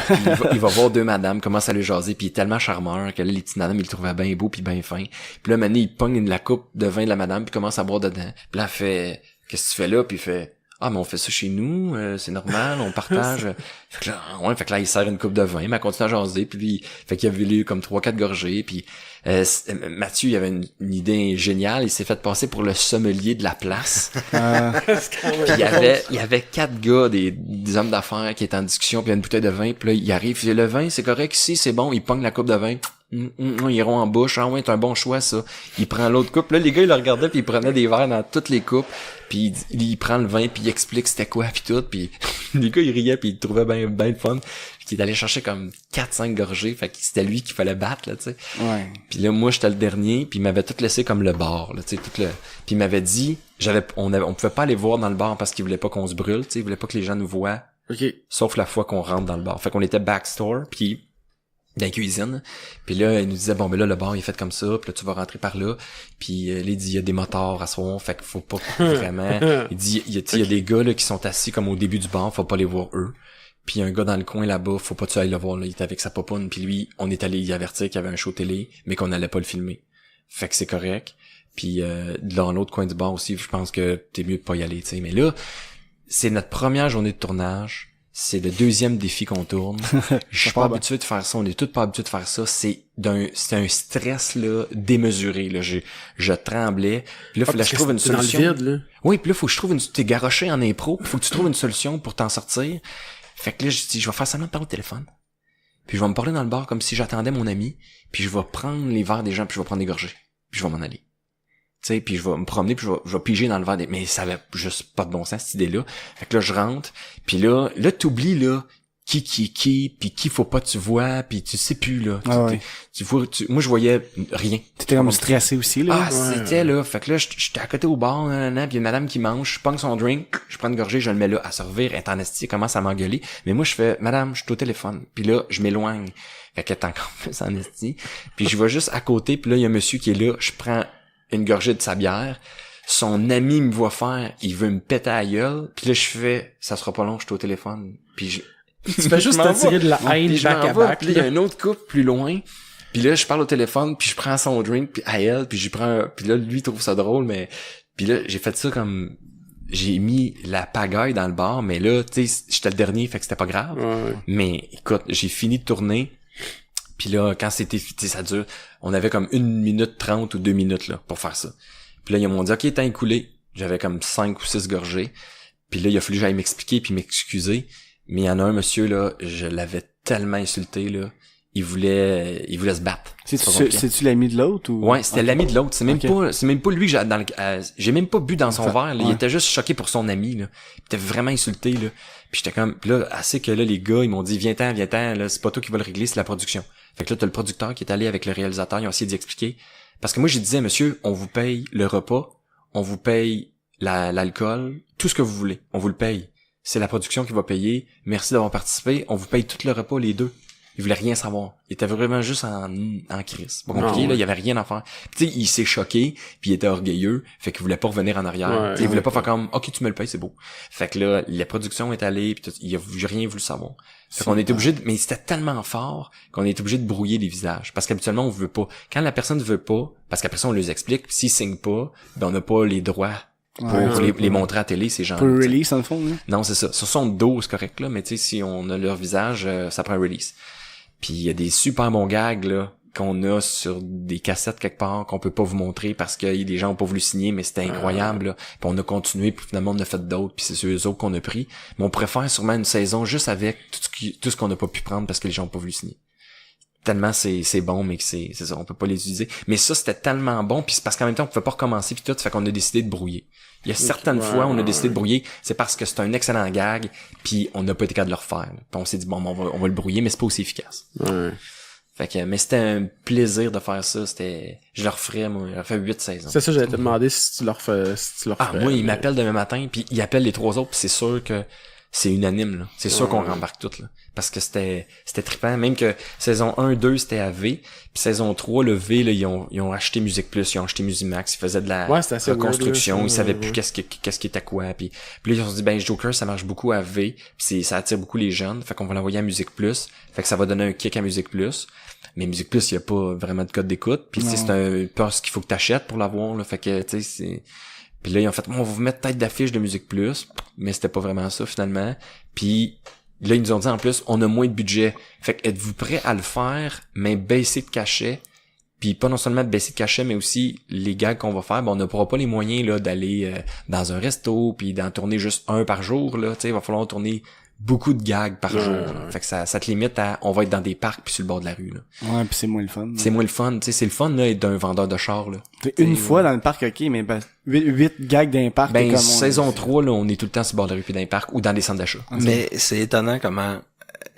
il va voir 2 madames, commence à le jaser, puis il est tellement charmeur que là, les petites madames, il le trouvait bien beau puis bien fin. Puis là, maintenant, il pogne la coupe de vin de la madame, puis commence à boire dedans. Puis là, elle fait « Qu'est-ce que tu fais là? » Puis il fait « Ah, mais on fait ça chez nous, c'est normal, on partage. » Fait que là, il sert une coupe de vin, mais elle continue à jaser, puis lui, fait qu'il a vu comme 3-4 gorgées, puis Mathieu, il avait une idée géniale, il s'est fait passer pour le sommelier de la place. Puis il y avait 4 gars, des hommes d'affaires qui étaient en discussion, puis il y a une bouteille de vin, puis là, il arrive, il dit, le vin, c'est correct ici, c'est bon, il pogne la coupe de vin. Ils iront en bouche. Ah ouais, c'est un bon choix, ça. Il prend l'autre coupe. Là, les gars, ils le regardaient, puis ils prenaient des verres dans toutes les coupes. Puis il prend le vin, puis il explique c'était quoi, puis tout. Puis les gars, ils riaient, puis ils le trouvaient bien le fun. Puis il est allé chercher comme 4-5 gorgées. Fait que c'était lui qu'il fallait battre, là, tu sais. Ouais. Puis là, moi, j'étais le dernier, puis il m'avait tout laissé comme le bar, là, tu sais, Puis il m'avait dit, on pouvait pas aller voir dans le bar parce qu'il voulait pas qu'on se brûle, tu sais. Il voulait pas que les gens nous voient. OK. Sauf la fois qu'on rentre dans le bar. Fait qu'on était backstore, puis dans la cuisine, puis là il nous disait bon ben là le bar il est fait comme ça, puis là tu vas rentrer par là, puis il dit il y a des motards à soir, fait qu'il faut pas vraiment, il dit il y a des gars là qui sont assis comme au début du bar, faut pas les voir eux, puis un gars dans le coin là-bas, faut pas tu ailles le voir, là, il était avec sa popoune, puis lui on est allé y avertir qu'il y avait un show télé mais qu'on allait pas le filmer, fait que c'est correct, puis dans l'autre coin du bar aussi je pense que t'es mieux de pas y aller, tu sais, mais là c'est notre première journée de tournage. C'est le 2e défi qu'on tourne. Je suis pas habitué de faire ça. On est tous pas habitués de faire ça. C'est un stress, là, démesuré, là. Je tremblais. Puis là, fallait que je trouve une solution. Dans le vide, là. Oui, puis là, faut que je trouve t'es garoché en impro. Faut que tu trouves une solution pour t'en sortir. Fait que là, je dis, je vais faire seulement de parler au téléphone. Puis je vais me parler dans le bar comme si j'attendais mon ami. Puis je vais prendre les verres des gens, puis je vais prendre des gorgées. Puis je vais m'en aller. Tu sais, puis je vais me promener, puis je vais piger dans le verre mais ça avait juste pas de bon sens cette idée-là. Fait que là je rentre, puis là t'oublies là qui puis qui faut pas que tu vois, puis tu sais plus là. Moi je voyais rien. T'étais comme stressé aussi là. Ah c'était là, fait que là j'étais à côté au bar, puis une madame qui mange, je pogne son drink, je prends une gorgée, je le mets là à servir, elle est en esti, commence à m'engueuler, mais moi je fais madame, je suis au téléphone, puis là je m'éloigne, fait qu'elle est encore plus en esti, puis je vais juste à côté, puis là il y a un monsieur qui est là, je prends une gorgée de sa bière, son ami me voit faire, il veut me péter à la gueule, puis là je fais, ça sera pas long, je suis au téléphone, puis tu fais juste t'attirer de la haine back à back. Puis il y a un autre couple plus loin, puis là je parle au téléphone, puis je prends son drink puis à elle, puis puis là lui il trouve ça drôle, mais puis là j'ai fait ça comme j'ai mis la pagaille dans le bar, mais là tu sais j'étais le dernier, fait que c'était pas grave. Mais écoute, j'ai fini de tourner. Puis là, quand c'était, ça dure, on avait comme 1 minute 30 ou 2 minutes, là, pour faire ça. Puis là, ils m'ont dit, OK, temps écoulé. J'avais comme 5 ou 6 gorgées. Puis là, il a fallu que j'aille m'expliquer puis m'excuser. Mais il y en a un monsieur, là, je l'avais tellement insulté, là. Il voulait se battre. C'est-tu l'ami de l'autre ou? Ouais, c'était l'ami de l'autre. C'est même pas lui que j'ai même pas bu dans son verre, là. Ouais. Il était juste choqué pour son ami, là. Il était vraiment insulté, là. Puis j'étais comme, puis là, assez que là, les gars, ils m'ont dit, viens-t'en, là, c'est pas toi qui vas le régler, c'est la production. Fait que là, t'as le producteur qui est allé avec le réalisateur, ils ont essayé d'y expliquer. Parce que moi, je disais, monsieur, on vous paye le repas, on vous paye l'alcool, tout ce que vous voulez. On vous le paye. C'est la production qui va payer. Merci d'avoir participé. On vous paye tout le repas, les deux. Il voulait rien savoir. Il était vraiment juste en crise. Pas compliqué, là, il y avait rien à faire. Tu sais, il s'est choqué, puis il était orgueilleux, fait qu'il voulait pas revenir en arrière. Il voulait pas faire comme, OK, tu me le payes, c'est beau. Fait que là, la production est allée, puis il a rien voulu savoir. Fait qu'on était obligé mais c'était tellement fort qu'on est obligé de brouiller les visages. Parce qu'habituellement, on veut pas. Quand la personne veut pas, parce qu'après ça, on les explique, s'ils signent pas, ben on n'a pas les droits pour les montrer à télé, ces gens-là. Pour le release, en fond, là. Non, c'est ça. Sur son dos, c'est correct, là, mais tu sais, si on a leur visage, ça prend un release. Puis il y a des super bons gags, là, qu'on a sur des cassettes quelque part, qu'on peut pas vous montrer parce que les gens ont pas voulu signer, mais c'était incroyable, là. Puis on a continué, puis finalement, on en a fait d'autres, puis c'est ceux autres qu'on a pris. Mais on pourrait faire sûrement une saison juste avec tout ce qu'on n'a pas pu prendre parce que les gens ont pas voulu signer. Tellement c'est bon, mais que c'est ça, on peut pas les utiliser. Mais ça, c'était tellement bon, puis c'est parce qu'en même temps, on pouvait pas recommencer, puis tout, fait qu'on a décidé de brouiller. Il y a certaines fois, on a décidé de brouiller, c'est parce que c'est un excellent gag, puis on n'a pas été capable de le refaire. Puis on s'est dit, bon, on va le brouiller, mais c'est pas aussi efficace. Ouais. Fait que, mais c'était un plaisir de faire ça, je le referais, moi, j'ai fait 8 saisons. C'est ça, j'allais te demander si tu leur fais, Moi, il m'appelle demain matin, puis il appelle les 3 autres, puis c'est sûr que c'est unanime, là. C'est sûr qu'on rembarque toutes, là. Parce que c'était trippant. Même que saison 1, 2, c'était à V. Puis saison 3, le V, là, ils ont acheté Musique Plus, ils ont acheté Musimax, ils faisaient de la reconstruction, weird, ils savaient plus qu'est-ce qui était quoi. Puis là, ils ont dit, ben, Joker, ça marche beaucoup à V. Puis ça attire beaucoup les jeunes. Fait qu'on va l'envoyer à Musique Plus. Fait que ça va donner un kick à Musique Plus. Mais Musique Plus, il y a pas vraiment de code d'écoute. Puis c'est un poste qu'il faut que t'achètes pour l'avoir, là. Fait que, tu sais, c'est... Puis là, ils ont fait, on va vous mettre tête d'affiche de Musique Plus, mais c'était pas vraiment ça, finalement. Puis là, ils nous ont dit, en plus, on a moins de budget. Fait que êtes-vous prêts à le faire, mais baisser de cachet? Puis pas non seulement de baisser de cachet, mais aussi les gags qu'on va faire, ben on n'aura pas les moyens là d'aller dans un resto, puis d'en tourner juste un par jour, là. Tu sais, il va falloir tourner beaucoup de gags par jour. Là. Fait que ça te limite à, on va être dans des parcs puis sur le bord de la rue, là. Ouais, puis c'est moins le fun. C'est moins le fun, tu sais, c'est le fun, là, d'un vendeur de char, là. Une fois dans le parc, ok, mais ben, 8 gags d'un parc. Ben, comme saison 3, là, on est tout le temps sur le bord de la rue puis dans les parcs ou dans des centres d'achat. Mais c'est étonnant comment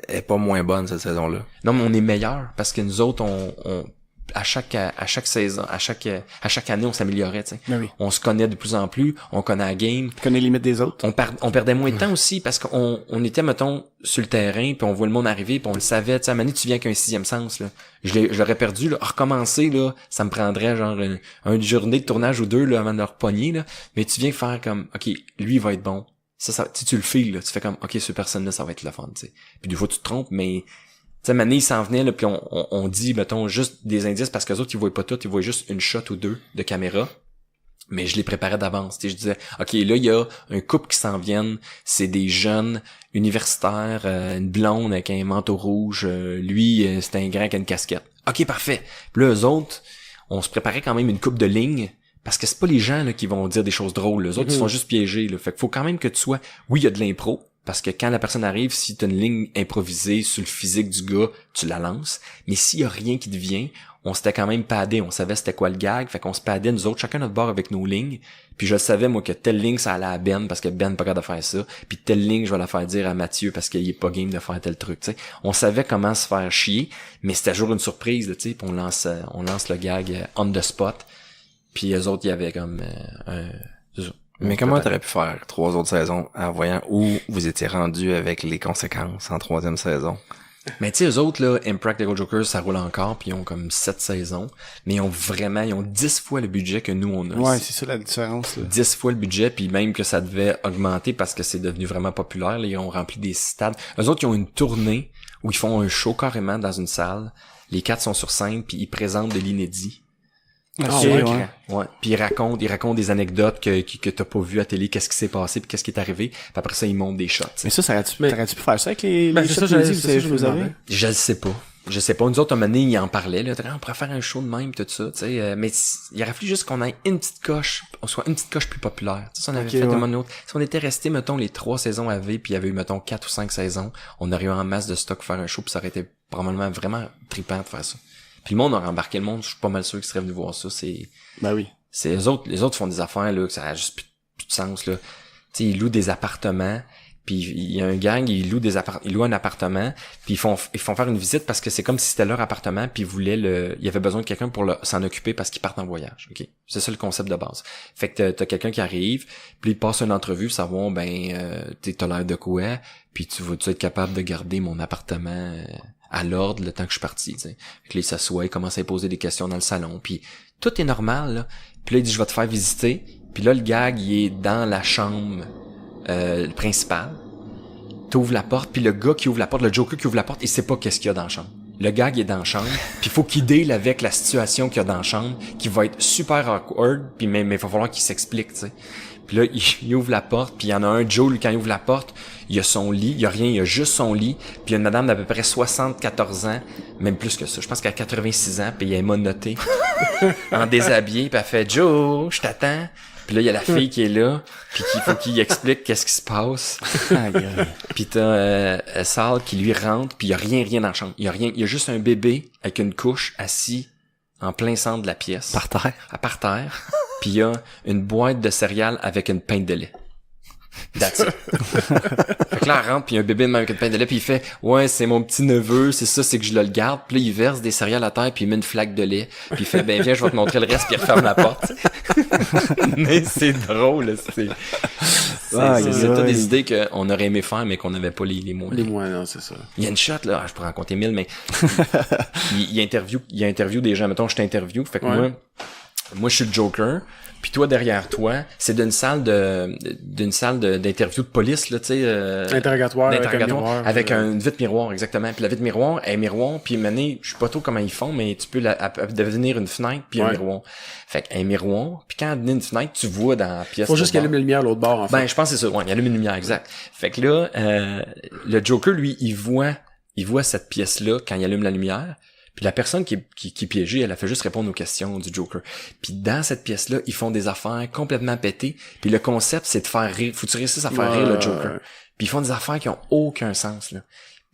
elle est pas moins bonne, cette saison-là. Non, mais on est meilleur parce que nous autres, on à chaque saison, à chaque année, on s'améliorait, tu sais. Ben oui. On se connaît de plus en plus, on connaît la game. Tu connais les limites des autres. On perdait moins de temps aussi parce qu'on était, mettons, sur le terrain puis on voit le monde arriver puis on le savait, tu sais, à un moment donné, tu viens qu'un 6e sens, là. Je l'aurais perdu, là. Recommencer, là, ça me prendrait genre une journée de tournage ou 2, là, avant de le repogner, là. Mais tu viens faire comme, OK, lui, il va être bon. Ça, tu le files, là. Tu fais comme, OK, cette personne-là, ça va être le fun, tu sais. Puis des fois, tu te trompes, mais tu sais, Mané, il s'en venait, là, puis on dit, mettons, juste des indices, parce qu'eux autres, ils voient pas tout, ils voient juste une shot ou 2 de caméra. Mais je les préparais d'avance, tu sais, je disais, OK, là, il y a un couple qui s'en viennent, c'est des jeunes universitaires, une blonde avec un manteau rouge, lui, c'est un grand qui a une casquette. OK, parfait. Puis là, eux autres, on se préparait quand même une coupe de lignes, parce que c'est pas les gens, là, qui vont dire des choses drôles, les autres, ils sont juste piégés, là. Fait qu'il faut quand même que tu sois, oui, il y a de l'impro, parce que quand la personne arrive, si t'as une ligne improvisée sur le physique du gars, tu la lances. Mais s'il y a rien qui te vient, on s'était quand même padé, on savait c'était quoi le gag, fait qu'on se padait nous autres, chacun notre bord avec nos lignes. Puis je savais, moi, que telle ligne, ça allait à Ben, parce que Ben n'est pas capable de faire ça. Puis telle ligne, je vais la faire dire à Mathieu, parce qu'il est pas game de faire tel truc, tu sais. On savait comment se faire chier, mais c'était toujours une surprise, tu sais. Puis on lance le gag on the spot. Puis eux autres, il y avait comme c'est ça. Mais comment t'aurais pu faire 3 autres saisons en voyant où vous étiez rendu avec les conséquences en 3e saison? Mais tu sais, eux autres, là, Impractical Jokers, ça roule encore, puis ils ont comme 7 saisons. Mais ils ont 10 fois le budget que nous, on a. Ouais, ici. c'est ça la différence, là. 10 fois le budget, puis même que ça devait augmenter parce que c'est devenu vraiment populaire. Là, ils ont rempli des stades. Eux autres, ils ont une tournée où ils font un show carrément dans une salle. Les 4 sont sur scène, puis ils présentent de l'inédit. Ouais. Puis ils racontent des anecdotes que t'as pas vu à télé, qu'est-ce qui s'est passé, puis qu'est-ce qui est arrivé. Puis après ça, ils montent des shots. T'sais. Mais ça, t'aurais-tu pu faire ça avec les c'est shots ça, que vous avez? Je le sais pas. je sais pas, nous autres, à un moment donné, ils en parlaient, là, on pourrait faire un show de même, tout ça, tu sais, mais il aurait fallu juste qu'on ait une petite coche, on soit une petite coche plus populaire. Tu sais, si on avait fait un autre, si on était resté, mettons, les 3 saisons AV, puis il y avait eu, mettons, 4 ou 5 saisons, on aurait eu en masse de stock pour faire un show, puis ça aurait été probablement vraiment trippant de faire ça. Puis le monde aurait embarqué le monde, je suis pas mal sûr qu'ils seraient venus voir ça, Ben oui. c'est les autres font des affaires, là, que ça a juste plus de sens, là. Tu sais, ils louent des appartements, puis il y a un gang, ils louent un appartement, puis ils font faire une visite parce que c'est comme si c'était leur appartement, puis il y avait besoin de quelqu'un pour s'en occuper parce qu'ils partent en voyage. OK. C'est ça le concept de base. Fait que t'as quelqu'un qui arrive, puis il passe une entrevue, savoir t'as l'air de quoi, puis tu vas-tu être capable de garder mon appartement à l'ordre le temps que je suis parti, tu sais. Fait que là, il s'assoit, il commence à poser des questions dans le salon, puis tout est normal, là. Puis là, il dit, je vais te faire visiter. Puis là, le gag, il est dans la chambre principale. T'ouvres la porte, puis le gars qui ouvre la porte, le Joker qui ouvre la porte, il sait pas qu'est-ce qu'il y a dans la chambre. Le gag il est dans la chambre, puis il faut qu'il deal avec la situation qu'il y a dans la chambre, qui va être super awkward, puis mais il va falloir qu'il s'explique, tu sais. Puis là, il ouvre la porte, puis il y en a un, Joe, lui, quand il ouvre la porte, il y a son lit, il y a rien, il y a juste son lit, puis il y a une madame d'à peu près 74 ans, même plus que ça, je pense qu'elle a 86 ans, puis elle est monottée, en déshabillé, puis elle fait « Joe, je t'attends ». Puis là, il y a la fille qui est là, puis qu'il faut qu'il explique qu'est-ce qui se passe. Puis t'as Sal qui lui rentre, puis il y a rien dans la chambre. Il y a rien, il y a juste un bébé avec une couche assis en plein centre de la pièce. Par terre. Par terre. Puis il y a une boîte de céréales avec une pinte de lait. That's it. Fait que là, elle rentre, puis il y a un bébé de même avec une pinte de lait, puis il fait « Ouais, c'est mon petit neveu, c'est ça, c'est que je le garde. » Puis là, il verse des céréales à terre, puis il met une flaque de lait. Puis il fait « Ben viens, je vais te montrer le reste. » Puis il referme la porte. Mais c'est drôle, c'est toutes des idées qu'on aurait aimé faire, mais qu'on n'avait pas les moyens. Les moyens, c'est ça. Il y a une shot, là, je pourrais en compter 1000, mais il interview des gens. Mettons, je t'interview, fait que moi, je suis le Joker. Puis toi, derrière toi, c'est d'une salle d'interview de police, là, tu sais. Interrogatoire avec une vitre miroir, exactement. Puis la vitre miroir est miroir, puis maintenant, je sais pas trop comment ils font, mais tu peux devenir une fenêtre, puis un miroir. Fait qu'un miroir, puis quand il y a une fenêtre, tu vois dans la pièce. Faut juste qu'il allume la lumière à l'autre bord, en fait. Ben, je pense que c'est ça. Ouais, il allume une lumière, exact. Fait que là, le Joker, lui, il voit cette pièce-là quand il allume la lumière. Puis la personne qui est piégée, elle a fait juste répondre aux questions du Joker. Puis dans cette pièce-là, ils font des affaires complètement pétées. Puis le concept, c'est de faire rire. Faut que tu réussisses à faire rire le Joker. Puis ils font des affaires qui ont aucun sens, là.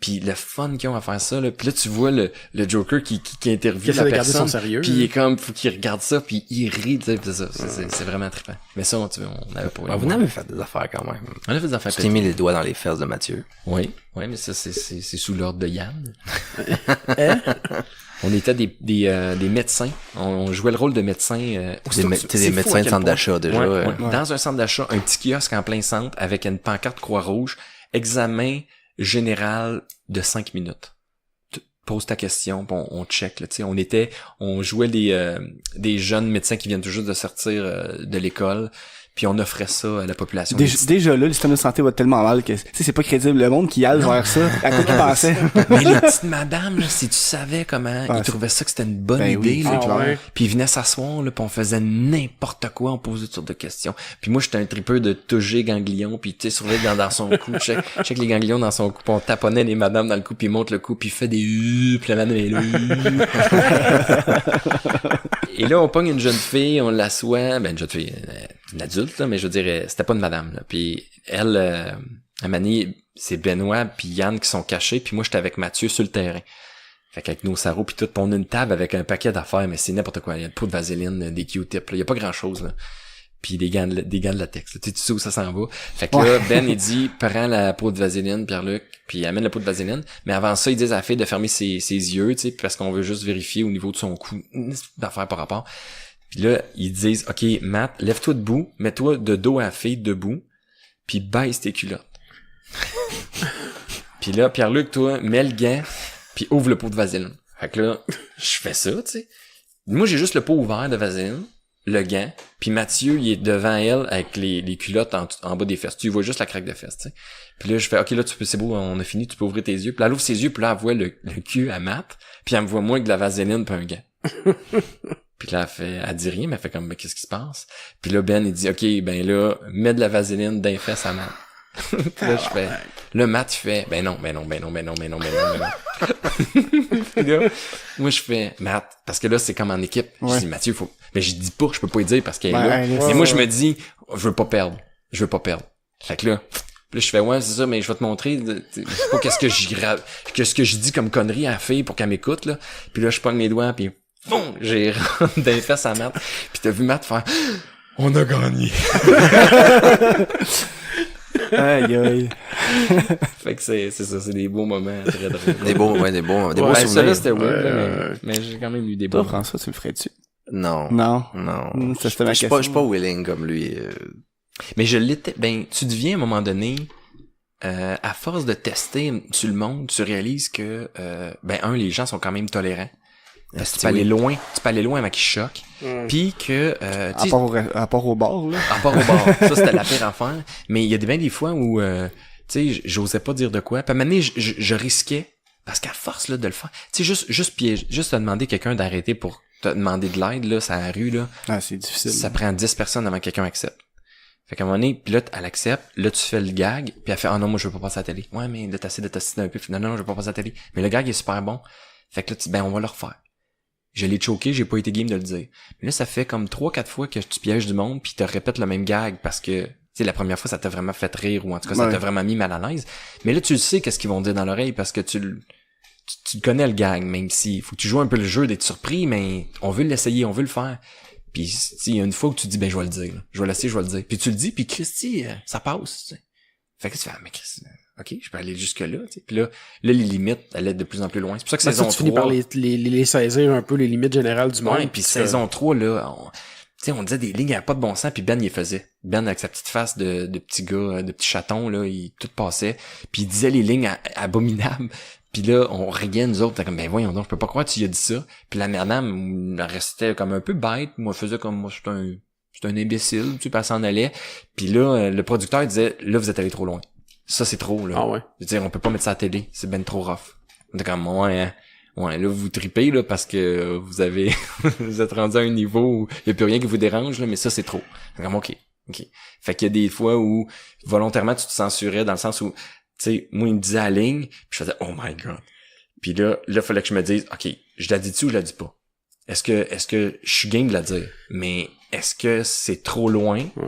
Puis le fun qu'ils ont à faire ça, là. Puis là, tu vois le Joker qui interviewe la personne. Puis il est comme, faut qu'il regarde ça, puis il rit, tu sais, pis c'est vraiment trippant. Mais ça, on avait pas. Vous en avez fait des affaires quand même. On a fait des affaires. Tu t'es mis les doigts dans les fesses de Mathieu. Oui, mais ça, c'est sous l'ordre de Yann. On était des médecins. On jouait le rôle de médecins. T'es des médecins de centre d'achat, déjà. Ouais. Dans un centre d'achat, un petit kiosque en plein centre avec une pancarte Croix-Rouge. Examen général de 5 minutes. Tu poses ta question, on check, là, tu sais. On jouait des jeunes médecins qui viennent tout juste de sortir de l'école. Puis on offrait ça à la population. Déjà là, le système de santé va tellement mal que c'est pas crédible. Le monde qui aille vers ça, à quoi qu'il pensait. Mais les petites madames, là, si tu savais comment ils trouvaient ça que c'était une bonne idée, là, puis ils venaient s'asseoir, là, puis on faisait n'importe quoi, on posait toutes sortes de questions. Puis moi, j'étais un tripeux de toucher ganglion, puis tu sais, surveiller dans son cou, check les ganglions dans son cou, puis on taponnait les madames dans le cou, puis il monte le cou, puis il fait des puis la madame est là. Et là, on pogne une jeune fille, on l'assoit, une jeune fille, une adulte, là, mais je veux dire, c'était pas une madame, là. Puis elle, à Mani, c'est Benoît puis Yann qui sont cachés, puis moi, j'étais avec Mathieu sur le terrain. Fait qu'avec nos sarraux puis tout, on a une table avec un paquet d'affaires, mais c'est n'importe quoi. Il y a une peau de vaseline, des Q-tips, là. Il y a pas grand-chose, là. Puis des gants de latex, là. Tu sais où ça s'en va. Fait que là, Ben, il dit, prends la peau de vaseline, Pierre-Luc, puis il amène la peau de vaseline. Mais avant ça, ils disent à la fille de fermer ses yeux, tu sais, parce qu'on veut juste vérifier au niveau de son cou, d'affaires par rapport. Puis là, ils disent, OK, Matt, lève-toi debout, mets-toi de dos à la fille debout, puis baisse tes culottes. Puis là, Pierre-Luc, toi, mets le gant, puis ouvre le pot de vaseline. Fait que là, je fais ça, tu sais. Moi, j'ai juste le pot ouvert de vaseline, le gant, puis Mathieu, il est devant elle avec les culottes en bas des fesses. Tu vois juste la craque de fesses, tu sais. Puis là, je fais, OK, là, c'est beau, on a fini, tu peux ouvrir tes yeux. Puis là, elle ouvre ses yeux, puis là, elle voit le cul à Matt, puis elle me voit moins que de la vaseline puis un gant. Puis là, elle dit rien, mais elle fait comme, mais qu'est-ce qui se passe? Puis là, Ben, il dit, OK, ben là, mets de la vaseline dans les fesses à Matt. Puis là, Là, Matt, il fait, ben non. Puis là, moi, je fais, Matt, parce que là, c'est comme en équipe. Ouais. Je dis, Mathieu, faut, mais je dis pas, je peux pas lui dire parce qu'elle est là. Ouais, Mais moi, je me dis, je veux pas perdre. Fait que là, je fais, ouais, c'est ça, mais je vais te montrer, c'est pas qu'est-ce que je dis comme connerie à la fille pour qu'elle m'écoute, là. Puis là, je pogne mes doigts, puis boum, j'ai rentré dans les fesses à Matt. Puis t'as vu Matt faire, on a gagné. Aïe, aïe. Fait que c'est ça, c'est des beaux moments très drôles. Des beaux Ouais, ça souvenirs. là, c'était weird, mais j'ai quand même eu des beaux Toi, moments. François, tu le ferais-tu? Non. Non. Ça, c'était ma Je question. suis pas willing comme lui. Mais je l'étais, tu deviens à un moment donné, à force de tester sur le monde, tu réalises que, les gens sont quand même tolérants. Parce que tu peux aller loin avant qu'ils choquent. Puis que, tu sais, À part au bar, là. à part au bar. Ça, c'était la pire affaire. Mais il y a bien des fois où, tu sais, j'osais pas dire de quoi. Puis à un moment donné, je risquais. Parce qu'à force, là, de le faire. Tu sais, juste te demander quelqu'un d'arrêter pour te demander de l'aide, là, ça la rue, là. Ah, c'est difficile. Ça prend 10 personnes avant que quelqu'un accepte. Fait qu'à un moment donné, pis là, elle accepte, là, tu fais le gag, puis elle fait, ah non, moi, je veux pas passer à la télé. Ouais, mais là, t'essaies de t'assister un peu, non, je veux pas passer à la télé. Mais le gag est super bon. Fait que là, on va le refaire. Je l'ai choqué, j'ai pas été game de le dire. Mais là, ça fait comme 3-4 fois que tu pièges du monde pis tu te répètes le même gag parce que, tu sais, la première fois, ça t'a vraiment fait rire ou en tout cas, ça t'a vraiment mis mal à l'aise. Mais là, tu le sais qu'est-ce qu'ils vont dire dans l'oreille parce que tu connais le gag, même si faut que tu joues un peu le jeu d'être surpris, mais on veut l'essayer, on veut le faire. Puis il y a une fois où tu dis, je vais le dire, là. Je vais l'essayer, je vais le dire. Puis tu le dis, puis Christy, ça passe, tu sais. Fait que tu fais, mais Christy, ok, je peux aller jusque là, tu sais. Puis là, les limites allaient de plus en plus loin. C'est pour ça que saison 3... tu finis par les saisir un peu les limites générales du monde. Ouais, puis saison 3, là, on disait des lignes à pas de bon sens, puis Ben, il les faisait. Ben, avec sa petite face de petit gars, de petit chaton, là, il tout passait. Puis il disait les lignes abominables. Puis là, on riait, nous autres, comme, voyons donc, je peux pas croire que tu y as dit ça. Puis la madame, elle restait comme un peu bête. Moi, elle faisait comme, moi, c'est un imbécile, tu sais, puis elle s'en allait. Puis là, le producteur disait, là, vous êtes allé trop loin. Ça, c'est trop, là. Ah ouais. Je veux dire, on peut pas mettre ça à la télé. C'est ben trop rough. On était comme, ouais, là, vous tripez, là, parce que vous êtes rendu à un niveau où il y a plus rien qui vous dérange, là, mais ça, c'est trop. C'est comme, ok. Fait qu'il y a des fois où, volontairement, tu te censurais dans le sens où, tu sais, moi, il me disait la ligne, puis je faisais, oh my god. Puis là, fallait que je me dise, ok, je la dis-tu ou je la dis pas? Est-ce que je suis game de la dire? Mais est-ce que c'est trop loin? Ouais.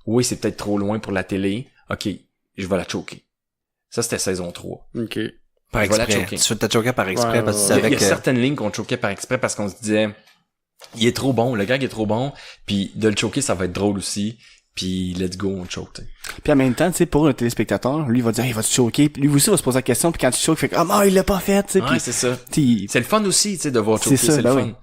Oui, c'est peut-être trop loin pour la télé. Ok, je vais la choquer. Ça, c'était saison 3. OK. Par Je vais la exprès. choquer. Tu t'as choqué par exprès Ouais, parce que tu Il savais y a que... certaines lignes qu'on choquait par exprès parce qu'on se disait, il est trop bon, le gag est trop bon, puis de le choquer, ça va être drôle aussi. Puis let's go, on choke, tu sais. Puis en même temps, tu sais, pour un téléspectateur, lui, il va dire, il va te choquer. Puis lui aussi va se poser la question, puis quand tu choques, il fait ah, non, il l'a pas fait, tu sais. Ouais, Puis, c'est ça. tu sais, C'est le fun aussi, tu sais, de voir choquer, C'est ça, c'est ben le fun. oui.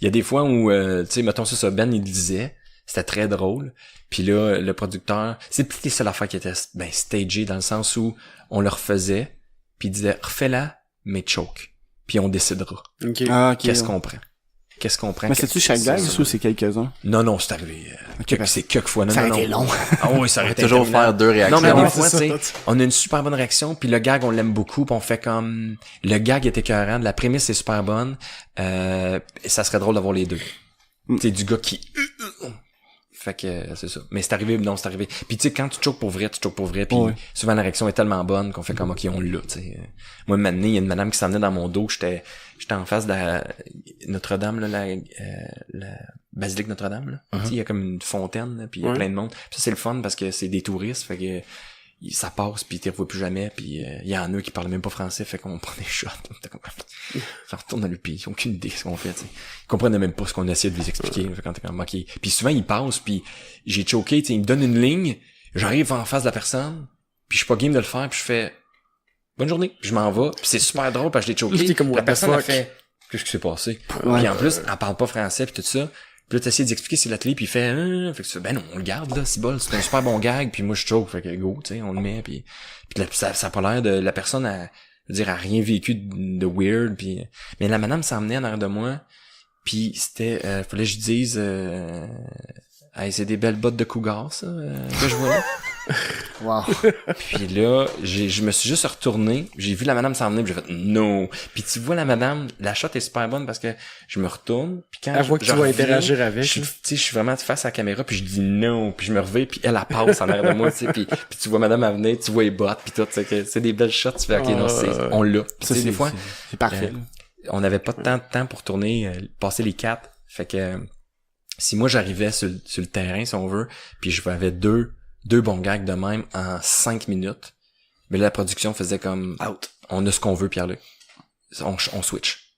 Il y a des fois où, tu sais, mettons ça, Ben, il le disait, c'était très drôle. Puis là, le producteur, c'est peut-être les seules affaires qui étaient, stagées dans le sens où on le refaisait, puis il disait, refais-la, mais choke. Puis on décidera. OK. ah, ok. Qu'est-ce qu'on prend? Qu'est-ce qu'on prend? Mais c'est-tu chaque gag ou c'est quelques-uns? Non, c'est arrivé. C'est quelques fois. Non, Ça non, aurait été non. long. Ah oui, ça aurait été toujours interminable. faire 2 réactions. Non, mais Ouais, des c'est fois, ça. tu sais, on a une super bonne réaction, puis le gag, on l'aime beaucoup, puis on fait comme... Le gag est écœurant, la prémisse est super bonne, et ça serait drôle d'avoir les deux. Tu sais, du gars qui... Fait que c'est ça. Mais c'est arrivé, c'est arrivé. Puis tu sais, quand tu choques pour vrai, puis Ouais. souvent la réaction est tellement bonne qu'on fait comme, ok, on l'a, tu sais. Moi, maintenant, il y a une madame qui s'en venait dans mon dos, j'étais en face de la Notre-Dame, là, la basilique Notre-Dame, là. Tu sais, il y a comme une fontaine, là, puis il y a plein de monde. Puis ça, c'est le fun parce que c'est des touristes, fait que ça passe, puis tu les revois plus jamais, puis il y en a eux qui parlent même pas français, fait qu'on prend des shots. Ça retourne dans le pays, ils ont aucune idée de ce qu'on fait, tu sais. Ils comprennent même pas ce qu'on essaie de les expliquer, fait quand t'es comme, ok. Puis souvent, ils passent, puis j'ai choqué, tu sais, ils me donnent une ligne, j'arrive en face de la personne, puis je suis pas game de le faire, puis je fais bonne journée, puis je m'en vais, puis c'est super drôle parce que je l'ai choqué. J'étais comme, La what the personne a fuck? fait, qu'est-ce qui s'est passé? Ouais. Puis en plus, elle parle pas français puis tout ça. Puis là, t'essaies d'expliquer c'est la télé, puis il fait, fait que tu fais, ben non, on le garde, là, c'est bol, c'est un super bon gag, puis moi, je choke, fait que go, tu sais, on le met, puis ça a pas l'air de, la personne a rien vécu de weird, puis mais la madame s'en venait en arrière de moi, puis c'était, fallait que je dise, hey, c'est des belles bottes de cougar, ça, que je vois là. Wow. Puis là, je me suis juste retourné, j'ai vu la madame s'en venir, puis j'ai fait non. Puis tu vois la madame, la shot est super bonne parce que je me retourne, puis quand Elle voit que tu vas reviens, interagir avec. je suis vraiment face à la caméra, puis je dis non, puis je me reviens, puis elle passe en arrière de moi, tu sais, puis tu vois madame venir, tu vois les bottes, puis tout, c'est des belles shots, tu fais ok, non, on l'a. Puis tu sais, des fois, c'est parfait. on n'avait pas tant de temps pour tourner, passer les 4, fait que si moi j'arrivais sur le terrain, si on veut, puis je avais deux bons gags de même en 5 minutes, mais là, la production faisait comme out. On a ce qu'on veut, Pierre-Luc. On switch.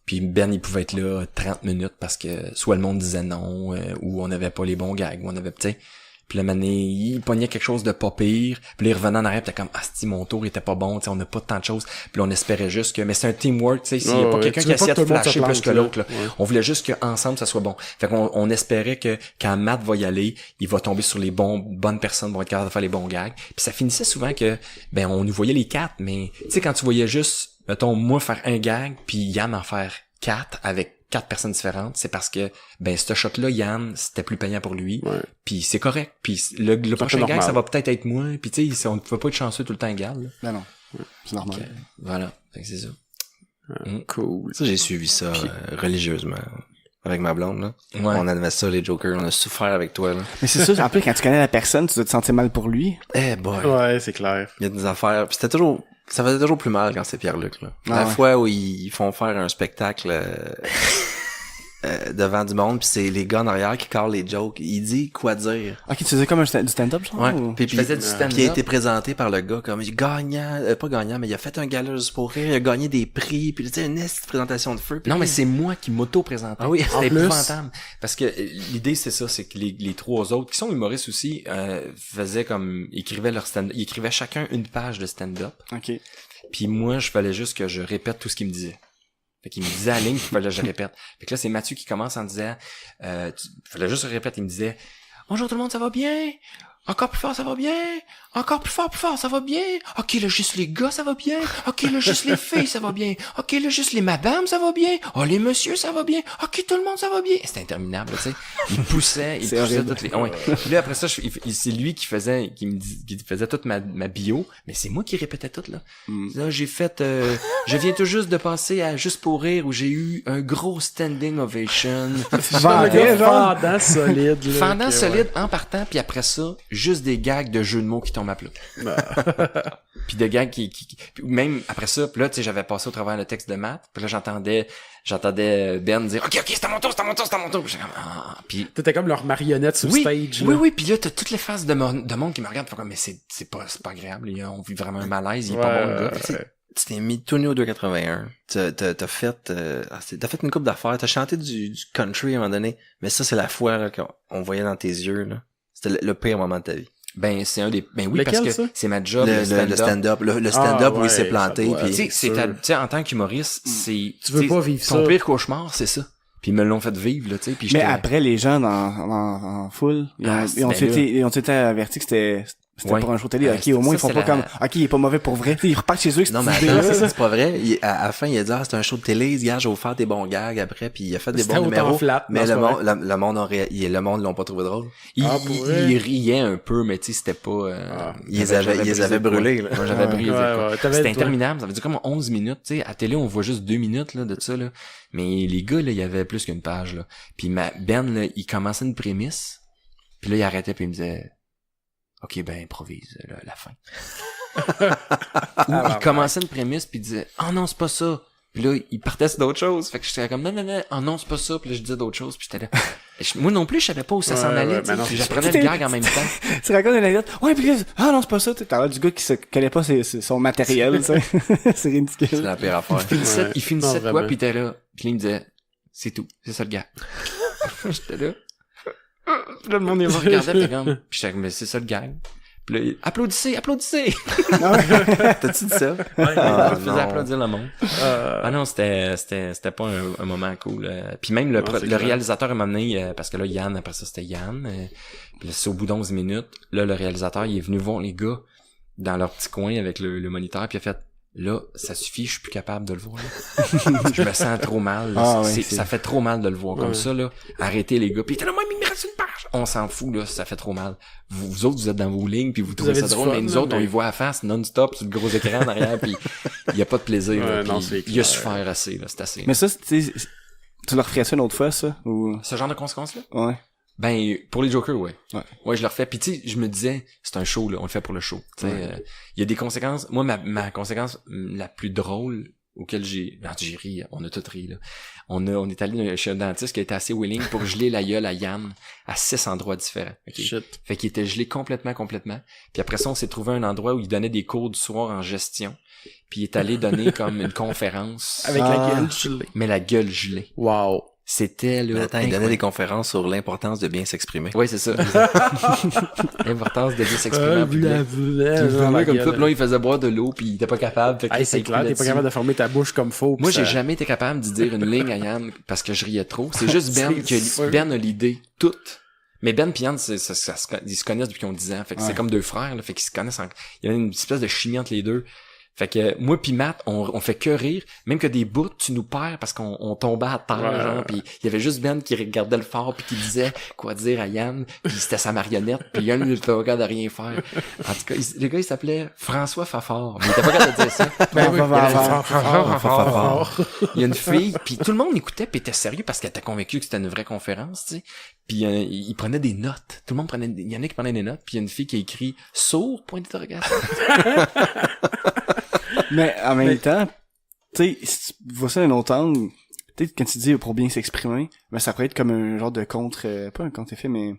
Puis Ben, il pouvait être là 30 minutes parce que soit le monde disait non, ou on n'avait pas les bons gags, ou on avait, tu sais. Puis là, il pognait quelque chose de pas pire. Puis là, il revenait en arrière, puis t'es comme, si mon tour était pas bon, tu sais, on n'a pas tant de choses. Puis là, on espérait juste que, mais c'est un teamwork, tu sais, s'il y a pas quelqu'un qui essaie de flasher plus que l'autre, là. Ouais. On voulait juste qu'ensemble, ça soit bon. Fait qu'on espérait que quand Matt va y aller, il va tomber sur les bonnes personnes vont être capables de faire les bons gags. Puis ça finissait souvent que, ben, on nous voyait les 4, mais, tu sais, quand tu voyais juste, mettons, moi faire un gag, puis Yann en faire 4 avec 4 personnes différentes, c'est parce que ben ce shot là Yann c'était plus payant pour lui, puis c'est correct, puis le prochain gag ça va peut-être être moi, puis tu sais on ne peut pas être chanceux tout le temps égal là. Non c'est normal. Okay. Voilà, c'est ça. Cool. Ça j'ai suivi ça religieusement avec ma blonde là. Ouais. On avait ça les jokers, on a souffert avec toi là. Mais c'est ça, en plus quand tu connais la personne tu dois te sentir mal pour lui. Boy. Ouais, c'est clair. Il y a des affaires, puis ça faisait toujours plus mal quand c'est Pierre-Luc là. La fois où ils font faire un spectacle devant du monde, puis c'est les gars en arrière qui carrent les jokes. Il dit quoi dire. Ok, tu faisais comme du stand-up, genre? Ouais. Ou... Puis je faisais du stand-up. Qui a été présenté par le gars comme gagnant, pas gagnant, mais il a fait un gala juste pour rire, il a gagné des prix, puis tu sais une présentation de feu. Non, mais c'est moi qui m'auto-présentais. Ah oui, c'était épouvantable. Parce que l'idée c'est ça, c'est que les 3 autres qui sont humoristes aussi faisaient comme écrivaient leur stand-up, ils écrivaient chacun une page de stand-up. Ok. Puis moi, je fallait juste que je répète tout ce qu'il me disait. Fait qu'il me disait à la ligne, il fallait que je répète. Fait que là, c'est Mathieu qui commence en disant, fallait juste répéter, il me disait, bonjour tout le monde, ça va bien? Encore plus fort, ça va bien? Encore plus fort, ça va bien? Ok, là, juste les gars, ça va bien? Ok, là, juste les filles, ça va bien? Ok, là, juste les madames, ça va bien? Oh, les messieurs, ça va bien? Ok, tout le monde, ça va bien? C'était interminable, tu sais. Il poussait toutes les... Ouais. Puis là, après ça, c'est lui qui faisait toute ma bio, mais c'est moi qui répétais tout, là. Là, j'ai fait, je viens tout juste de passer à Juste pour rire où j'ai eu un gros standing ovation. Fendant solide, là. Fendant solide en partant, puis après ça, juste des gags de jeux de mots qui tombent à plat. Puis de gags qui même après ça, puis là, tu sais, j'avais passé au travers le texte de Matt, puis là, j'entendais Ben dire, ok, c'est à mon tour. Puis j'étais comme, puis t'étais comme leur marionnette sur stage. Oui, puis là, t'as toutes les faces de monde qui me regardent, comme, mais c'est pas agréable, on vit vraiment un malaise, il est pas bon, le gars. Tu t'es mis tout nu au 281. T'as fait une couple d'affaires. T'as chanté du country à un moment donné. Mais ça, c'est la fois là, qu'on voyait dans tes yeux. Là. C'était le pire moment de ta vie. Ben, c'est un des... Ben oui, lequel, parce que ça? c'est ma job, le stand-up. Le stand-up où il s'est planté. Puis tu sais, en tant qu'humoriste, c'est... Tu veux pas vivre ça. Ton pire cauchemar, c'est ça. Puis ils me l'ont fait vivre, là, tu sais. Mais après, les gens en foule, ils ont été avertis que c'était pour un show télé. Ok, au moins, ils font pas comme, ok, il est pas mauvais pour vrai. Ils repartent chez eux avec cette idée-là. Non, c'est pas vrai. À la fin, il a dit, c'est un show de télé, il je vais vous faire des bons gags après, puis il a fait des bons numéros. Mais le monde l'ont pas trouvé drôle. Il riait un peu, mais tu sais, c'était pas, ils les avaient brûlés, là. Moi, j'avais brisé, quoi. C'était interminable. Ça veut dire comme 11 minutes, tu sais. À télé, on voit juste 2 minutes, là, de ça, là. Mais les gars, là, il y avait plus qu'une page, là. Puis Ben, là, il commençait une prémisse. Puis là, il arrêtait, puis il me disait, ok, ben, improvise la fin. Ou il commençait une prémisse, puis il disait, oh non, c'est pas ça. Puis là, il partait sur d'autres choses. Fait que j'étais comme, non, oh non, c'est pas ça. Puis là, je disais d'autres choses, puis j'étais là. Moi non plus, je savais pas où ça s'en allait, puis j'apprenais le gag en même temps. Tu racontes une anecdote. Ouais, puis là, non, c'est pas ça. T'as l'air du gars qui se connaît pas son matériel, tu sais. C'est ridicule. C'est la pire affaire. Il finissait de quoi, puis il était là. Puis là, il me disait, c'est tout. C'est ça le gag. J'étais là. Puis là, le monde, il me regardait, puis comme, puis j'étais comme, mais c'est ça le gag. Puis là, applaudissez! T'as-tu dit ça? Ouais, je faisais applaudir le monde. Ah non, c'était pas un moment cool. Puis même le réalisateur m'a amené, parce que là, Yann, après ça, c'était Yann. Puis là, c'est au bout d'11 minutes. Là, le réalisateur, il est venu voir les gars dans leur petit coin avec le moniteur, puis il a fait, Là, ça suffit, je suis plus capable de le voir. Là. Je me sens trop mal. Ça fait trop mal de le voir comme ça. Là. Arrêtez les gars. Puis t'es là, moi, il me reste une page. On s'en fout, là, ça fait trop mal. Vous autres, vous êtes dans vos lignes, puis vous trouvez ça drôle, mais nous autres, on y voit à face non-stop sur le gros écran en arrière, puis il y a pas de plaisir. Là, non, il y a souffert assez, là, c'est assez. Mais ça, tu le referais ça une autre fois, ça? Ou... Ce genre de conséquences-là? Ouais. Ben, pour les Jokers, ouais. Ouais, je le refais. Puis tu sais, je me disais, c'est un show, là, on le fait pour le show. Tu sais, il y a des conséquences. Moi, ma conséquence la plus drôle auquel j'ai ri, on a tout ri, là. On est allé chez un dentiste qui a été assez willing pour geler la gueule à Yann à 6 endroits différents. Okay? Shit. Fait qu'il était gelé complètement. Puis après ça, on s'est trouvé un endroit où il donnait des cours du soir en gestion. Puis il est allé donner comme une conférence. Avec la gueule gelée. Mais la gueule gelée. Wow. C'était là. Attends, il donnait des conférences sur l'importance de bien s'exprimer. Oui, c'est ça. L'importance de bien s'exprimer en public. Comme tout, là, il faisait boire de l'eau puis il était pas capable. C'est clair, t'es pas capable de former ta bouche comme faut. Moi, j'ai jamais été capable de dire une ligne à Yann parce que je riais trop. C'est juste Ben a l'idée toute. Mais Ben et Yann, ils se connaissent depuis qu'ils ont 10 ans. Fait que c'est comme deux frères, là. Fait qu'ils se connaissent il y a une espèce de chimie entre les deux. Fait que moi pis Matt, on fait que rire, même que des bouts tu nous perds parce qu'on tombait à terre, genre, pis il y avait juste Ben qui regardait le phare puis qui disait quoi dire à Yann, pis c'était sa marionnette, pis Yann il était pas capable de rien faire. En tout cas, le gars il s'appelait François Fafard, mais il était pas capable de dire ça. Il y a une fille, puis tout le monde écoutait pis était sérieux parce qu'elle était convaincue que c'était une vraie conférence, tu sais. Puis il prenait des notes. Tout le monde prenait, il y en a qui prenaient des notes, puis il y a une fille qui a écrit sourd point d'interrogation. Mais en même temps, tu sais, si tu vois ça d'un autre angle, tu sais, quand tu dis pour bien s'exprimer, ben ça pourrait être comme un genre de contre, pas un contre-effet, mais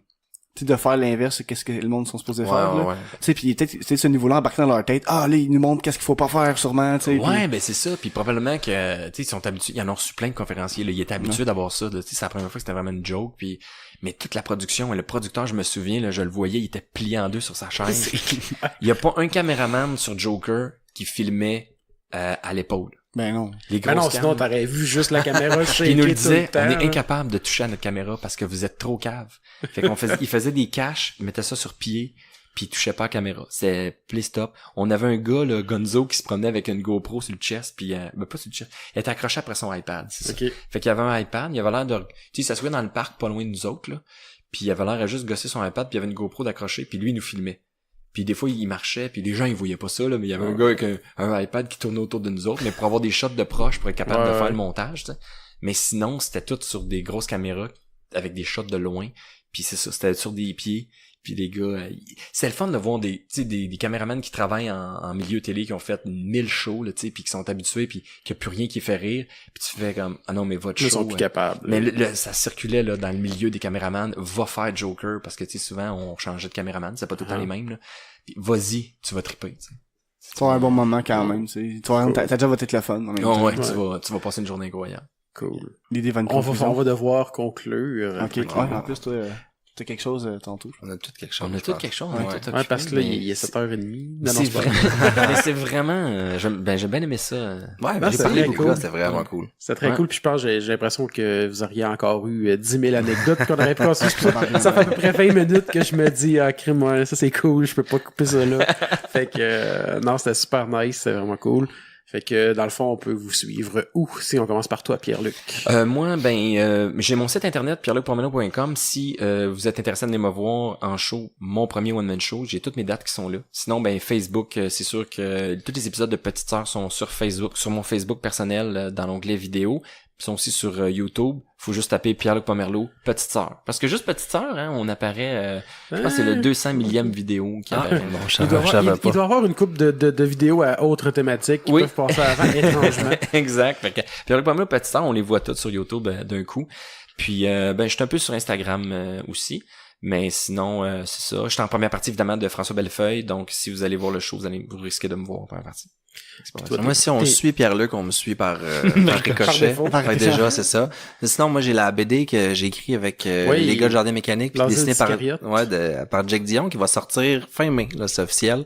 tu sais, de faire l'inverse, qu'est-ce que le monde sont supposés faire, là. Tu sais, puis peut-être, tu sais, ce niveau-là embarqué dans leur tête, là, ils nous montrent qu'est-ce qu'il faut pas faire, sûrement, tu sais. Ouais, ben c'est ça, puis probablement que, tu sais, ils sont habitués, ils en ont reçu plein de conférenciers, là, ils étaient habitués d'avoir ça, tu sais, c'est la première fois que c'était vraiment une joke, puis mais toute la production, et le producteur, je me souviens, là, je le voyais, il était plié en deux sur sa chaise. Il y a pas un caméraman sur Joker qui filmait à l'épaule. Ben non. Les grosses non, sinon t'aurais vu juste la caméra shaker. Il nous le disait, tout le temps, on est incapable de toucher à notre caméra parce que vous êtes trop cave. Fait qu'on il faisait des caches, il mettait ça sur pied, puis il touchait pas à la caméra. C'est play stop. On avait un gars, là, Gonzo, qui se promenait avec une GoPro sur le chest, puis ben pas sur le chest, il était accroché après son iPad, c'est ça. Okay. Fait qu'il y avait un iPad, il avait l'air de, tu sais, il s'assoyait dans le parc pas loin de nous autres, là, puis il avait l'air à juste gosser son iPad, puis il y avait une GoPro d'accrocher, puis lui il nous filmait. Puis des fois, il marchait, puis les gens, ils voyaient pas ça, là, mais il y avait un gars avec un iPad qui tournait autour de nous autres, mais pour avoir des shots de proches, pour être capable de faire le montage, tu sais. Mais sinon, c'était tout sur des grosses caméras, avec des shots de loin, puis c'est ça, c'était sur des pieds, puis les gars, c'est le fun de voir des caméramans qui travaillent en milieu télé, qui ont fait 1000 shows, là, tu sais, puis qui sont habitués, puis qu'il y a plus rien qui fait rire, puis tu fais comme, ah non, mais votre show... Ils sont plus capables. Mais ça circulait, là, dans le milieu des caméramans, va faire Joker, parce que, tu sais, souvent, on changeait de caméraman, c'est pas tout le temps les mêmes, là. Puis, vas-y, tu vas triper, tu sais. Tu vas avoir un bon moment quand même, tu sais. T'as déjà voté le fun, en même temps. Ouais, tu vas passer une journée incroyable. Cool. L'idée va on va devoir conclure. Ok, ouais, en plus, toi, t'as quelque chose tantôt. On a tout quelque chose. On a tout quelque chose. Ouais, parce que là, il est 7h30. Non, c'est vrai. Mais c'est vraiment, j'ai bien aimé ça. Ouais, ben, j'ai parlé beaucoup, cool. c'était vraiment cool. C'était très cool, puis je pense, j'ai l'impression que vous auriez encore eu 10 000 anecdotes qu'on aurait pas reçues. Ça fait à peu près 20 minutes que je me dis, crime, moi, ça c'est cool, je peux pas couper ça là. Fait que, non, c'était super nice, c'était vraiment cool. Fait que, dans le fond, on peut vous suivre où? Si on commence par toi, Pierre-Luc. Moi, j'ai mon site internet, pierrelucpomelo.com. Si vous êtes intéressé de venir me voir en show, mon premier one-man show, j'ai toutes mes dates qui sont là. Sinon, Facebook, c'est sûr que tous les épisodes de Petite Sœur sont sur Facebook, sur mon Facebook personnel, dans l'onglet vidéo. Ils sont aussi sur YouTube. Faut juste taper Pierre-Luc Pomerleau, Petite Sœur. Parce que juste Petite Sœur, hein, on apparaît, je pense que c'est le 200 millième vidéo qui apparaît. Il doit avoir une couple de vidéos à autres thématiques qui peuvent passer avant, étrangement. Exact. Fait que Pierre-Luc Pomerleau, Petite Sœur, on les voit toutes sur YouTube d'un coup. Puis, je suis un peu sur Instagram aussi. Mais sinon, c'est ça. Je suis en première partie, évidemment, de François Bellefeuille. Donc, si vous allez voir le show, vous risquez de me voir en première partie. Moi, si on suit Pierre-Luc, on me suit par ricochet. Déjà, c'est ça. Sinon, moi, j'ai la BD que j'ai écrit avec les gars de Jardin Mécanique, puis dessinée par Jack Dion, qui va sortir fin mai, là, c'est officiel,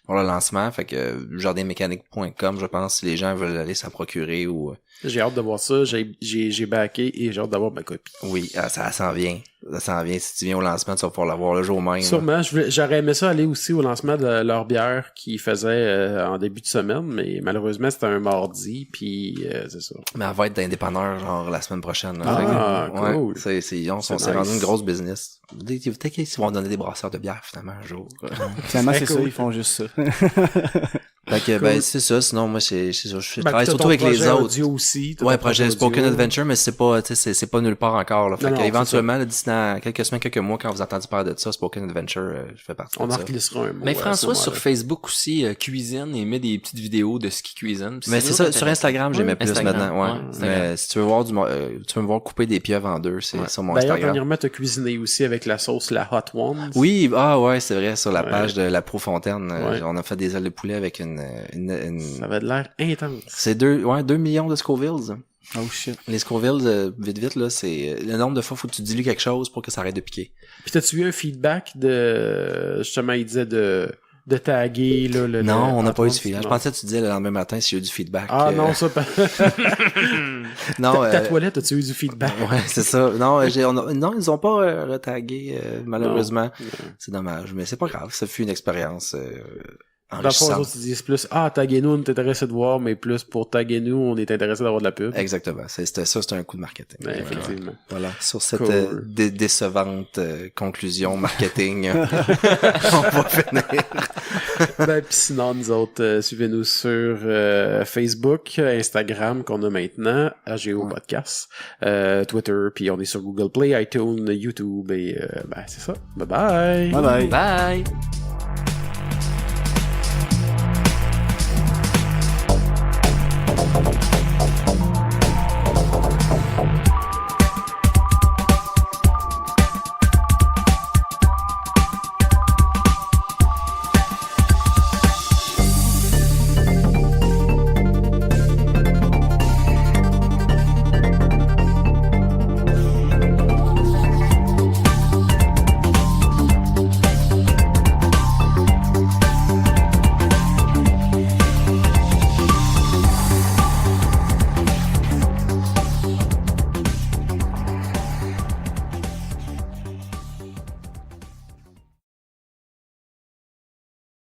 pour le lancement. Fait que jardinmécanique.com, je pense, si les gens veulent aller s'en procurer ou... J'ai hâte de voir ça, j'ai backé et j'ai hâte d'avoir ma copie. Oui, ça s'en vient. Ça s'en vient. Si tu viens au lancement, tu vas pouvoir l'avoir le jour même. Sûrement. J'aurais aimé ça aller aussi au lancement de leur bière qu'ils faisaient en début de semaine, mais malheureusement, c'était un mardi, puis c'est ça. Mais elle va être d'indépendeur, genre, la semaine prochaine. Là. Ah, Ouais, cool. on s'est nice. rendu une grosse business. Peut-être qu'ils vont donner des brasseurs de bière, finalement, un jour. Finalement, c'est cool. ça, ils font juste ça. Fait que, ben, c'est ça. Sinon, moi, c'est ça. Je travaille t'as surtout ton avec les projet autres. audio aussi. T'as Ouais, ton projet Spoken audio. Adventure, mais c'est pas, tu sais, c'est pas nulle part encore, là. Fait Non, non, qu'éventuellement, là, d'ici dans quelques semaines, quelques mois, quand vous entendez parler de ça, Spoken Adventure, je fais partie On de en ça. reglissera un mot. Mais à ce François, sur moment-là. Facebook aussi, cuisine et met des petites vidéos de ce qu'il cuisine. Puis Mais c'est ça, sur Instagram, j'aimais plus Instagram, maintenant, ouais. Instagram. Mais si tu veux voir tu veux me voir couper des pieuvres en deux, c'est sur mon D'ailleurs, Instagram. dernièrement, t'as cuisiné aussi avec la sauce La Hot Ones. Oui, ouais, c'est vrai, sur la Ouais. page de la Pro Fontaine, Ouais. on a fait des ailes de poulet avec une Ça avait de l'air intense. c'est 2 millions de Scovilles. Oh shit. Les Scovilles, vite, là, c'est le nombre de fois faut que tu dilues quelque chose pour que ça arrête de piquer. Puis t'as-tu eu un feedback de... Justement, il disait de taguer, là, le... Non, on n'a pas eu de Hot Ones? feedback. Je Non. pensais que tu disais le lendemain matin s'il y a eu du feedback. Ah non, ça... Non, Ta toilette, as-tu eu du feedback? ouais, c'est ça. Non, non, ils ont pas retagué, malheureusement. C'est dommage, mais c'est pas grave. Ça fut une expérience Dans le fond, les enrichissante. autres, ils disent plus, taguez-nous, on est intéressé de voir, mais plus pour taguer nous, on est intéressé d'avoir de la pub. Exactement. C'était un coup de marketing. Ouais, effectivement. Voilà. Sur cette Cool. décevante conclusion marketing, on va finir. Ben, pis sinon, nous autres, suivez-nous sur Facebook, Instagram qu'on a maintenant, AGO Podcast, Twitter, puis on est sur Google Play, iTunes, YouTube, et ben, c'est ça. Bye bye! Bye bye. Bye!